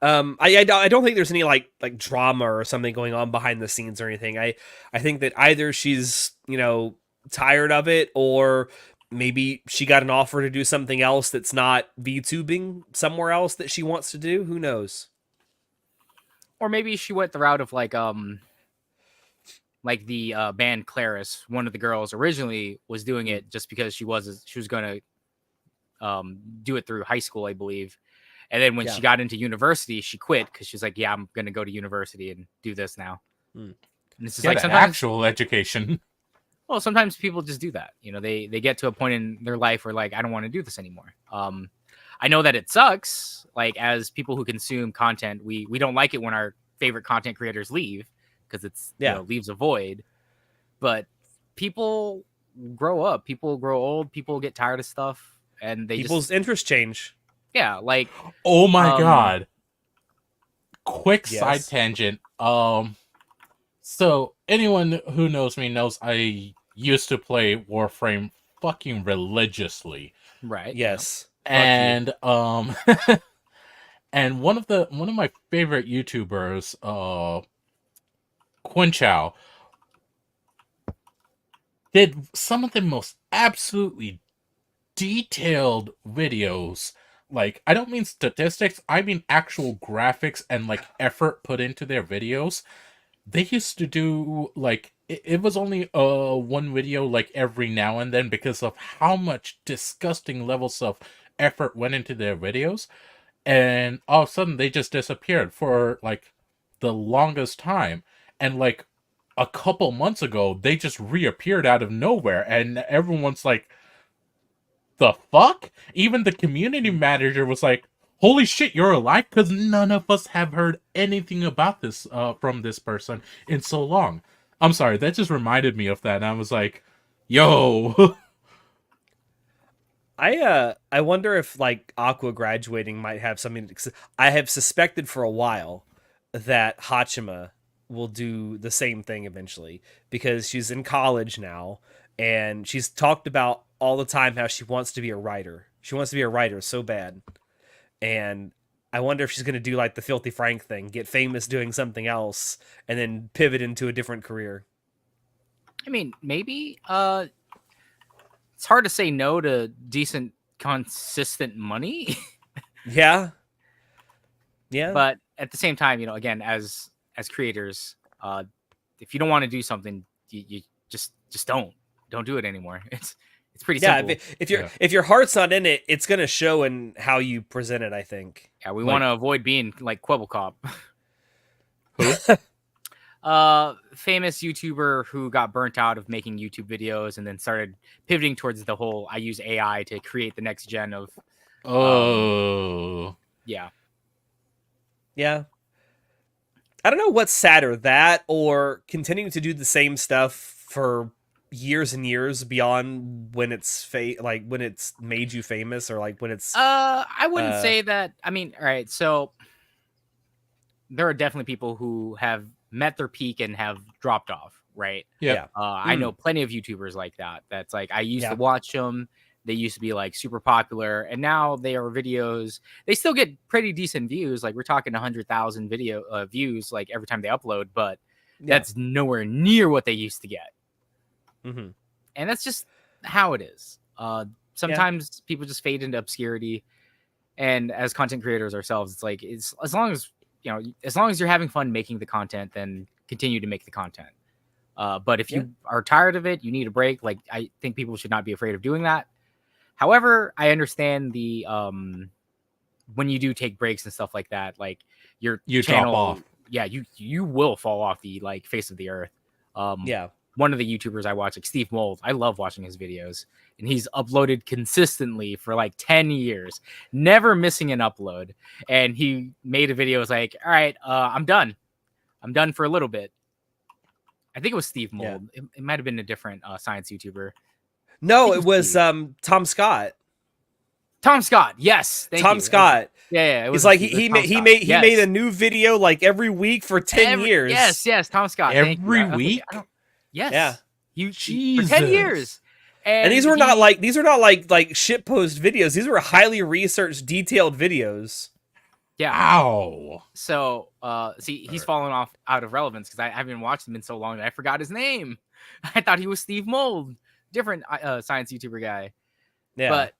I don't think there's any like drama or something going on behind the scenes or anything. I think that either she's, tired of it, or maybe she got an offer to do something else that's not VTubing somewhere else that she wants to do. Who knows?
Or maybe she went the route of like the band Claris. One of the girls originally was doing it just because she was gonna do it through high school, I believe. And then when
Yeah.
she got into university, she quit because she's like, yeah, I'm going to go to university and do this now.
Hmm.
And it's just
Get
like
an
sometimes,
actual education.
well, sometimes people just do that. They get to a point in their life where like, I don't want to do this anymore. I know that it sucks. Like as people who consume content, we don't like it when our favorite content creators leave because it's, leaves a void. But people grow up, people grow old, people get tired of stuff, and
People's interests change.
yeah, like
Oh my god. Quick
Yes.
side tangent. So anyone who knows me knows I used to play Warframe fucking religiously.
right.
Yes.
And and one of my favorite YouTubers, Quinchow, did some of the most absolutely detailed videos. Like, I don't mean statistics, I mean actual graphics and like effort put into their videos. They used to do like it was only one video like every now and then because of how much disgusting levels of effort went into their videos, and all of a sudden they just disappeared for like the longest time, and like a couple months ago they just reappeared out of nowhere, and everyone's like, the fuck? Even the community manager was like, holy shit, you're alive? Because none of us have heard anything about this from this person in so long. I'm sorry, that just reminded me of that, and I was like, yo.
I wonder if like Aqua graduating might have something I have suspected for a while that Hachima will do the same thing eventually, because she's in college now and she's talked about all the time how she wants to be a writer. She wants to be a writer so bad. And I wonder if she's going to do like the Filthy Frank thing, get famous doing something else and then pivot into a different career.
I mean, maybe it's hard to say no to decent, consistent money.
Yeah. Yeah.
But at the same time, again, as creators, if you don't want to do something, you just don't do it anymore. It's pretty simple.
If your heart's not in it, it's gonna show in how you present it, I think.
Yeah, we want to avoid being like Quebblecop.
Who?
Famous YouTuber who got burnt out of making YouTube videos and then started pivoting towards the whole I use AI to create the next gen of
Oh.
yeah.
Yeah. I don't know what's sadder, that or continuing to do the same stuff for years and years beyond when it's like when it's made you famous, or like when it's
I wouldn't say that. I mean, all right, so there are definitely people who have met their peak and have dropped off, right?
Yeah.
I know plenty of YouTubers like that. That's like I used
Yeah.
to watch them. They used to be like super popular, and now they are videos. They still get pretty decent views. Like we're talking 100,000 video views like every time they upload, but that's nowhere near what they used to get.
Mm-hmm.
And that's just how it is. Sometimes people just fade into obscurity, and as content creators ourselves, it's like it's as long as you're having fun making the content, then continue to make the content. But if you are tired of it, you need a break. Like I think people should not be afraid of doing that. However, I understand the when you do take breaks and stuff like that, like your channel,
drop off.
Yeah, you will fall off the like face of the earth. One of the YouTubers I watch, like Steve Mold, I love watching his videos, and he's uploaded consistently for like 10 years, never missing an upload. And he made a video, was like, all right, I'm done for a little bit. I think it was Steve Mold. It might have been a different science YouTuber.
No, it was Tom Scott.
Tom Scott, yes.
Tom Scott.
Yeah. It was
like he made a new video like every week for 10 years.
Yes, Tom Scott.
Every week?
Yes.
Yeah.
For 10 years.
And these were not like shitpost videos. These were highly researched, detailed videos.
Yeah.
Ow.
So, see, he's fallen off out of relevance because I haven't watched him in so long that I forgot his name. I thought he was Steve Mold, different science YouTuber guy.
Yeah.
But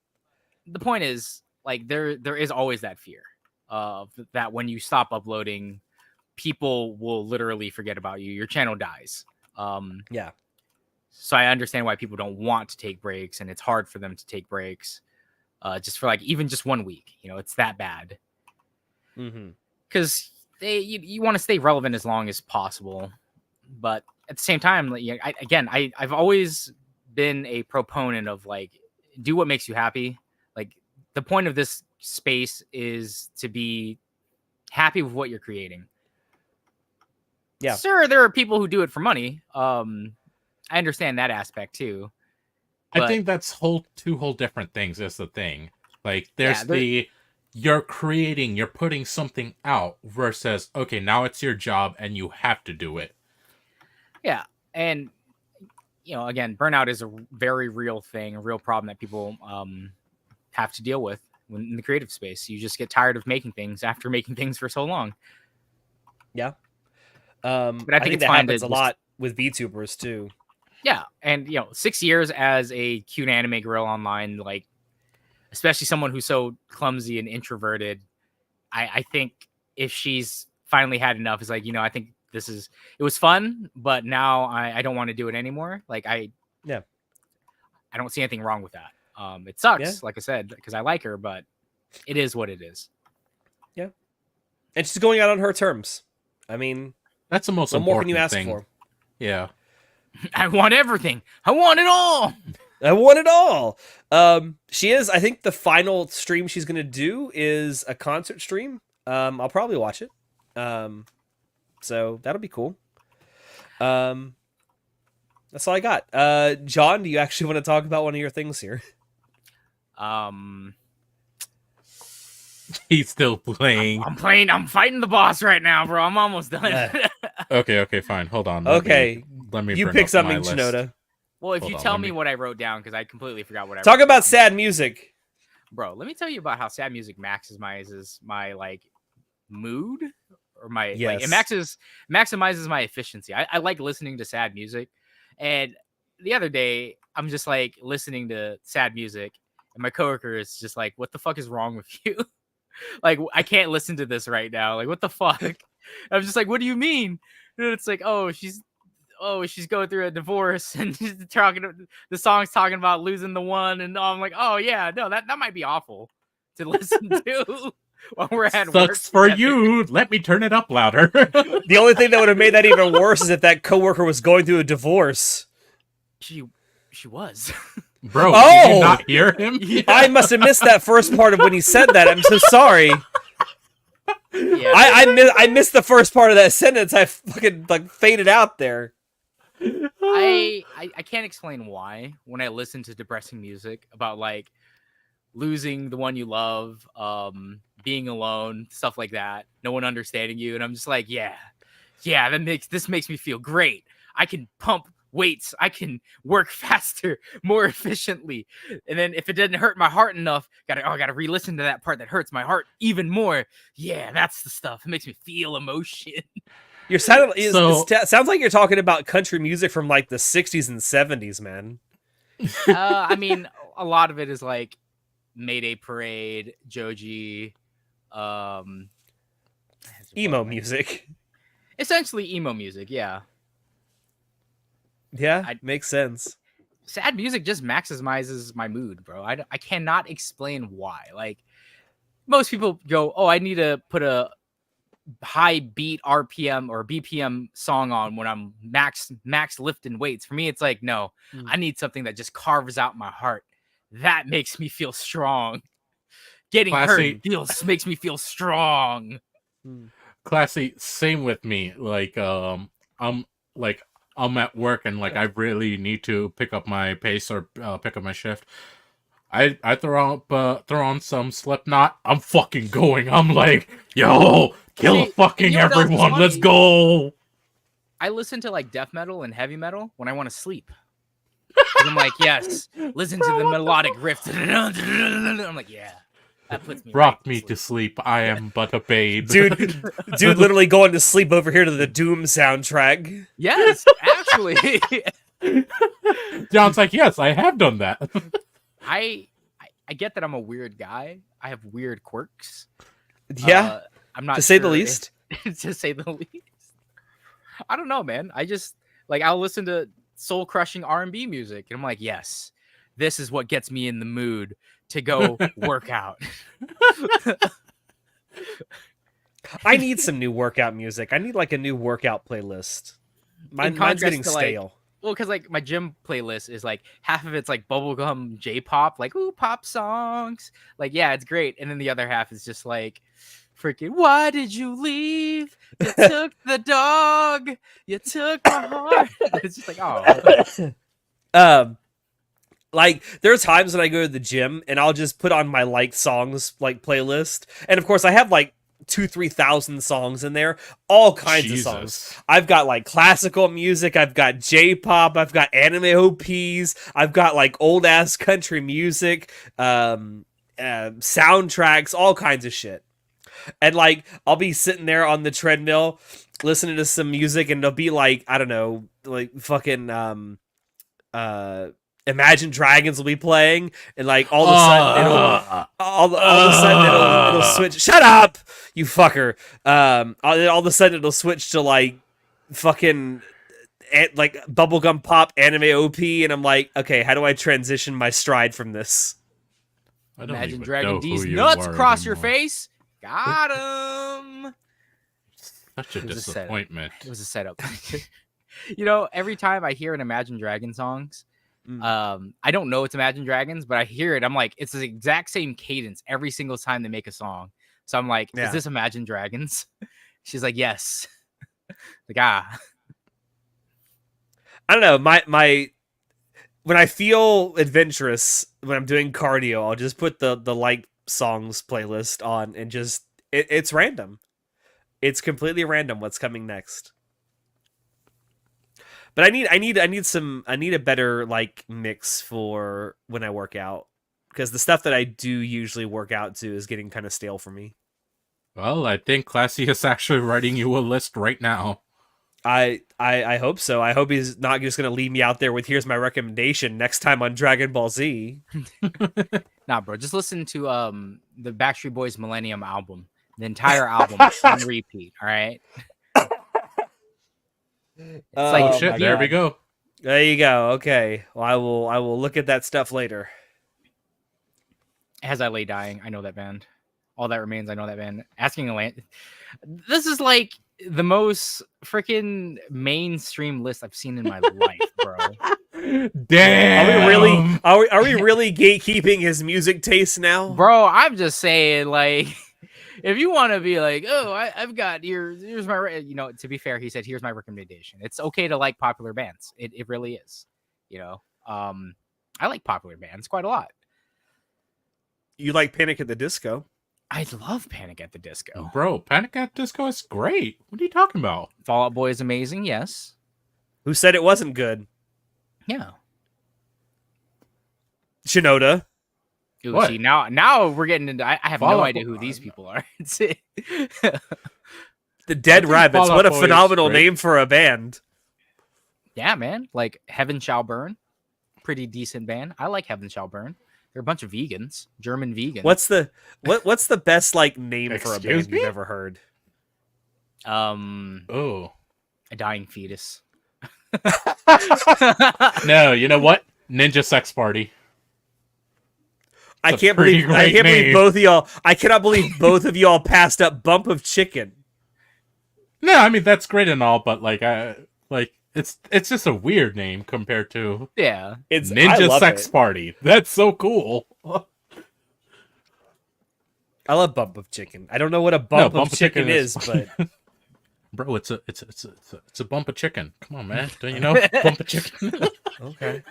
the point is, like, there is always that fear of that when you stop uploading, people will literally forget about you. Your channel dies. So I understand why people don't want to take breaks, and it's hard for them to take breaks, just for like even just 1 week. It's that bad. Because you want to stay relevant as long as possible, but at the same time, like, I've always been a proponent of like do what makes you happy. Like the point of this space is to be happy with what you're creating. Yeah, sure, there are people who do it for money. I understand that aspect too.
I think that's two whole different things is the thing. Like there's you're creating, you're putting something out versus, okay, now it's your job and you have to do it.
Yeah. And, again, burnout is a very real thing, a real problem that people have to deal with in the creative space. You just get tired of making things after making things for so long.
Yeah.
But I think
that happens a lot with VTubers too.
Yeah. And, 6 years as a cute anime girl online, like, especially someone who's so clumsy and introverted, I think if she's finally had enough, is like, I think it was fun, but now I don't want to do it anymore. Like I don't see anything wrong with that. It sucks, like I said, because I like her, but it is what it is. Yeah.
And she's going out on her terms. I mean,
that's the most
important thing. What more can you ask for?
Yeah.
I want everything. I want it all.
I want it all. She is, I think the final stream she's going to do is a concert stream. I'll probably watch it. So that'll be cool. That's all I got. John, do you actually want to talk about one of your things here?
He's still playing.
I'm playing. I'm fighting the boss right now, bro. I'm almost done.
Okay, fine. Hold on. Let me
you pick something, Shinoda.
Well, if you tell me what I wrote down, because I completely forgot what I
Talk about sad music.
Bro, let me tell you about how sad music maximizes my like mood or my like it maximizes my efficiency. I like listening to sad music. And the other day, I'm just like listening to sad music, and my coworker is just like, "What the fuck is wrong with you? Like, I can't listen to this right now. Like, what the fuck?" I'm just like, "What do you mean?" And it's like, she's going through a divorce, and the song's talking about losing the one, and I'm like, oh yeah, no, that might be awful to listen to. while we're at work.
Sucks for
together.
you. Let me turn it up louder.
The only thing that would have made that even worse is if that coworker was going through a divorce.
She was.
Bro,
Oh!
did you not hear him?
I must have missed that first part of when he said that. I'm so sorry.
Yeah.
I missed the first part of that sentence. I fucking like faded out there.
I can't explain why when I listen to depressing music about like losing the one you love, being alone, stuff like that, no one understanding you, and I'm just like, yeah, this makes me feel great. I can pump weights, I can work faster, more efficiently, and then if it didn't hurt my heart enough, gotta re-listen to that part that hurts my heart even more. Yeah, that's the stuff. It makes me feel emotion.
Sounds like you're talking about country music from like the 60s and 70s, man.
I mean, a lot of it is like Mayday Parade, Joji,
Emo music.
essentially emo music. Yeah,
Yeah, makes sense.
sad music just maximizes my mood, bro. I cannot explain why. Like most people go, oh, I need to put a high beat RPM or BPM song on when I'm max lifting weights. For me, it's like, no, I need something that just carves out my heart. That makes me feel strong. Getting
Classy.
hurt makes me feel strong.
Classy, same with me. Like, I'm at work and like I really need to pick up my pace or pick up my shift. I throw on some Slipknot. I'm fucking going. I'm like, yo, kill fucking
you know what else is
everyone. Let's
funny?
go.
I listen to like death metal and heavy metal when I want to sleep. 'Cause I'm like, yes, listen to the melodic riff. I'm like, yeah, that puts me
Rock
right
me
to
to
sleep.
sleep. I am but a babe.
Dude, literally going to sleep over here to the Doom soundtrack.
Yes, actually.
John's like, yes, I have done that.
I get that I'm a weird guy. I have weird quirks.
Yeah,
I'm not
to say the
sure
least.
to say the least. I don't know, man. I just like I'll listen to soul crushing R&B music, and I'm like, yes, this is what gets me in the mood to go work out.
I need some new workout music. I need like a new workout playlist. Mine's
contrast
getting
to, like,
stale.
Well, because like my gym playlist is like half of it's like bubblegum J-pop, like ooh pop songs, like yeah, it's great, and then the other half is just like freaking why did you leave? You took the dog, you took my heart. It's just like
Like there are times when I go to the gym and I'll just put on my liked songs like playlist, and of course I have like 2,000-3,000 songs in there, all kinds of songs. I've got like classical music, I've got J-pop, I've got anime OPs, I've got like old ass country music, soundtracks, all kinds of shit. And like I'll be sitting there on the treadmill listening to some music, and it'll be like, I don't know, like fucking Imagine Dragons will be playing, and like all of a sudden it'll switch. Shut up, you fucker! All of a sudden it'll switch to like fucking like bubblegum pop anime OP, and I'm like, okay, how do I transition my stride from this?
Imagine Dragon D's nuts across your face. Got him.
Such a disappointment.
It was a setup. You know, every time I hear an Imagine Dragon songs, I don't know it's Imagine Dragons, but I hear it. I'm like, it's the exact same cadence every single time they make a song. So I'm like, is this Imagine Dragons? She's like, yes. Like, I
don't know. My when I feel adventurous, when I'm doing cardio, I'll just put the like songs playlist on and just it's random. It's completely random what's coming next. But I need a better like mix for when I work out, because the stuff that I do usually work out to is getting kind of stale for me.
Well, I think Classy is actually writing you a list right now.
I hope so. I hope he's not just going to leave me out there with here's my recommendation next time on Dragon Ball Z.
Nah, bro, just listen to the Backstreet Boys Millennium album. The entire album on repeat, all right?
It's like shit. There we go.
There you go. Okay. Well, I will look at that stuff later.
As I Lay Dying, I know that band. All That Remains. I know that band. Asking a Land. This is like the most freaking mainstream list I've seen in my life, bro.
Damn.
Are we really gatekeeping his music taste now?
Bro, I'm just saying, like, if you want to be like, oh, I've got here's my, to be fair, he said, here's my recommendation. It's okay to like popular bands. It really is, I like popular bands quite a lot.
You like Panic at the Disco?
I love Panic at the Disco.
Bro, Panic at the Disco is great. What are you talking about?
Fall Out Boy is amazing. Yes.
Who said it wasn't good?
Yeah.
Shinoda.
Ooh,
What?
see, now we're getting into. I have
Fall
no
Out
idea
Boy-
who these people are.
The Dead
think
Rabbits.
Fall
What a
Out Boy is
phenomenal
great.
name for a band.
Yeah, man. Like Heaven Shall Burn, pretty decent band. I like Heaven Shall Burn. They're a bunch of vegans, German vegans.
What's the best like name for a
Excuse
band
me?
you've ever heard?
Oh.
A Dying Fetus.
No, you know what? Ninja Sex Party.
I
It's a
can't
pretty
believe I
great
can't believe
name.
both of y'all. I cannot believe both of y'all passed up Bump of Chicken.
No, I mean that's great and all, but it's just a weird name compared to
Yeah.
It's I
Ninja
love
Sex
it.
Party. That's so cool.
I love Bump of Chicken. I don't know what a bump,
Bump
of chicken is,
fun.
but
Bro, it's a bump of chicken. Come on, man. Don't you know? Bump of chicken.
okay.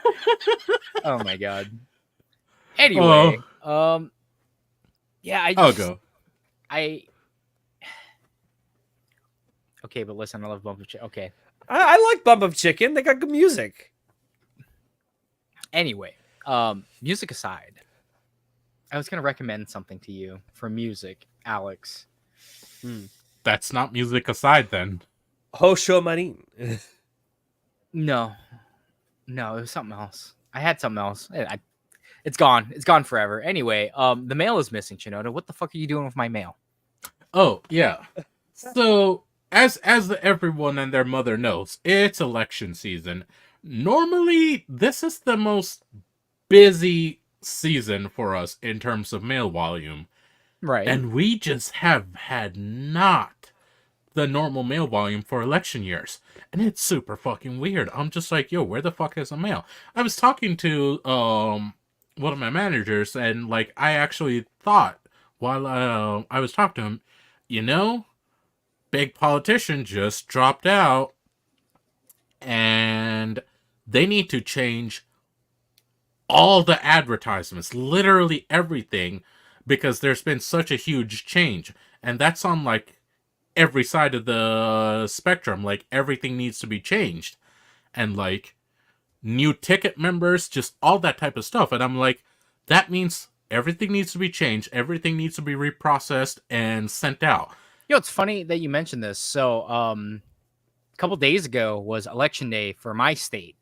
Oh my god. Anyway, yeah,
I'll go.
Okay, but listen, I love Bump of Chicken. Okay.
I like Bump of Chicken. They got good music.
Anyway, music aside, I was gonna recommend something to you for music, Alex.
That's not music aside then.
Hosho Marin.
No, it was something else. I had something else. It's gone. It's gone forever. Anyway, the mail is missing, Shinoda. What the fuck are you doing with my mail?
Oh, yeah. So, as everyone and their mother knows, it's election season. Normally, this is the most busy season for us in terms of mail volume.
Right.
And we just have had not the normal mail volume for election years. And it's super fucking weird. I'm just like, yo, where the fuck is the mail? I was talking to one of my managers, and like I actually thought while I was talking to him, big politician just dropped out, and they need to change all the advertisements, literally everything, because there's been such a huge change. And that's on like every side of the spectrum. Like everything needs to be changed. And like new ticket members, just all that type of stuff. And I'm like, that means everything needs to be changed. Everything needs to be reprocessed and sent out.
It's funny that you mentioned this. So, a couple days ago was election day for my state,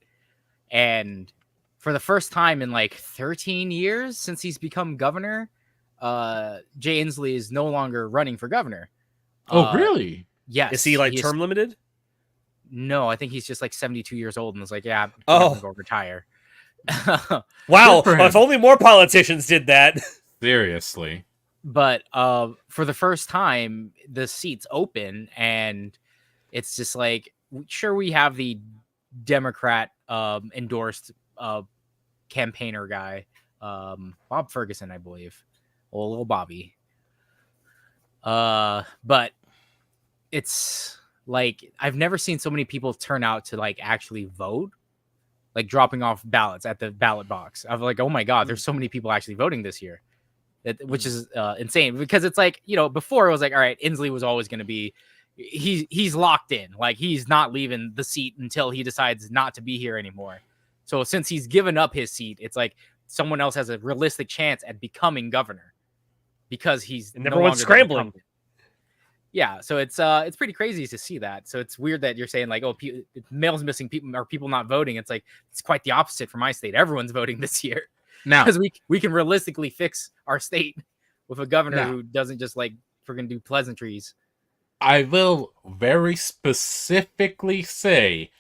and for the first time in like 13 years since he's become governor, Jay Inslee is no longer running for governor.
Oh, really?
Yes.
Is he like
is-
term limited?
No, I think he's just like 72 years old and was like, yeah, I'm
Oh.
gonna go retire.
Wow.
Good for him.
If only more politicians did that.
Seriously.
But for the first time, the seat's open, and it's just like, sure, we have the Democrat endorsed campaigner guy, Bob Ferguson, I believe, or little Bobby. But it's like I've never seen so many people turn out to like actually vote, like dropping off ballots at the ballot box. I'm like, oh my god, there's so many people actually voting this year. Which is insane, because it's like, before it was like, all right, Inslee was always going to be, he's locked in, like he's not leaving the seat until he decides not to be here anymore. So since he's given up his seat, it's like someone else has a realistic chance at becoming governor because he's
And
no
everyone's
longer the
scrambling.
incumbent. Yeah, so it's pretty crazy to see that. So it's weird that you're saying like, oh, mail's missing, people are people not voting. It's like it's quite the opposite for my state. Everyone's voting this year.
Now,
Because we can realistically fix our state with a governor
Now-
who doesn't just like freaking do pleasantries.
I will very specifically say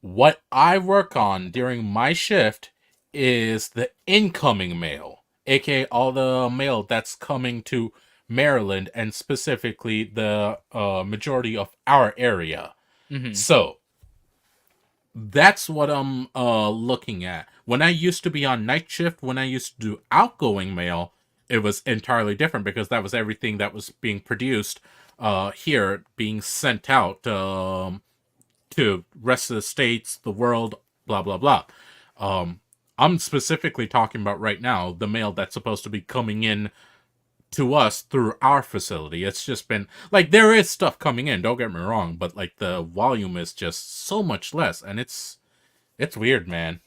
what I work on during my shift is the incoming mail, aka all the mail that's coming to Maryland, and specifically the majority of our area.
Mhm.
So that's what I'm looking at. When I used to be on night shift, when I used to do outgoing mail, it was entirely different because that was everything that was being produced here, being sent out to rest of the states, the world, blah blah blah. Um, I'm specifically talking about right now the mail that's supposed to be coming in to us through our facility. It's just been like there is stuff coming in, don't get me wrong, but like the volume is just so much less, and it's weird, man.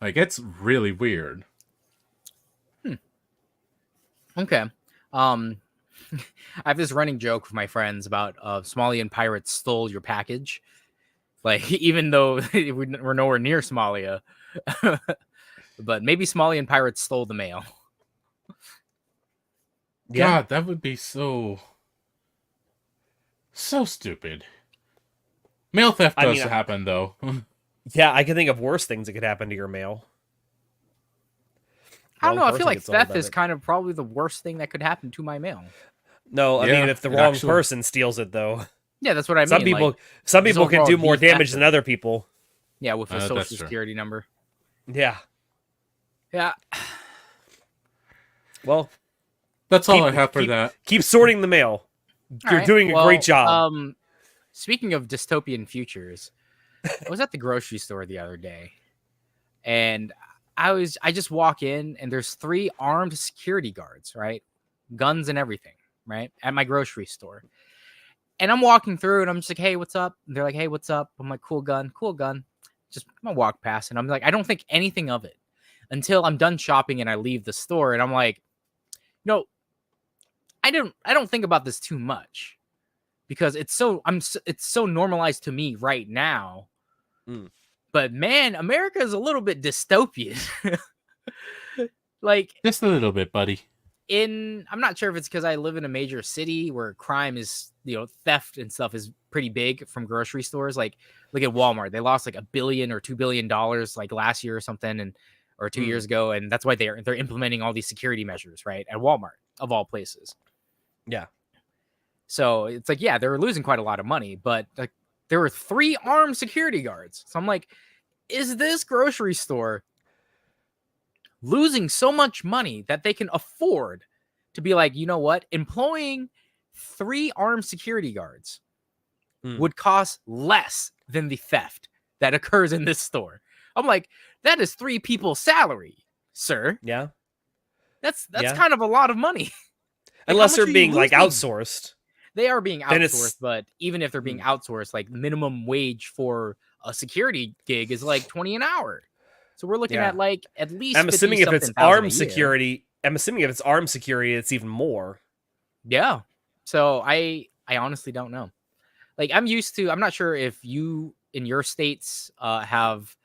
Like it's really weird.
Okay. Um, I have this running joke with my friends about Somalian pirates stole your package. Like, even though we're nowhere near Somalia, but maybe Somalian pirates stole the mail.
Yeah.
God, that would be so stupid. Mail theft
I
does
mean,
happen though.
Yeah, I can think of worse things that could happen to your mail.
I don't
Wrong
know. I feel
person
like
gets told
theft
about
is
it.
kind of probably the worst thing that could happen to my mail.
No, I
Yeah,
mean if the
it
wrong
actually-
person steals it though.
Yeah, that's what I
Some
mean.
people
like,
some
just
people can
overall
do more
de-theft
damage
of
than
it.
other people.
Yeah, with a
That's
social
true.
security number.
Yeah.
Yeah.
Well,
That's all I have for that.
keep sorting the mail. You're
Alright,
doing a
well,
great job.
Speaking of dystopian futures, I was at the grocery store the other day, and I just walk in, and there's 3 armed security guards, right? Guns and everything, right? At my grocery store. And I'm walking through, and I'm just like, "Hey, what's up?" And they're like, "Hey, what's up?" I'm like, "Cool gun, cool gun." Just I'm gonna walk past, and I'm like, I don't think anything of it until I'm done shopping and I leave the store, and I'm like, no, I don't think about this too much because it's so normalized to me right now.
Mm.
But man, America is a little bit dystopian. Like
Just a little bit, buddy.
I'm not sure if it's because I live in a major city where crime is, theft and stuff is pretty big from grocery stores. Like look at Walmart. They lost like $1 billion or $2 billion like last year or something, or 2 years ago. And that's why they're implementing all these security measures, right? At Walmart of all places.
Yeah.
So it's like, yeah, they were losing quite a lot of money, but like there were 3 armed security guards. So I'm like, is this grocery store losing so much money that they can afford to be like, you know what? Employing 3 armed security guards would cost less than the theft that occurs in this store. I'm like, that is 3 people's salary, sir.
Yeah.
That's
Yeah.
kind of a lot of money. Like,
Unless
how
they're
much are you
being like
losing?
outsourced.
They are being
Then it's-
outsourced, but even if they're being outsourced, like minimum wage for a security gig is like 20 an hour. So we're looking
Yeah.
at like at least
I'm assuming if it's
50-something thousand a
armed
year.
security, it's even more.
Yeah. So I honestly don't know. Like I'm not sure if you in your states have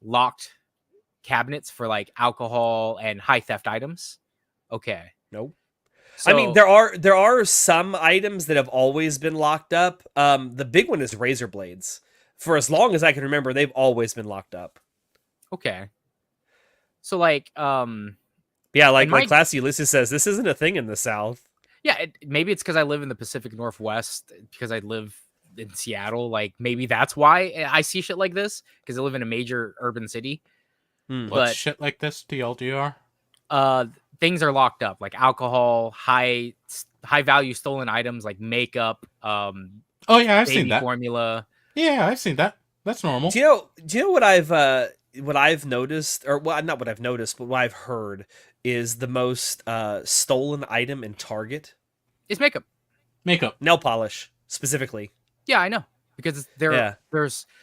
locked cabinets for like alcohol and high theft items. Okay.
Nope.
So,
I mean, there are some items that have always been locked up. The big one is razor blades. For as long as I can remember, they've always been locked up.
okay. So like
Yeah, like
And my-
Classy Ulysses says, this isn't a thing in the South.
yeah, maybe it's because I live in the Pacific Northwest because I live in Seattle. Like maybe that's why I see shit like this because I live in a major urban city.
Hmm.
What's
But-
shit like this, TLDR?
Things are locked up like alcohol, high value stolen items like makeup,
Oh yeah, I've seen
baby
that.
formula.
Yeah, I've seen that. That's normal.
Do you know what I've noticed, or well, not what I've noticed, but what I've heard is the most stolen item in Target?
It's makeup.
Makeup.
Nail polish, specifically.
Yeah, I know because
Yeah.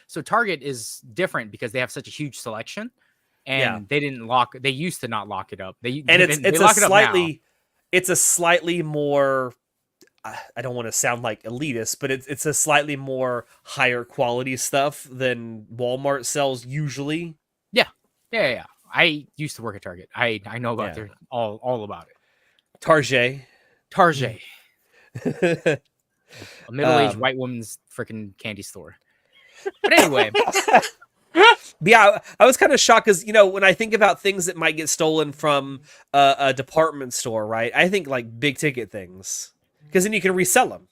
so Target is different because they have such a huge selection, and
Yeah.
they used to not lock it up. They
It's
lock
a slightly more, I don't want to sound like elitist, but it's a slightly more higher quality stuff than Walmart sells usually.
Yeah. I used to work at Target. I know about
Yeah.
their all about it.
Target.
Target, a middle-aged
Um,
white woman's freaking candy store. But anyway,
Yeah, I was kind of shocked because when I think about things that might get stolen from a department store, right? I think like big ticket things because then you can resell them.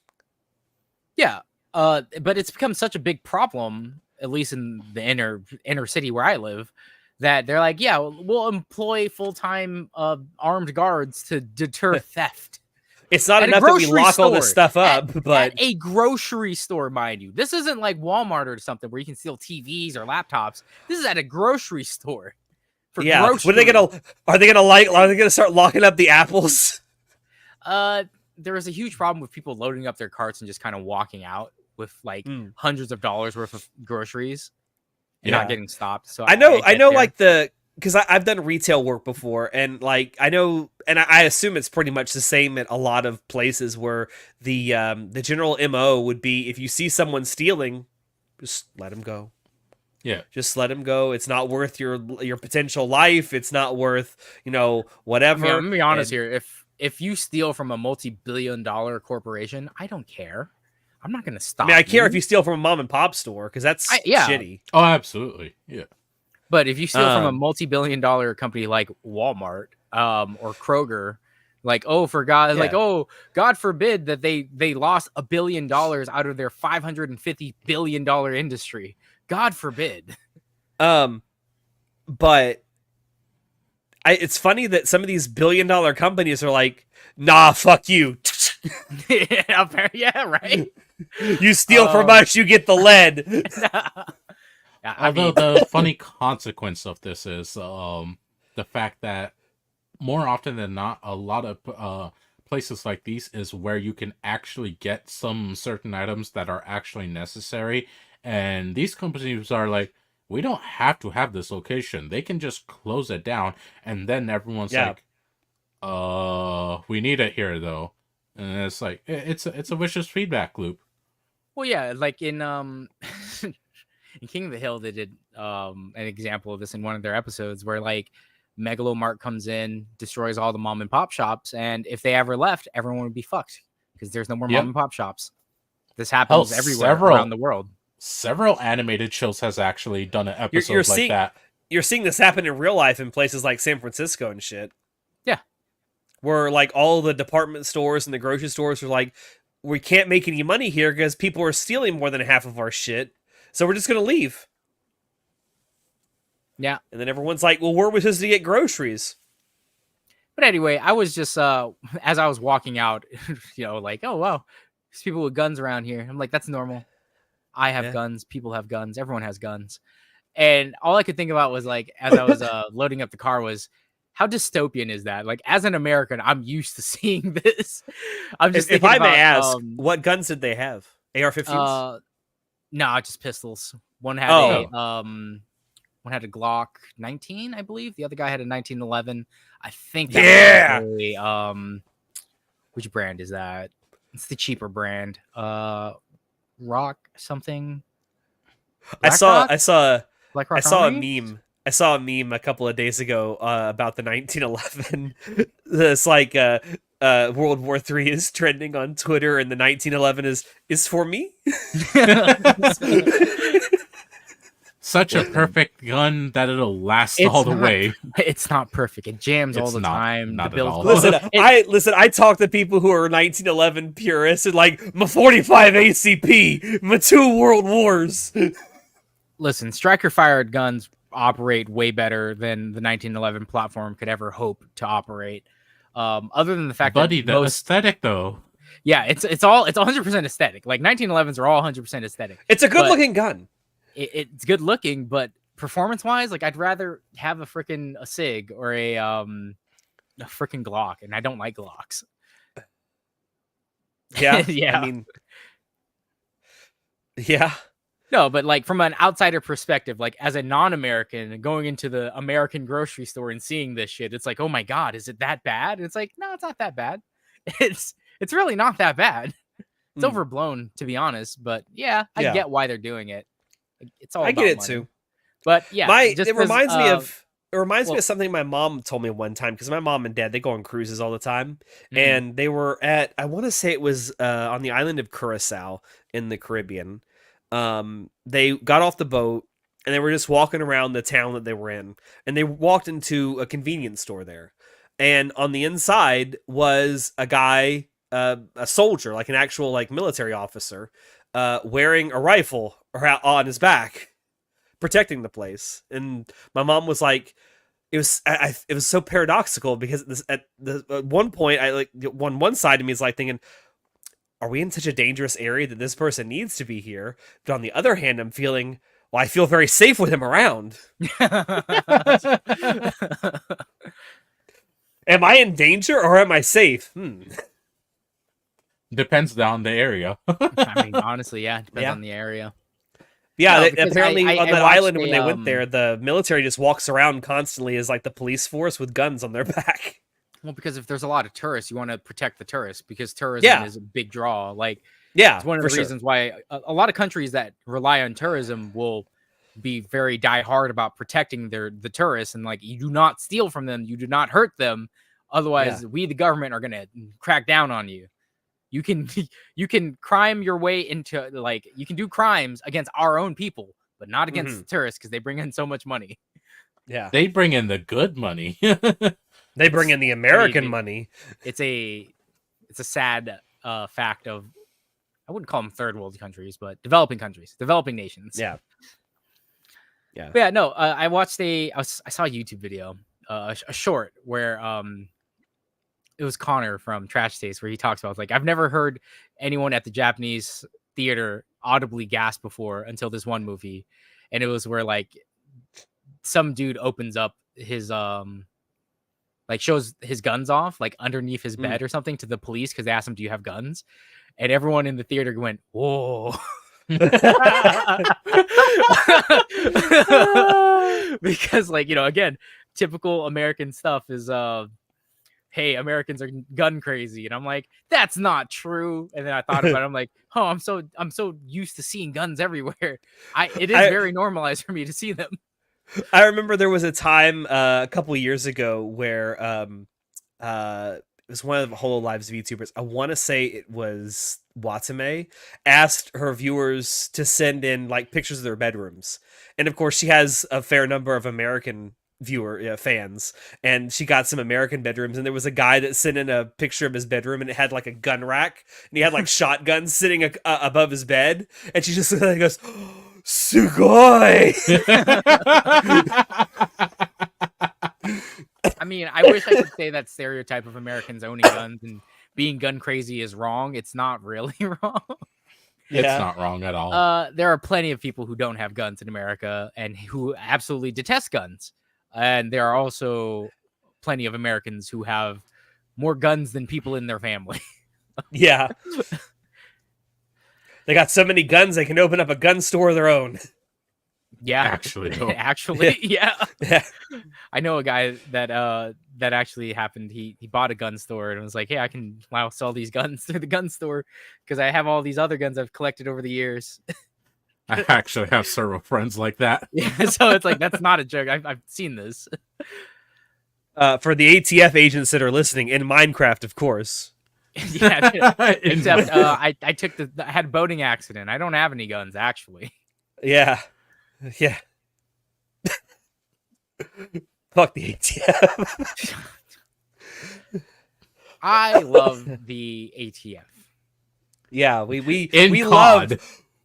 Yeah. But it's become such a big problem, at least in the inner city where I live, that they're like, yeah, we'll employ full-time armed guards to deter theft.
It's not
At a
enough that we
grocery
lock all this
store.
stuff up, but
At a grocery store, mind you. This isn't like Walmart or something where you can steal TVs or laptops. This is at a grocery store. For
yeah,
groceries.
what are they gonna? Are they gonna start locking up the apples?
There is a huge problem with people loading up their carts and just kind of walking out with like hundreds of dollars worth of groceries and not getting stopped. So
I know, like because I've done retail work before, and like I know, and I assume it's pretty much the same at a lot of places where the general MO would be if you see someone stealing, just let them go.
Yeah,
just let them go. It's not worth your potential life. It's not worth whatever.
I mean, I'm gonna be honest here. If you steal from a multi-billion-dollar corporation, I don't care. I'm not gonna stop.
I mean, I care if you steal from a mom and pop store because that's shitty.
Oh, absolutely. Yeah.
But if you steal from a multi-billion-dollar company like Walmart or Kroger, like God forbid that they lost $1 billion out of their $550 billion industry. God forbid.
But it's funny that some of these billion-dollar companies are like, nah, fuck you.
Yeah, right.
You steal from us, you get the lead.
Although the funny consequence of this is the fact that more often than not, a lot of places like these is where you can actually get some certain items that are actually necessary. And these companies are like, we don't have to have this location. They can just close it down. And then everyone's like, we need it here, though. And it's like, it's a vicious feedback loop.
Well, yeah, like in King of the Hill, they did an example of this in one of their episodes where like Megalomart comes in, destroys all the mom and pop shops, and if they ever left, everyone would be fucked because there's no more mom and pop shops. This happens everywhere around the world.
Several animated shows has actually done an episode like that.
You're seeing this happen in real life in places like San Francisco and shit.
Yeah.
Where like all the department stores and the grocery stores are like, we can't make any money here because people are stealing more than half of our shit. So we're just going to leave.
Yeah.
And then everyone's like, well, where are we supposed to get groceries?
But anyway, I was just, as I was walking out, like, oh, wow, there's people with guns around here. I'm like, that's normal. I have guns. People have guns. Everyone has guns. And all I could think about was like, as I was loading up the car was, how dystopian is that? Like, as an American, I'm used to seeing this. I'm just
if I may ask, what guns did they have? AR-15s?
No, just pistols. One had a Glock 19, I believe. The other guy had a 1911. I think. Which brand is that? It's the cheaper brand. Rock something.
I saw a
meme.
I saw a meme a couple of days ago about the 1911. It's like World War III is trending on Twitter, and the 1911 is for me.
Such a perfect gun that it'll last all the way.
It's not perfect. It jams all the time.
Not at all.
Listen, I talk to people who are 1911 purists and like my 45 ACP, my 2 World Wars.
Listen, striker-fired guns operate way better than the 1911 platform could ever hope to operate. Other than the fact
that the aesthetic though.
Yeah, it's 100% aesthetic. Like 1911s are all 100% aesthetic.
It's a good-looking gun.
It's good looking, but performance-wise, like I'd rather have a SIG or a freaking Glock, and I don't like Glocks.
Yeah,
yeah.
I mean, yeah.
No, but like from an outsider perspective, like as a non-American going into the American grocery store and seeing this shit, it's like, oh my God, is it that bad? And it's like, no, it's not that bad. It's really not that bad. It's overblown, to be honest. But yeah, I get why they're doing it. It's all I get it money. Too. But yeah,
it reminds me of something my mom told me one time, because my mom and dad, they go on cruises all the time, and they were at, I want to say it was on the island of Curacao in the Caribbean. They got off the boat and they were just walking around the town that they were in, and they walked into a convenience store there, and on the inside was a guy, a soldier, like an actual like military officer, wearing a rifle on his back, protecting the place. And my mom was like, it was it was so paradoxical because at one point, I like one side of me is like thinking, are we in such a dangerous area that this person needs to be here? But on the other hand, I'm feeling, well, I feel very safe with him around. Am I in danger or am I safe?
Depends on the area.
I mean, honestly, yeah, depends
Yeah.
on the area.
Yeah,
No, because
apparently
I
on that
watched
island when
a,
they went there, the military just walks around constantly as like the police force with guns on their back.
Well, because if there's a lot of tourists, you want to protect the tourists because tourism
Yeah.
is a big draw. Like,
Yeah,
it's one of
for
the
sure.
reasons why a lot of countries that rely on tourism will be very diehard about protecting the tourists, and like, you do not steal from them, you do not hurt them, otherwise we the government are gonna crack down on you. You can you can crime your way into, like, you can do crimes against our own people, but not against the tourists because they bring in so much money.
Yeah,
They bring in the good money.
they bring in the American
Maybe.
money.
It's a sad fact of, I wouldn't call them third world countries, but developing countries, developing nations.
Yeah.
But yeah, no, I saw a YouTube video, a short where it was Connor from Trash Taste, where he talks about, like, I've never heard anyone at the Japanese theater audibly gasp before until this one movie, and it was where like some dude opens up his like shows his guns off like underneath his bed or something to the police because they asked him, "Do you have guns?" And everyone in the theater went, "Whoa." Because, like, again, typical American stuff is hey, Americans are gun crazy, and I'm like, that's not true. And then I thought about it, I'm like, oh, I'm so used to seeing guns everywhere. It is very normalized for me to see them.
I remember there was a time a couple years ago where it was one of the HoloLive's VTubers. I want to say it was Watame, asked her viewers to send in like pictures of their bedrooms, and of course she has a fair number of American fans, and she got some American bedrooms, and there was a guy that sent in a picture of his bedroom, and it had like a gun rack, and he had like shotguns sitting above his bed, and she just like goes, "Sugoi."
I mean, I wish I could say that stereotype of Americans owning guns and being gun crazy is wrong. It's not really wrong.
It's not wrong at all.
There are plenty of people who don't have guns in America and who absolutely detest guns. And there are also plenty of Americans who have more guns than people in their family.
Yeah. They got so many guns they can open up a gun store of their own.
Yeah,
Actually, though.
yeah.
Yeah.
I know a guy that actually happened. He bought a gun store and was like, "Hey, I can now sell these guns through the gun store because I have all these other guns I've collected over the years."
I actually have several friends like that.
Yeah, so it's like, that's not a joke. I've seen this.
For the ATF agents that are listening, in Minecraft, of course.
Yeah, except I had a boating accident. I don't have any guns, actually.
Yeah. Yeah. Fuck the ATF.
I love the ATF.
Yeah, we
In
love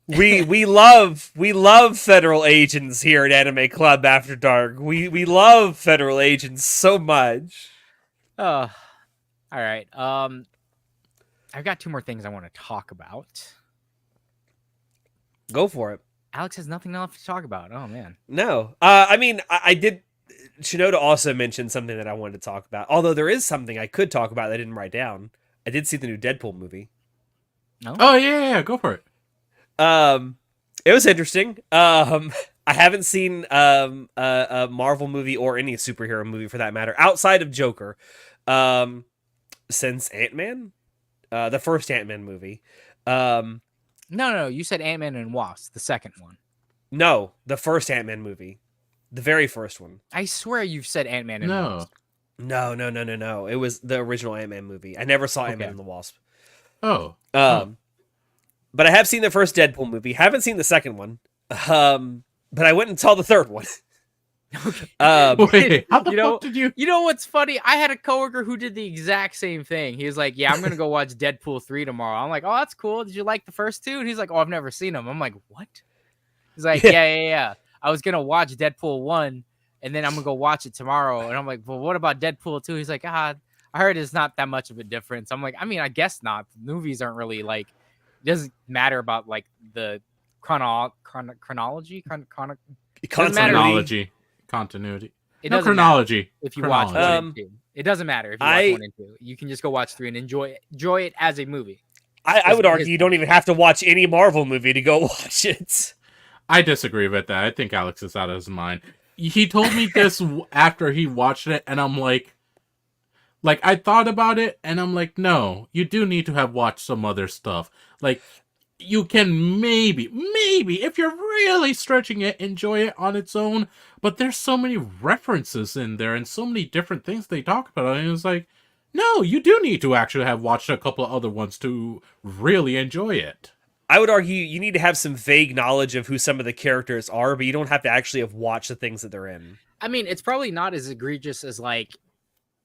COD.
we love federal agents here at Anime Club After Dark. We love federal agents so much.
All right. I've got two more things I want to talk about.
Go for it.
Alex has nothing else to talk about. Oh man.
No. I mean, I did. Shinoda also mentioned something that I wanted to talk about. Although there is something I could talk about that I didn't write down. I did see the new Deadpool movie.
No.
Oh yeah, go for it.
It was interesting. I haven't seen a Marvel movie or any superhero movie for that matter outside of Joker since Ant-Man, the first Ant-Man movie.
No. You said Ant-Man and Wasp, the second one.
No, the first Ant-Man movie, the very first one.
I swear you've said Ant-Man and
No.
Wasp.
No. It was the original Ant-Man movie. I never saw Ant-Man
Okay.
and the Wasp.
Oh.
But I have seen the first Deadpool movie. Haven't seen the second one. but I went and saw the third one.
Okay.
Wait, how the
You know-
fuck did you?
You know what's funny? I had a coworker who did the exact same thing. He was like, "Yeah, I'm gonna go watch Deadpool 3 tomorrow." I'm like, "Oh, that's cool. Did you like the first two?" And he's like, "Oh, I've never seen them." I'm like, "What?" He's like,
Yeah.
"Yeah. I was gonna watch Deadpool 1, and then I'm gonna go watch it tomorrow." And I'm like, "Well, what about Deadpool 2?" He's like, "Ah, I heard it's not that much of a difference." I'm like, "I mean, I guess not. Movies aren't really like. It doesn't matter about like the chronology. Doesn't matter.
Chronology, continuity.
It
No,
doesn't matter
chronology.
if you watch
Chronology.
one and two. It doesn't matter if you watch 1 and 2. You can just go watch 3 and enjoy it as a movie."
I would
His
argue you don't even have to watch any Marvel movie to go watch it.
I disagree with that. I think Alex is out of his mind. He told me this after he watched it, and I'm like, I thought about it, and I'm like, no, you do need to have watched some other stuff. Like, you can maybe, if you're really stretching it, enjoy it on its own. But there's so many references in there, and so many different things they talk about. And it's like, no, you do need to actually have watched a couple of other ones to really enjoy it.
I would argue you need to have some vague knowledge of who some of the characters are, but you don't have to actually have watched the things that they're in.
I mean, it's probably not as egregious as like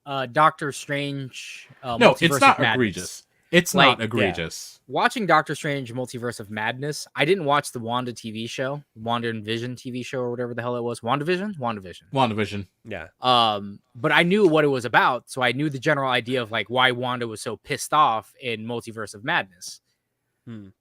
Doctor Strange.
No,
Multiverse
it's
of
not
Madness.
egregious. It's
Like,
not egregious.
Watching Doctor Strange Multiverse of Madness, I didn't watch the Wanda TV show, Wanda and Vision TV show, or whatever the hell it was. WandaVision?
WandaVision.
Yeah.
But I knew what it was about, so I knew the general idea of like why Wanda was so pissed off in Multiverse of Madness.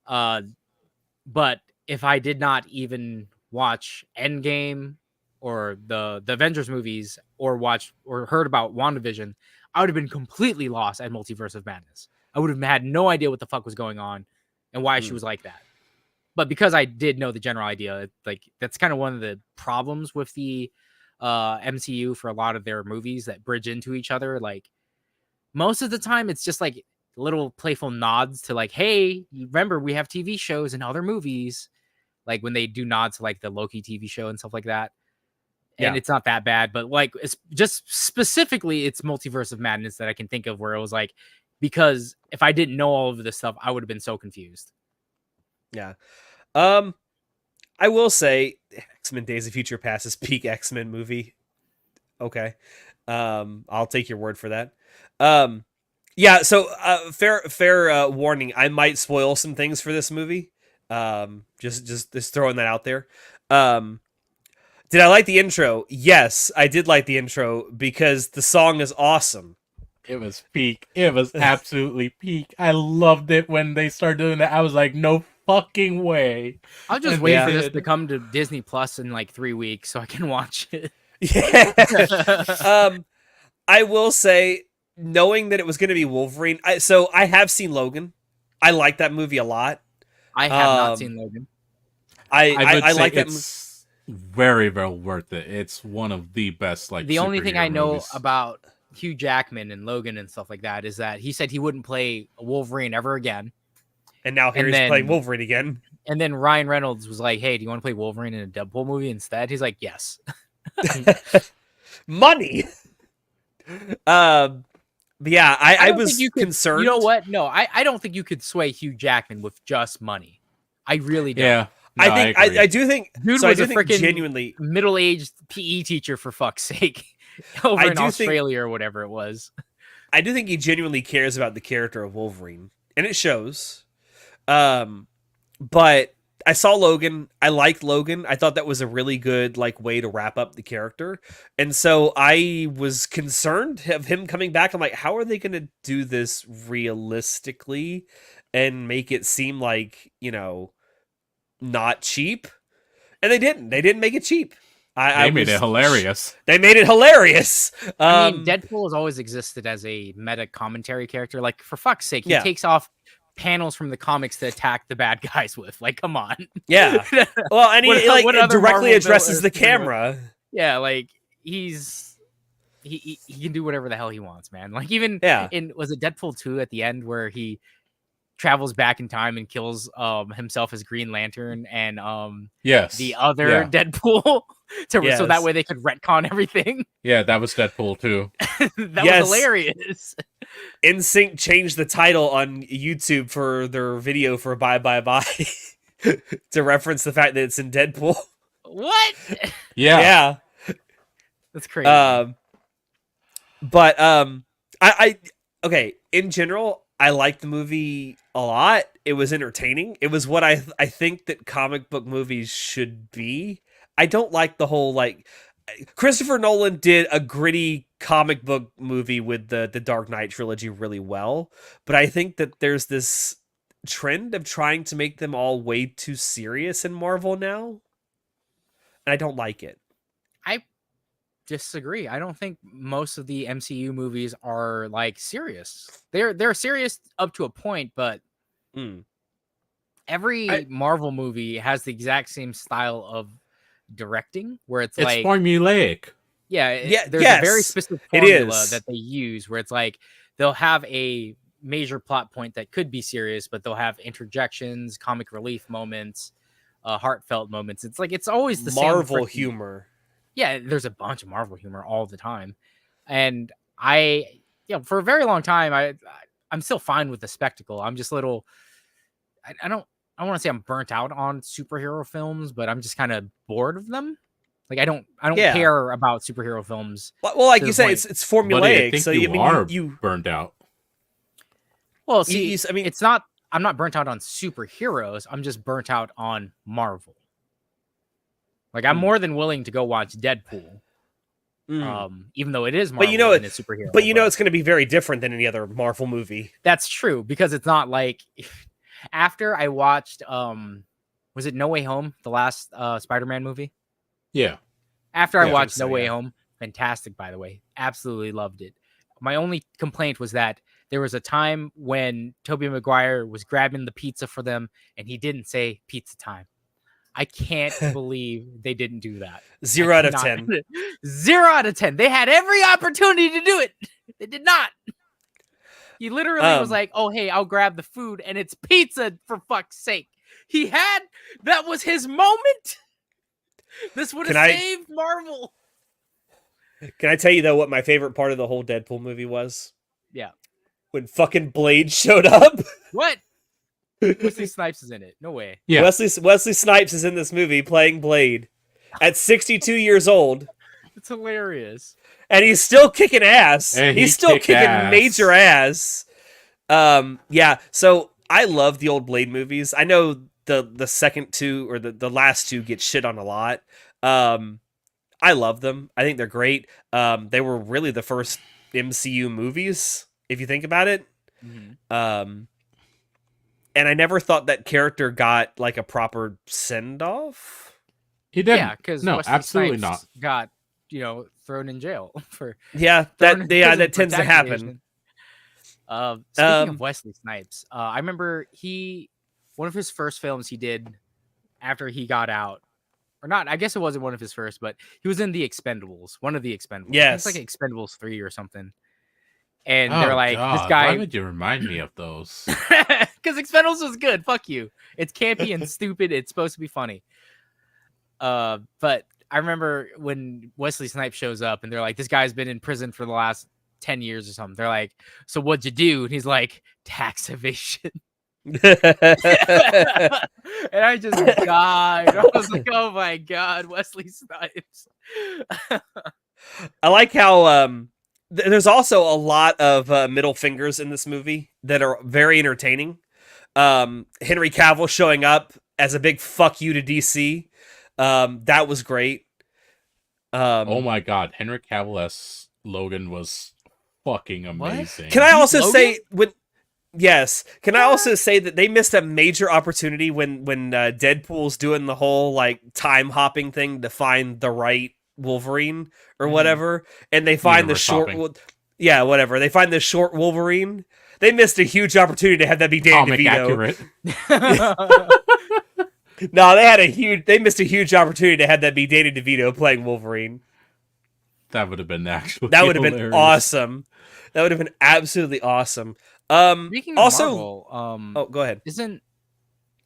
But if I did not even watch Endgame or the Avengers movies or watch or heard about WandaVision, I would have been completely lost at Multiverse of Madness. I would have had no idea what the fuck was going on and why she was like that. But because I did know the general idea, like that's kind of one of the problems with the MCU for a lot of their movies that bridge into each other. Like most of the time, it's just like little playful nods to like, hey, remember we have TV shows and other movies. Like when they do nods to like the Loki TV show and stuff like that. And it's not that bad, but like it's just specifically it's Multiverse of Madness that I can think of where it was like, because if I didn't know all of this stuff, I would have been so confused.
Yeah. I will say X-Men Days of Future Past is peak X-Men movie. Okay. I'll take your word for that. Yeah, so fair warning, I might spoil some things for this movie. Just throwing that out there. Did I like the intro? Yes, I did like the intro because the song is awesome.
It was peak. It was absolutely peak. I loved it when they started doing that. I was like, no fucking way.
I'll just
And
wait
they
for this
did.
to come to Disney Plus in like 3 weeks so I can watch it.
Yeah. I will say, knowing that it was going to be Wolverine, so I have seen Logan. I like that movie a lot.
I have not seen Logan.
I like that movie.
it's very, very worth it. It's one of the best, like,
The only thing I
superhero
know
movies.
about Hugh Jackman and Logan and stuff like that is that he said he wouldn't play Wolverine ever again.
And now here
and
he's
then-
playing Wolverine again.
And then Ryan Reynolds was like, hey, do you want to play Wolverine in a Deadpool movie instead? He's like, yes.
Money. But yeah, I
don't
was
think you could-
concerned.
You know what? No, I don't think you could sway Hugh Jackman with just money. I really don't.
Yeah. No,
I think
agree.
I do think.
Dude
so I
was
do
a
think
freaking
genuinely.
Middle-aged PE teacher, for fuck's sake, over
I
in
do think-
Australia or whatever it was.
I do think he genuinely cares about the character of Wolverine, and it shows. But I saw Logan. I liked Logan. I thought that was a really good like way to wrap up the character, and so I was concerned of him coming back. I'm like, how are they going to do this realistically and make it seem like not cheap? And they didn't. They didn't make it cheap.
They made it hilarious.
They made it hilarious.
I mean, Deadpool has always existed as a meta commentary character. Like, for fuck's sake, he
Yeah.
takes off panels from the comics to attack the bad guys with. Like, come on.
Yeah. Well, and
What-
he like
what
it
other
directly
Marvel
addresses the
villain-
camera.
Yeah, like he can do whatever the hell he wants, man. Like even
Yeah.
was it Deadpool 2 at the end where he travels back in time and kills himself as Green Lantern and
Yes.
the other
Yeah.
Deadpool so
Yes.
that way they could retcon everything.
Yeah, that was Deadpool too.
That
Yes.
was hilarious.
NSYNC changed the title on YouTube for their video for Bye Bye Bye to reference the fact that it's in Deadpool.
What?
Yeah.
That's crazy.
But I okay. In general, I liked the movie a lot. It was entertaining. It was what I think that comic book movies should be. I don't like the whole like Christopher Nolan did a gritty comic book movie with the Dark Knight trilogy really well, but I think that there's this trend of trying to make them all way too serious in Marvel now. And I don't like it.
I disagree. I don't think most of the MCU movies are like serious. They're serious up to a point, but every Marvel movie has the exact same style of directing where it's like
formulaic.
There's a very specific formula that they use where it's like they'll have a major plot point that could be serious, but they'll have interjections, comic relief moments, heartfelt moments. It's like it's always the
Marvel
same
humor.
Yeah, there's a bunch of Marvel humor all the time, and for a very long time, I'm still fine with the spectacle. I'm just a little, I don't want to say I'm burnt out on superhero films, but I'm just kind of bored of them. Like I don't care about superhero films.
Well, like you said, it's formulaic.
But I think you burned out.
Well, see, I mean, it's not. I'm not burnt out on superheroes. I'm just burnt out on Marvel. Like I'm more than willing to go watch Deadpool, even though it is Marvel and it's superhero.
But it's going to be very different than any other Marvel movie.
That's true because it's not like after I watched, was it No Way Home, the last Spider-Man movie?
Yeah.
After I watched No Way Home, fantastic by the way, absolutely loved it. My only complaint was that there was a time when Tobey Maguire was grabbing the pizza for them and he didn't say pizza time. I can't believe they didn't do that.
0 out of 10.
0 out of 10. They had every opportunity to do it. They did not. He literally was like, oh, hey, I'll grab the food and it's pizza for fuck's sake. That was his moment. This would have saved Marvel.
Can I tell you though what my favorite part of the whole Deadpool movie was?
Yeah.
When fucking Blade showed up.
What? Wesley Snipes is in it. No way.
Yeah. Wesley Snipes is in this movie playing Blade at 62 years old.
It's hilarious.
And he's still kicking ass. He's still kicking major ass. Yeah, so I love the old Blade movies. I know the second two or the last two get shit on a lot. I love them. I think they're great. They were really the first MCU movies, if you think about it. Mm-hmm. And I never thought that character got like a proper send off.
He didn't.
Yeah, because
absolutely not.
Got thrown in jail for
that tends to happen.
Speaking of Wesley Snipes, I remember one of his first films he did after he got out, or not. I guess it wasn't one of his first, but he was in The Expendables. One of the Expendables.
Yes,
it's like Expendables 3 or something. And they're like,
God,
this guy.
Why would you remind me of those?
Because Expendables was good. Fuck you. It's campy and stupid. It's supposed to be funny. But I remember when Wesley Snipes shows up and they're like, this guy's been in prison for the last 10 years or something. They're like, so what'd you do? And he's like, tax evasion. And I just died. I was like, oh my God, Wesley Snipes.
I like how there's also a lot of middle fingers in this movie that are very entertaining. Henry Cavill showing up as a big fuck you to DC. That was great.
Oh my God, Henry Cavill as Logan was fucking amazing.
What? Can I also say Can I also say that they missed a major opportunity when Deadpool's doing the whole like time hopping thing to find the right Wolverine or whatever, and they find the short. Whatever. They find the short Wolverine. They missed a huge opportunity to have that be Danny DeVito. No, they missed a huge opportunity to have that be Danny DeVito playing Wolverine.
That would have been
That would have been awesome. That would have been absolutely awesome.
Speaking of Marvel,
go ahead.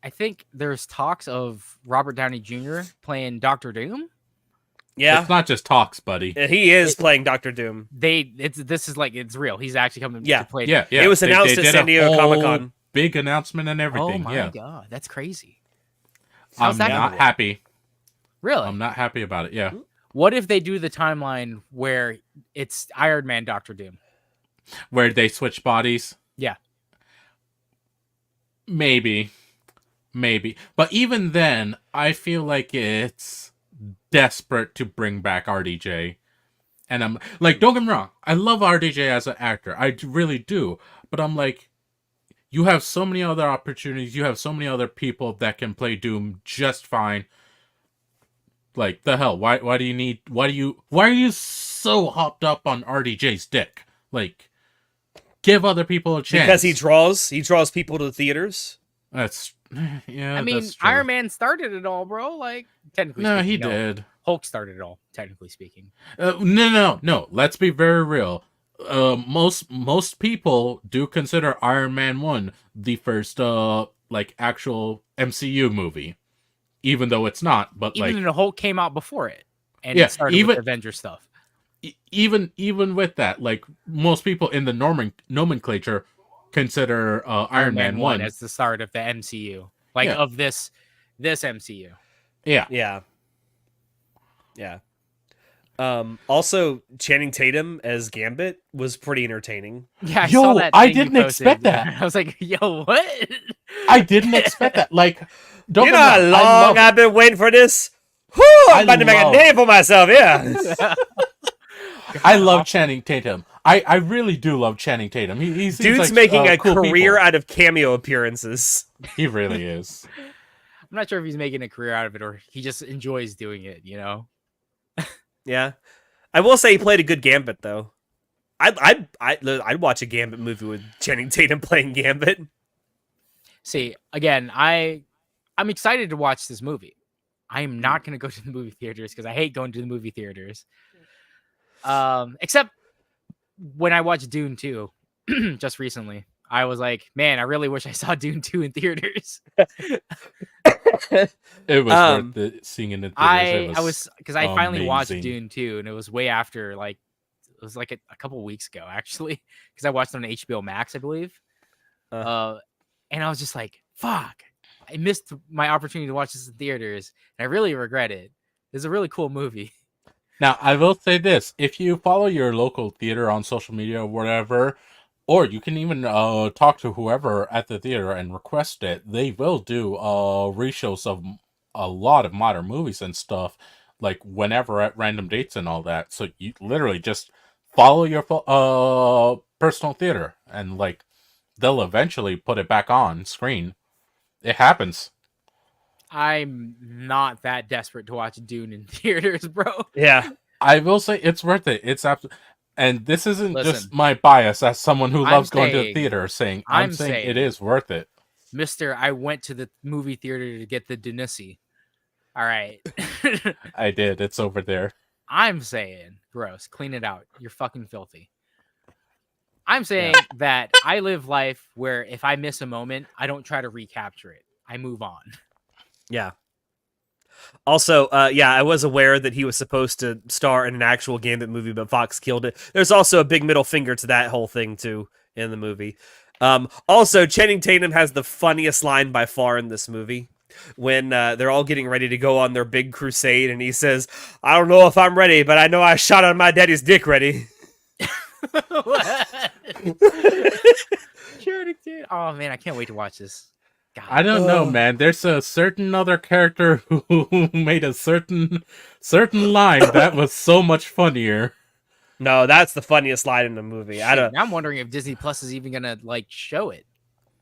I think there's talks of Robert Downey Jr. playing Doctor Doom?
Yeah.
It's not just talks, buddy.
He is playing Doctor Doom.
It's real. He's actually coming to play.
Yeah.
It was announced at San Diego Comic-Con.
Big announcement and everything.
Oh my God, that's crazy.
I'm not happy.
Really?
I'm not happy about it. Yeah.
What if they do the timeline where it's Iron Man, Doctor Doom?
Where they switch bodies?
Yeah.
Maybe. But even then, I feel like it's desperate to bring back RDJ. And I'm like, don't get me wrong, I love RDJ as an actor. I really do. But I'm like, you have so many other opportunities. You have so many other people that can play Doom just fine. Like, the hell? Why are you so hopped up on RDJ's dick? Like, give other people a chance.
Because he draws people to the theaters.
That's yeah.
I mean,
that's true.
Iron Man started it all, bro. Like, technically
No,
speaking,
he did.
Hulk started it all, technically speaking.
No. Let's be very real. Most people do consider Iron Man 1 the first like actual MCU movie, even though it's not. But
Even
like,
though Hulk came out before it, and
Yeah,
it started
even-
with Avenger stuff.
even with that, like most people in the nomenclature consider Iron Man 1
as the start of the MCU, like
Yeah.
of this MCU.
Yeah.
Yeah. Also, Channing Tatum as Gambit was pretty entertaining.
Yeah, I
Yo,
saw that.
I
thing you
didn't expect
posted.
that.
I was like, yo, what?
I didn't expect that. Like, don't
You
get
know
me
how
wrong, I love
long I've been waiting for this? Whew,
I
I'm about to make a
love-
name for myself, yeah.
I love Channing Tatum. I really do love Channing Tatum. He seems
Dude's
like,
making a
cool
career
people.
out of cameo appearances.
He really is.
I'm not sure if he's making a career out of it or he just enjoys doing it, you know?
Yeah. I will say he played a good Gambit, though. I'd watch a Gambit movie with Channing Tatum playing Gambit.
See, again, I'm excited to watch this movie. I am not going to go to the movie theaters because I hate going to the movie theaters. Except when I watched Dune 2 just recently. I was like, man, I really wish I saw Dune 2 in theaters.
It was worth it seeing it in theaters.
I was because I finally watched
amazing.
Dune 2 and it was way after, like, it was like a couple weeks ago actually, because I watched it on HBO Max, I believe. And I was just like, fuck, I missed my opportunity to watch this in theaters, and I really regret it. It's a really cool movie.
Now, I will say this. If you follow your local theater on social media or whatever, or you can even talk to whoever at the theater and request it, they will do reshows of a lot of modern movies and stuff, like whenever at random dates and all that. So you literally just follow your personal theater, and like they'll eventually put it back on screen. It happens.
I'm not that desperate to watch Dune in theaters, bro.
Yeah.
I will say it's worth it. It's absolutely, and this isn't just
Listen,
my bias as someone who
I'm
loves going to the
saying-
theater saying
I'm
saying
saying-
it is worth it.
Mister, I went to the movie theater to get the Denissi. All right.
I did. It's over there.
I'm saying, gross, clean it out. You're fucking filthy. I'm saying that I live life where if I miss a moment, I don't try to recapture it. I move on.
Yeah. Also, I was aware that he was supposed to star in an actual Gambit movie, but Fox killed it. There's also a big middle finger to that whole thing, too, in the movie. Also, Channing Tatum has the funniest line by far in this movie. When they're all getting ready to go on their big crusade, and he says, I don't know if I'm ready, but I know I shot on my daddy's dick ready.
Oh, man, I can't wait to watch this. God.
I don't know, man. There's a certain other character who made a certain line that was so much funnier.
No, that's the funniest line in the movie. I don't.
Now I'm wondering if Disney Plus is even gonna like show it,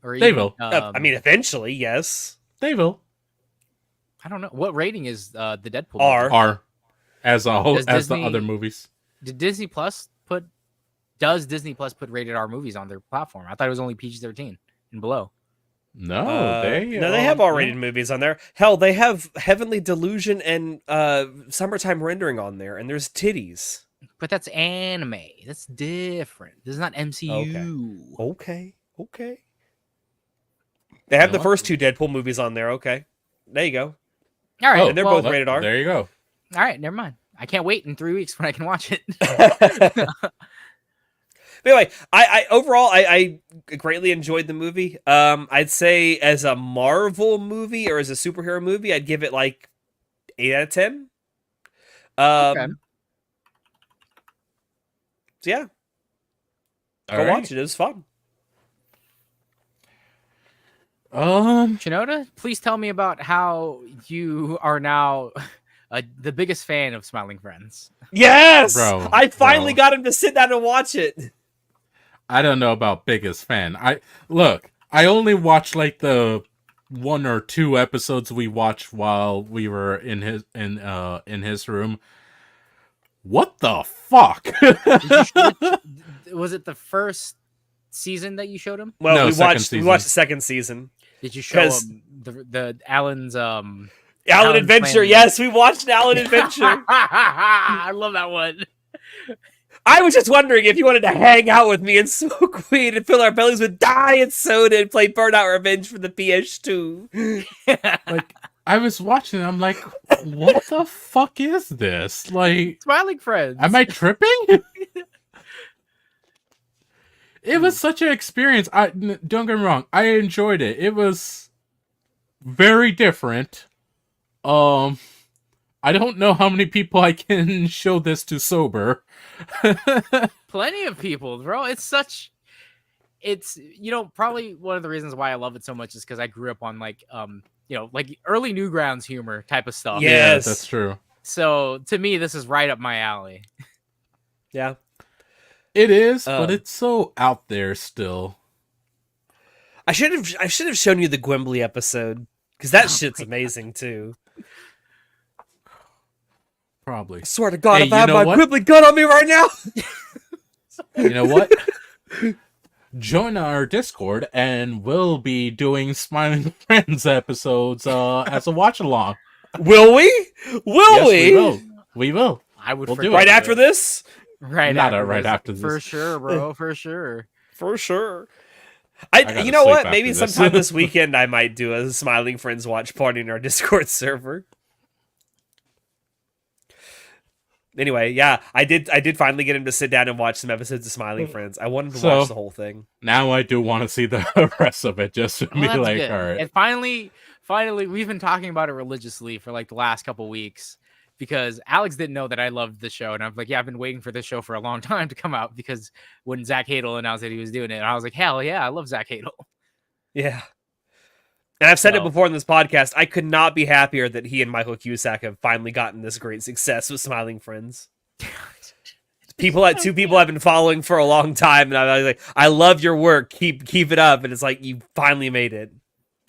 or
They
even,
will.
I mean, eventually, yes.
They will.
I don't know what rating is the Deadpool
R.
movie?
Are as a whole
Does
as the
Disney-
other movies.
Did Disney Plus put? Does Disney Plus put rated R movies on their platform? I thought it was only PG-13 and below.
No, they
have R-rated movies on there. Hell, they have Heavenly Delusion and Summertime Rendering on there, and there's titties.
But that's anime. That's different. This is not MCU.
Okay. They have
You
the
know
first
what?
2 Deadpool movies on there. Okay, there you go.
All right,
and they're
well,
both rated R.
There you go.
all right. Never mind. I can't wait in 3 weeks when I can watch it.
But anyway, I overall I greatly enjoyed the movie. I'd say as a Marvel movie or as a superhero movie, I'd give it like 8 out of 10.
Okay.
So yeah,
All
go
right.
watch it. It was fun.
Shinoda, please tell me about how you are now the biggest fan of Smiling Friends.
Yes,
Bro,
I finally
bro.
got him to sit down and watch it.
I don't know about biggest fan. I only watched like the 1 or 2 episodes we watched while we were in his room. What the fuck?
Was it the first season that you showed him?
Well,
No,
we
second
watched
season.
the second season.
Did you show
'Cause-
him the Alan's
Alan
Alan's
Adventure.
Plan?
Yes, we watched Alan Adventure.
I love that one.
I was just wondering if you wanted to hang out with me and smoke weed and fill our bellies with diet soda and play Burnout Revenge for the PS2.
Like, I was watching, I'm like, what the fuck is this? Like,
Smiling Friends.
am I tripping? It was such an experience. Don't get me wrong, I enjoyed it. It was very different. I don't know how many people I can show this to sober.
Plenty of people, bro. It's probably one of the reasons why I love it so much is because I grew up on like like early Newgrounds humor type of stuff.
Yeah.
Yeah,
Yes.
that's true.
So to me, this is right up my alley.
Yeah.
It is, but
Um,
it's so out there still.
I should have shown you the Gwimbly episode because that shit's amazing too.
Probably.
I swear to God,
Hey,
if I
you
have
know
my
what?
Gwimbly gun on me right now.
You know what? Join our Discord and we'll be doing Smiling Friends episodes as a watch along.
Will we? Will we?
Yes, we will. We will.
I would
We'll do
forget
it.
Right
that.
after this?
Right
Not
after
right
this.
after this.
For sure, bro. For sure.
For sure.
gotta
You know
sleep
what?
after
Maybe
this.
sometime this weekend I might do a Smiling Friends watch party in our Discord server. Anyway, yeah, I did finally get him to sit down and watch some episodes of Smiling Friends. I wanted to
So-
watch the whole thing.
Now I do want to see the rest of it just to
Well,
be
that's
like,
good.
all right.
And finally, we've been talking about it religiously for like the last couple weeks because Alex didn't know that I loved the show, and I'm like, yeah, I've been waiting for this show for a long time to come out because when Zach Hadel announced that he was doing it, I was like, hell yeah, I love Zach Hadel.
Yeah. And I've said it
So-
before in this podcast, I could not be happier that he and Michael Cusack have finally gotten this great success with Smiling Friends. Two people I've been following for a long time, and I was like, I love your work. Keep it up. And it's like you finally made it.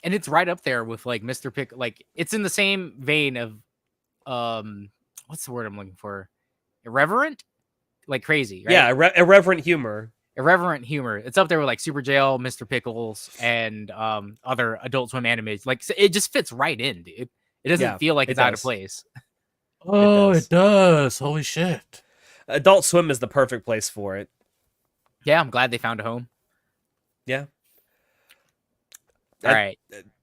And it's right up there with like Mr. Pick. Like it's in the same vein of, what's the word I'm looking for? Irreverent, like crazy, right?
Yeah, irreverent humor.
Irreverent humor. It's up there with like Super Jail, Mr. Pickles, and other Adult Swim animes. Like it just fits right in, dude. It doesn't
Yeah,
feel like
it
it's out of
does.
place.
Oh,
does.
it does. Holy shit.
Adult Swim is the perfect place for it.
Yeah, I'm glad they found a home.
Yeah.
All right.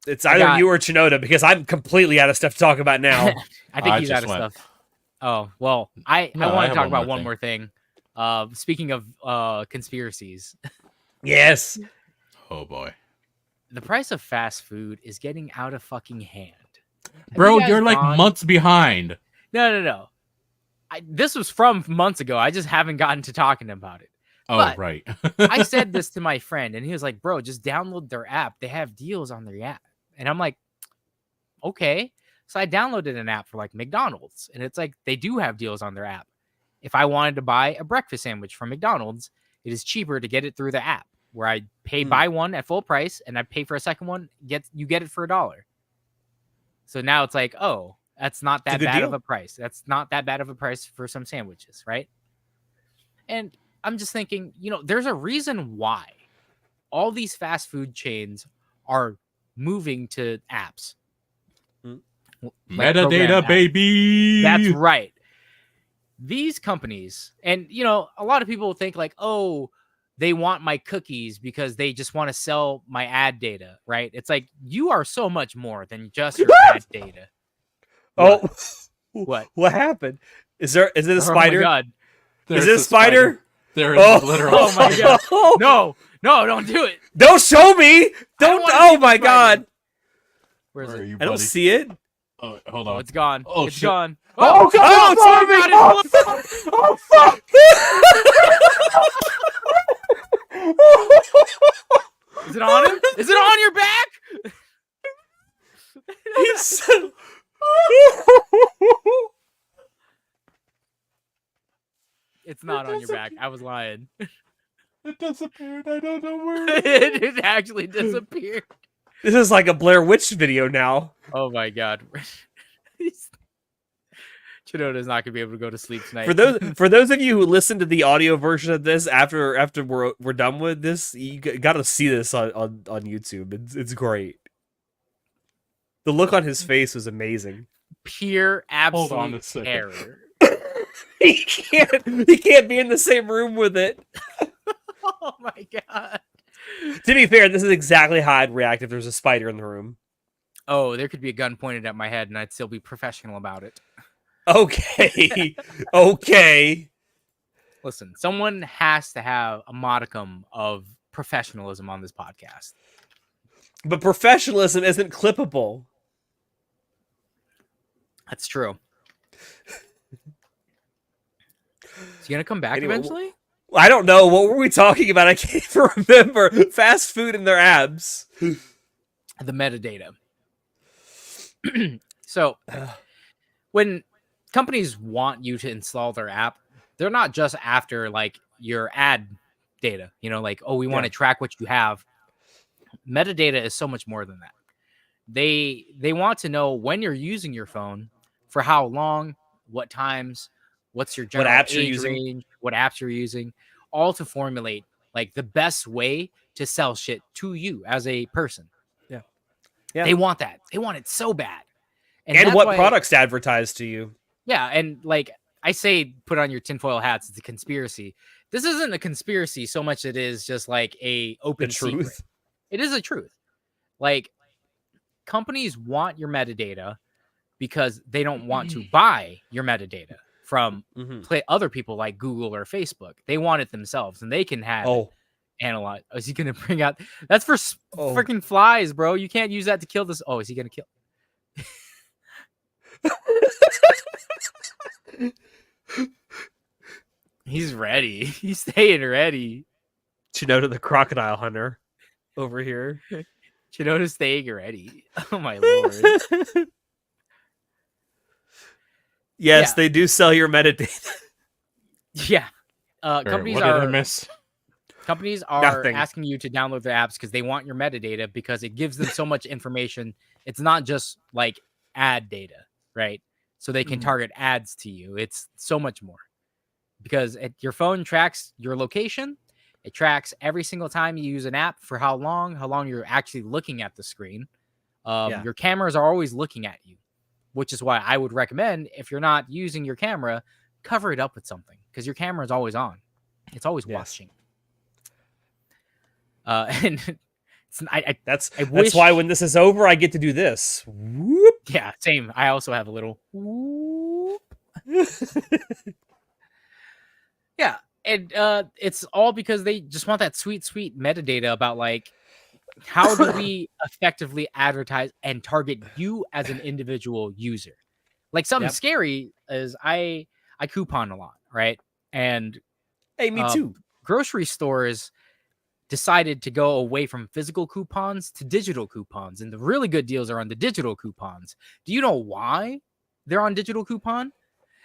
It's
I
either
got-
you or Chinoda because I'm completely out of stuff to talk about now.
I think
I
he's
just
out of
went.
stuff. Oh, well, I
No, I
want to
have
talk
one
about
more
one more thing. Speaking of conspiracies,
Yes.
Oh boy.
the price of fast food is getting out of fucking hand. Have
Bro,
you guys
you're like
gone-
months behind.
No. This was from months ago. I just haven't gotten to talking about it.
Oh,
But-
right.
I said this to my friend, and he was like, "Bro, just download their app. They have deals on their app." And I'm like, "Okay." So I downloaded an app for like McDonald's, and it's like they do have deals on their app. If I wanted to buy a breakfast sandwich from McDonald's, it is cheaper to get it through the app, where I pay buy one at full price, and I pay for a second one. You get it for $1. So now it's like, oh, that's not
It's a
that
good
bad
deal.
of a price. That's not that bad of a price for some sandwiches, right? And I'm just thinking, there's a reason why all these fast food chains are moving to apps.
Mm.
Like program
Metadata,
apps.
baby.
That's right. These companies, and a lot of people think like, oh, they want my cookies because they just want to sell my ad data, right? It's like you are so much more than just your ad data.
Oh,
What?
What happened? Is it a
Oh my
spider?
god.
Is
There's
it a spider?
There is
Oh.
literal.
Oh my god. No, don't do it.
Don't show me! Don't!
wanna see
Oh
the
my
spider.
god!
Where is
Where are
it?
you,
I don't
buddy?
see it.
Oh, hold
Oh,
on.
it's gone.
Oh,
It's
shit.
gone.
Oh, God!
Oh, it's
Oh,
moving!
God, oh, fuck!
Is it on him? Is it on your back?
He's
It's not on your back. I was lying.
It disappeared. I don't know where
It actually disappeared.
This is like a Blair Witch video now.
Oh my god. Chinoda's not gonna be able to go to sleep tonight.
For those of you who listen to the audio version of this after we're done with this, you got to see this on YouTube. It's great. The look on his face was amazing.
Pure
Hold on a
absolute
second.
terror.
He can't be in the same room with it.
Oh my god.
To be fair, this is exactly how I'd react if there's a spider in the room.
Oh, there could be a gun pointed at my head and I'd still be professional about it.
Okay. Okay.
Listen, someone has to have a modicum of professionalism on this podcast.
But professionalism isn't clippable.
That's true. Is he gonna come back
Anyway,
eventually?
I don't know. What were we talking about? I can't even remember. Fast food and their abs.
The metadata. So when companies want you to install their app, they're not just after like your ad data, like, oh, we want to track what you have. Metadata is so much more than that. They want to know when you're using your phone, for how long, what times, what's your general
apps you're
age
using.
range, what apps you're using, all to formulate like the best way to sell shit to you as a person.
Yeah.
They want that. They want it so bad.
And
that's
what
why-
products to advertise to you.
Yeah, and like I say, put on your tinfoil hats. It's a conspiracy. This isn't a conspiracy so much. It is just like a open
The
secret.
truth.
It is a truth. Like companies want your metadata because they don't want to buy your metadata from other people like Google or Facebook. They want it themselves, and they can have it analyze. Oh, is he gonna bring out? That's for freaking flies, bro. You can't use that to kill this. Oh, is he gonna kill? He's ready. He's staying ready.
Chinoda the crocodile hunter over here.
Chinoda's staying ready. Oh my lord.
Yes, they do sell your metadata.
Yeah. Companies
what did I
are
miss?
Companies are
Nothing.
asking you to download their apps because they want your metadata because it gives them so much information. It's not just like ad data, right? So they can target ads to you. It's so much more because your phone tracks your location. It tracks every single time you use an app for how long you're actually looking at the screen. Your cameras are always looking at you, which is why I would recommend if you're not using your camera, cover it up with something because your camera is always on. It's always watching. And
That's
wish-
why when this is over, I get to do this. Whoop.
Yeah, same. I also have a little whoop. Yeah, and it's all because they just want that sweet metadata about like how do we effectively advertise and target you as an individual user. Like something scary is I coupon a lot, right? And
Hey, me too.
Grocery stores decided to go away from physical coupons to digital coupons, and the really good deals are on the digital coupons. Do you know why they're on digital coupon?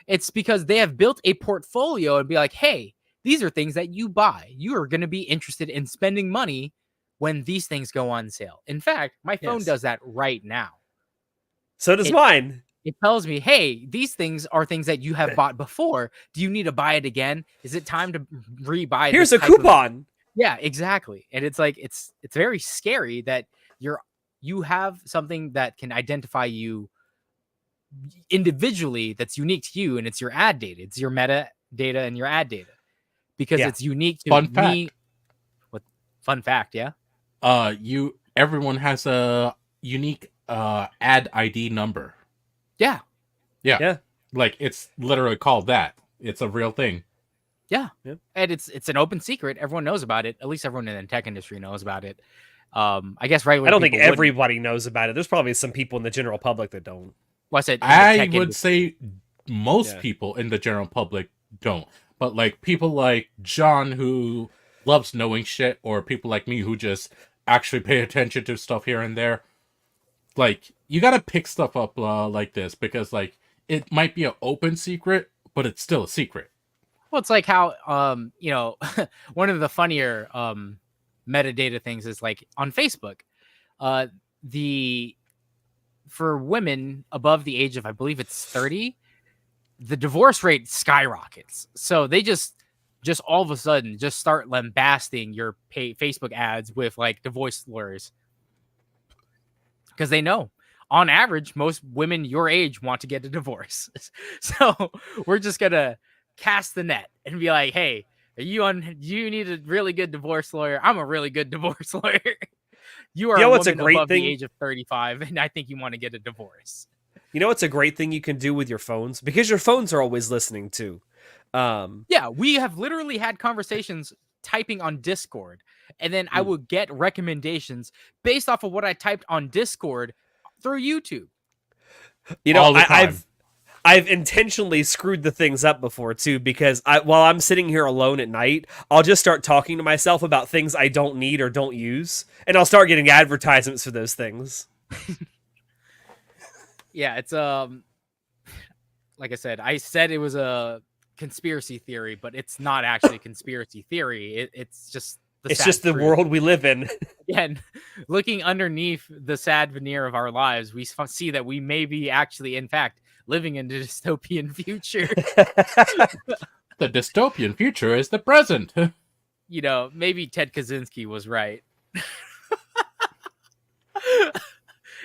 It's because they have built a portfolio and be like, hey, these are things that you buy. You are going to be interested in spending money when these things go on sale. In fact, my phone does that right now.
So does mine.
It tells me, hey, these things are things that you have bought before. Do you need to buy it again? Is it time to rebuy?
Here's a
this type of-
coupon.
Yeah, exactly. And it's like it's very scary that you have something that can identify you individually that's unique to you, and it's your ad data. It's your meta data and your ad data because it's unique to me. What fun fact? Yeah.
Everyone has a unique ad ID number.
Yeah.
Like it's literally called that. It's a real thing.
Yeah. And it's an open secret. Everyone knows about it. At least everyone in the tech industry knows about it. I guess regular
I don't think
people wouldn't.
everybody knows about it. There's probably some people in the general public that don't.
Well, I said in the
I
tech
would
industry.
say most
Yeah.
people in the general public don't. But like people like John who loves knowing shit, or people like me who just actually pay attention to stuff here and there, like you gotta pick stuff up like this because like it might be an open secret, but it's still a secret.
Well, it's like how one of the funnier metadata things is like on Facebook, uh, the for women above the age of, I believe it's 30, the divorce rate skyrockets. So they just all of a sudden just start lambasting your Facebook ads with like divorce lawyers because they know on average most women your age want to get a divorce. So we're just gonna cast the net and be like, hey, you need a really good divorce lawyer? I'm a really good divorce lawyer. You are
You know
a
what's a
woman
great
above
thing?
the age of 35, and I think you want to get a divorce.
You know what's a great thing you can do with your phones? Because your phones are always listening too.
Yeah, we have literally had conversations typing on Discord, and then I would get recommendations based off of what I typed on Discord through YouTube.
You know,
All the time.
I've intentionally screwed the things up before too, because while I'm sitting here alone at night, I'll just start talking to myself about things I don't need or don't use, and I'll start getting advertisements for those things.
Yeah, it's like I said it was a conspiracy theory, but it's not actually a conspiracy theory. It's just
It's just the world we live in.
Again, looking underneath the sad veneer of our lives, we see that we may be actually, in fact, living in a dystopian future.
The dystopian future is the present.
You know, maybe Ted Kaczynski was right.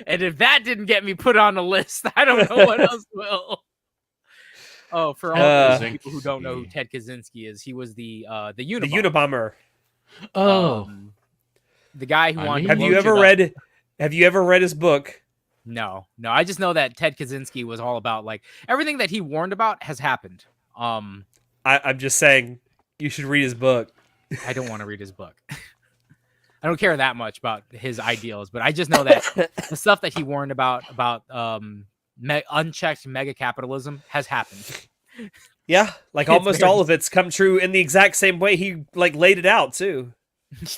And if that didn't get me put on a list, I don't know what else will. Oh, for all those people who don't know who Ted Kaczynski is, he was the Unabomber.
The Unabomber.
Oh,
the guy who wanted.
Have you ever read his book?
No. I just know that Ted Kaczynski was all about like everything that he warned about has happened.
I'm just saying you should read his book.
I don't want to read his book. I don't care that much about his ideals, but I just know that the stuff that he warned about unchecked mega capitalism has happened.
Yeah, like almost all of it's come true in the exact same way he like laid it out too.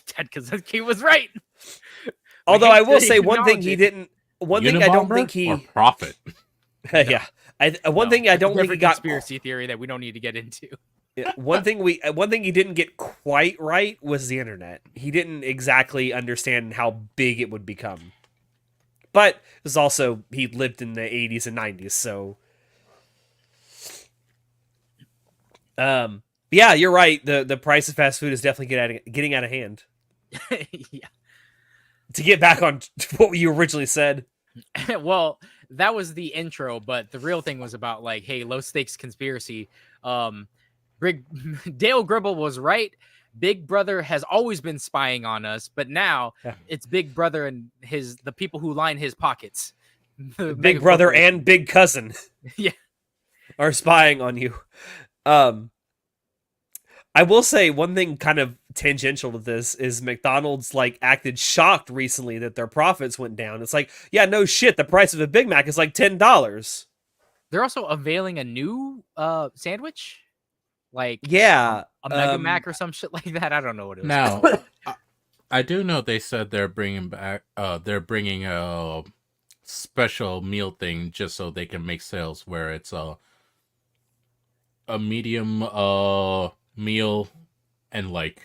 Ted Kaczynski was right.
Although I will say one thing he didn't. One thing I don't think he
or profit.
Yeah, one thing I don't think he got
conspiracy theory that we don't need to get into.
one thing he didn't get quite right was the internet. He didn't exactly understand how big it would become. But it was also he lived in the 80s and 90s, so yeah, you're right. The price of fast food is definitely getting out of hand.
Yeah.
To get back on what you originally said.
Well, that was the intro, but the real thing was about like, hey, low stakes conspiracy. Dale Gribble was right. Big Brother has always been spying on us, but now it's Big Brother and the people who line his pockets.
Big Brother and Big Cousin.
Yeah.
Are spying on you. I will say one thing kind of tangential to this is McDonald's like acted shocked recently that their profits went down. It's like, yeah, no shit. The price of a Big Mac is like $10.
They're also unveiling a new sandwich, like
yeah,
a Mega Mac or some shit like that. I don't know what it was.
Now, I do know they said they're bringing back. They're bringing a special meal thing just so they can make sales where it's a medium meal and like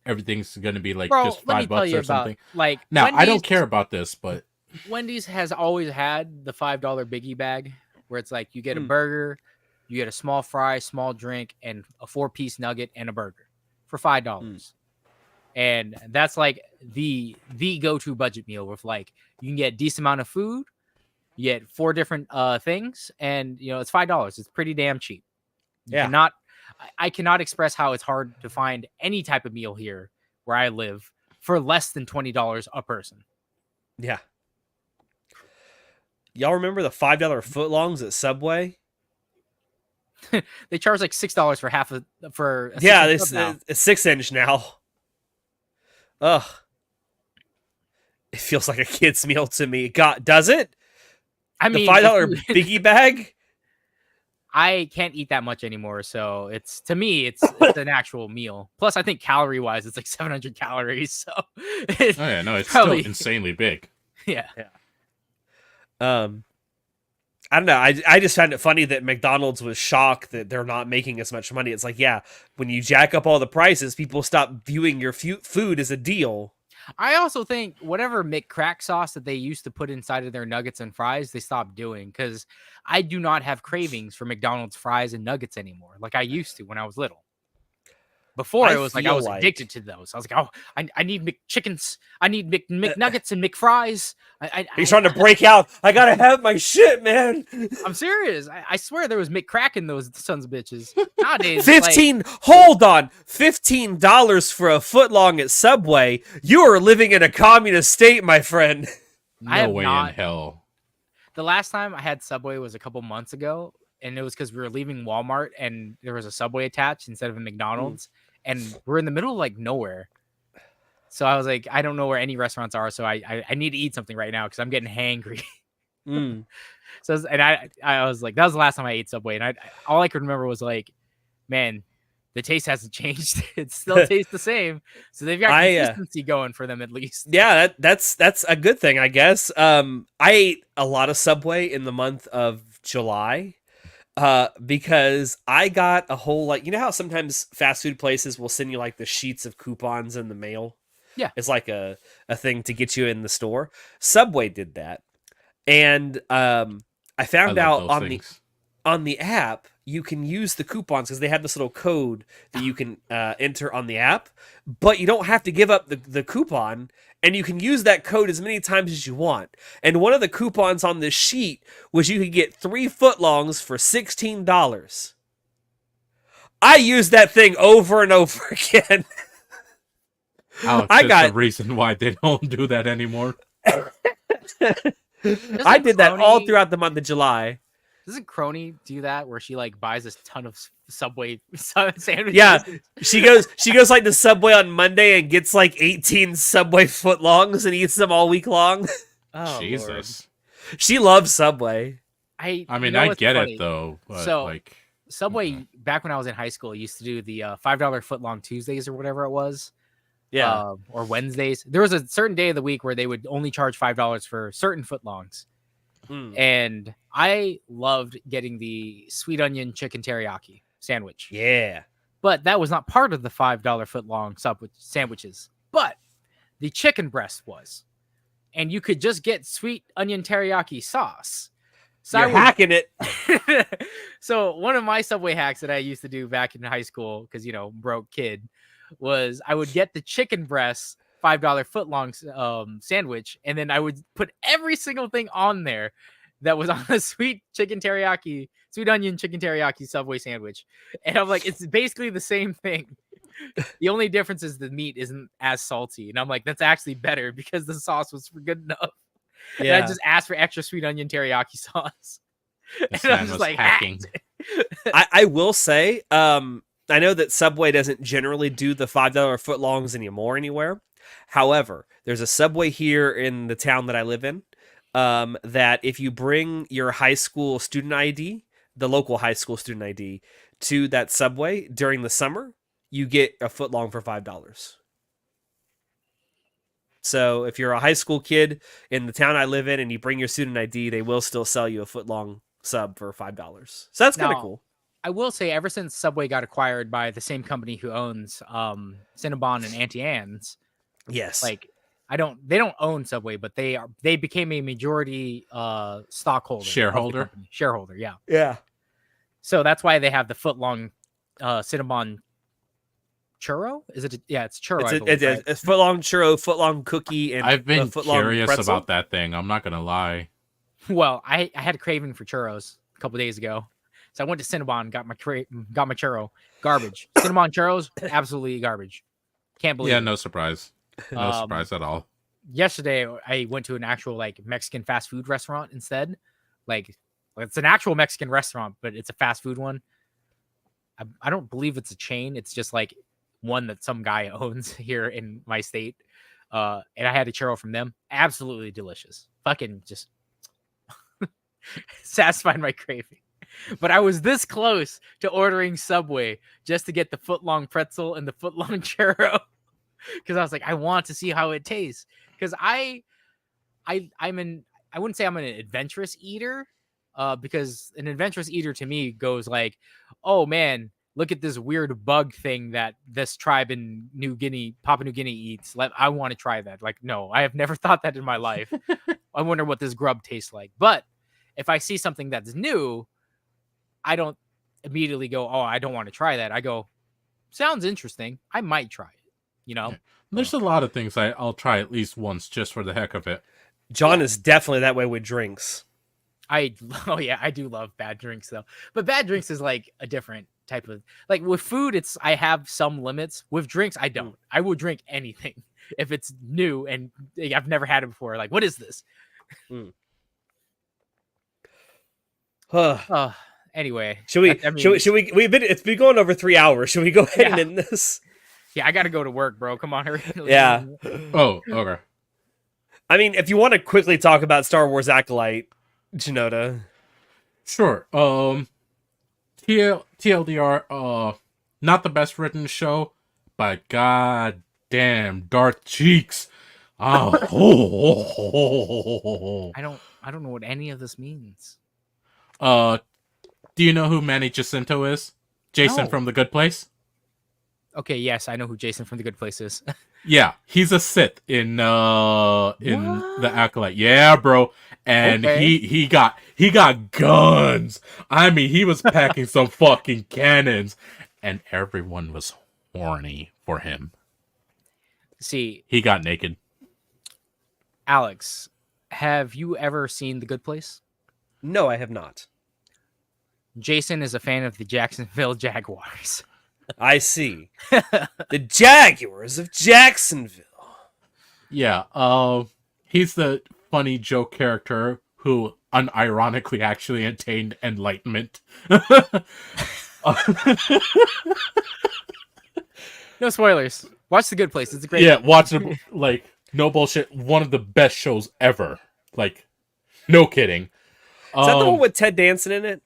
everything's gonna be like just $5 or something.
Like
now,
Wendy's,
I don't care about this, but
Wendy's has always had the $5 biggie bag where it's like you get a burger, you get a small fry, small drink, and a 4-piece nugget and a burger for $5. And that's like the go-to budget meal with like you can get a decent amount of food, you get 4 different things, and you know it's $5. It's pretty damn cheap. I cannot express how it's hard to find any type of meal here where I live for less than $20 a person.
Yeah. Y'all remember the $5 footlongs at Subway?
They charge like $6 for half a
yeah, it's a 6-inch now. Ugh. It feels like a kid's meal to me. God, does it?
I
The
mean,
$5 biggie bag.
I can't eat that much anymore, so it's to me, it's an actual meal. Plus, I think calorie wise, it's like 700 calories. So it's
Oh yeah, no, it's
probably
still insanely big.
yeah.
Um, I don't know. I just found it funny that McDonald's was shocked that they're not making as much money. It's like, yeah, when you jack up all the prices, people stop viewing your food as a deal.
I also think whatever McCrack sauce that they used to put inside of their nuggets and fries, they stopped doing because I do not have cravings for McDonald's fries and nuggets anymore, like I used to when I was little. Before
I
it was like I
feel
was
like-
addicted to those. I was like, oh, I need McChickens, I need McNuggets and McFries.
He's trying to break out. I gotta have my shit, man.
I'm serious. I swear there was McCrack in those sons of bitches. Nowadays, it's like,
15. Hold on. $15 for a foot long at Subway. You are living in a communist state, my friend.
I
No
have
way
not-
in hell.
the last time I had Subway was a couple months ago, and it was because we were leaving Walmart and there was a Subway attached instead of a McDonald's, and we're in the middle of like nowhere. So I was like, I don't know where any restaurants are, so I need to eat something right now because I'm getting hangry.
Mm.
So and I was like, that was the last time I ate Subway, and all I could remember was like, man, the taste hasn't changed. It still tastes the same. So they've got consistency going for them at least.
Yeah, that's a good thing, I guess. I ate a lot of Subway in the month of July. Because I got a whole, like, you know how sometimes fast food places will send you like the sheets of coupons in the mail?
Yeah.
It's like a thing to get you in the store. Subway did that. And I found out on the app you can use the coupons because they have this little code that you can enter on the app, but you don't have to give up the coupon, and you can use that code as many times as you want. And one of the coupons on this sheet was you could get 3 footlongs for $16. I used that thing over and over again.
Alex,
I
there's
got-
a reason why they don't do that anymore.
I did that all
Crony-
throughout the month of July.
Doesn't Crony do that where she like buys a ton of Subway sandwiches?
Yeah. She goes like to Subway on Monday and gets like 18 Subway footlongs and eats them all week long.
Oh,
Jesus.
Lord.
She loves Subway.
I mean,
you know
I
what's
get
funny?
it though, but
So-
like,
Subway back when I was in high school used to do the $5 footlong Tuesdays or whatever it was.
Yeah.
Or Wednesdays. There was a certain day of the week where they would only charge $5 for certain footlongs.
Mm.
And I loved getting the sweet onion chicken teriyaki sandwich.
Yeah.
But that was not part of the $5 footlong sandwiches. But the chicken breast was. And you could just get sweet onion teriyaki sauce. So
You're hacking it.
So one of my Subway hacks that I used to do back in high school, because, you know, broke kid, was I would get the chicken breast $5 footlong sandwich, and then I would put every single thing on there that was on a sweet onion chicken teriyaki Subway sandwich. And I'm like, it's basically the same thing. The only difference is the meat isn't as salty. And I'm like, that's actually better because the sauce was good enough. And I just asked for extra sweet onion teriyaki sauce.
this
And I'm
man
just
was
like,
hacking.
I will say, I know that Subway doesn't generally do the $5 footlongs anymore anywhere. However, there's a Subway here in the town that I live in that if you bring your high school student ID, the local high school student ID, to that Subway during the summer, you get a footlong for $5. So if you're a high school kid in the town I live in and you bring your student ID, they will still sell you a footlong sub for $5. So that's kind of
Now,
cool.
I will say, ever since Subway got acquired by the same company who owns Cinnabon and Auntie Anne's,
Yes.
like they don't own Subway, but they became a majority stockholder, of the
Shareholder?
company. Shareholder, yeah.
yeah.
So that's why they have the footlong Cinnabon churro. Is it? Yeah, it's churro. I believe, right?
It's footlong churro, footlong cookie, and
I've been
a footlong
curious
pretzel.
about that thing. I'm not gonna lie.
Well, I had a craving for churros a couple days ago, so I went to Cinnabon, got my churro. Garbage. Cinnabon churros, absolutely garbage. Can't believe.
Yeah,
it.
no surprise. No surprise at all.
Yesterday I went to an actual like Mexican fast food restaurant instead. Like it's an actual Mexican restaurant, but it's a fast food one. I don't believe it's a chain. It's just like one that some guy owns here in my state. And I had a churro from them. Absolutely delicious. Fucking just satisfied my craving. But I was this close to ordering Subway just to get the foot-long pretzel and the foot-long churro because I was like, I want to see how it tastes. Because I wouldn't say I'm an adventurous eater, because an adventurous eater to me goes like, oh man, look at this weird bug thing that this tribe in Papua New Guinea eats. I want to try that. Like, no, I have never thought that in my life. I wonder what this grub tastes like. But if I see something that's new, I don't immediately go, oh, I don't want to try that. I go, sounds interesting. I might try it. You know?
Yeah. There's a lot of things I'll try at least once just for the heck of it.
John is definitely that way with drinks.
I do love bad drinks though. But bad drinks is like a different type of, like with food, I have some limits. With drinks, I don't. I will drink anything if it's new and I've never had it before. Like, what is this? Anyway,
should we? It's been going over 3 hours. Should we go ahead and end this?
Yeah, I gotta go to work, bro. Come on, hurry.
Yeah.
Oh, okay.
I mean, if you want to quickly talk about Star Wars Acolyte, Janota.
Sure. TLDR, not the best written show, but god damn, Darth Cheeks. Oh.
I don't know what any of this means.
Do you know who Manny Jacinto is? Jason
No.
from The Good Place?
Okay, yes, I know who Jason from The Good Place is.
Yeah, he's a Sith in the Acolyte. Yeah, bro. And
Okay.
he got guns. I mean, he was packing some fucking cannons, and everyone was horny for him.
See,
He got naked.
Alex, have you ever seen The Good Place?
No, I have not.
Jason is a fan of the Jacksonville Jaguars.
I see. The Jaguars of Jacksonville.
Yeah, he's the funny joke character who unironically actually attained enlightenment.
No spoilers. Watch The Good Place. It's a great.
Yeah, watch it. Like, no bullshit. One of the best shows ever. Like, no kidding.
Is that the one with Ted Danson in it?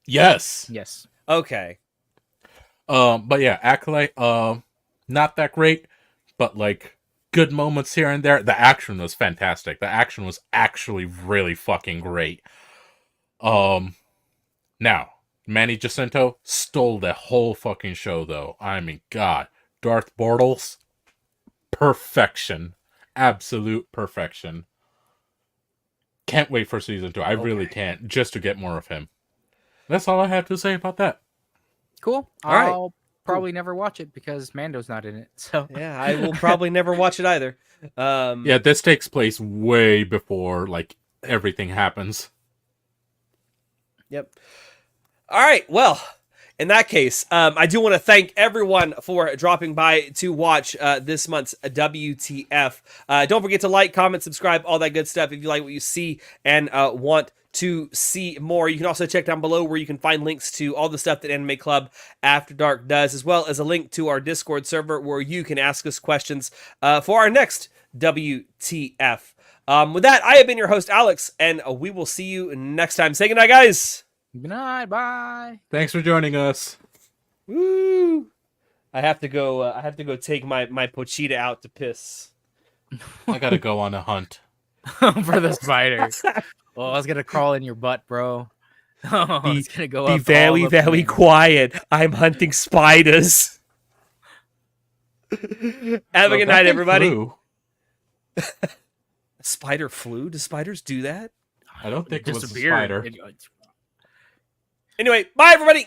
Yes.
Yes.
Okay.
But yeah, Acolyte, not that great, but like good moments here and there. The action was fantastic. The action was actually really fucking great. Now, Manny Jacinto stole the whole fucking show though. I mean, God, Darth Bortles, perfection. Absolute perfection. Can't wait for season 2. I really can't, just to get more of him. That's all I have to say about that.
Cool.
All right.
I'll probably never watch it because Mando's not in it. So
Yeah, I will probably never watch it either.
Yeah, this takes place way before like everything happens.
Yep. All right. Well, in that case, I do want to thank everyone for dropping by to watch this month's WTF. Don't forget to like, comment, subscribe, all that good stuff if you like what you see and want to see more. You can also check down below where you can find links to all the stuff that Anime Club After Dark does, as well as a link to our Discord server where you can ask us questions for our next WTF. With that, I have been your host, Alex, and we will see you next time. Say goodnight, guys.
good night. Bye.
Thanks for joining us.
Woo! I have to go take my Pochita out to piss.
I gotta go on a hunt.
For the spider. Well, I was gonna crawl in your butt, bro. Oh, it's gonna go
Be
up
very,
all up
very
in-
quiet. I'm hunting spiders. Have a
Well,
good
that
night,
thing
everybody.
flew.
Spider flu? Do spiders do that?
I don't think it
Just
was a
a beard.
spider.
Anyway, bye, everybody.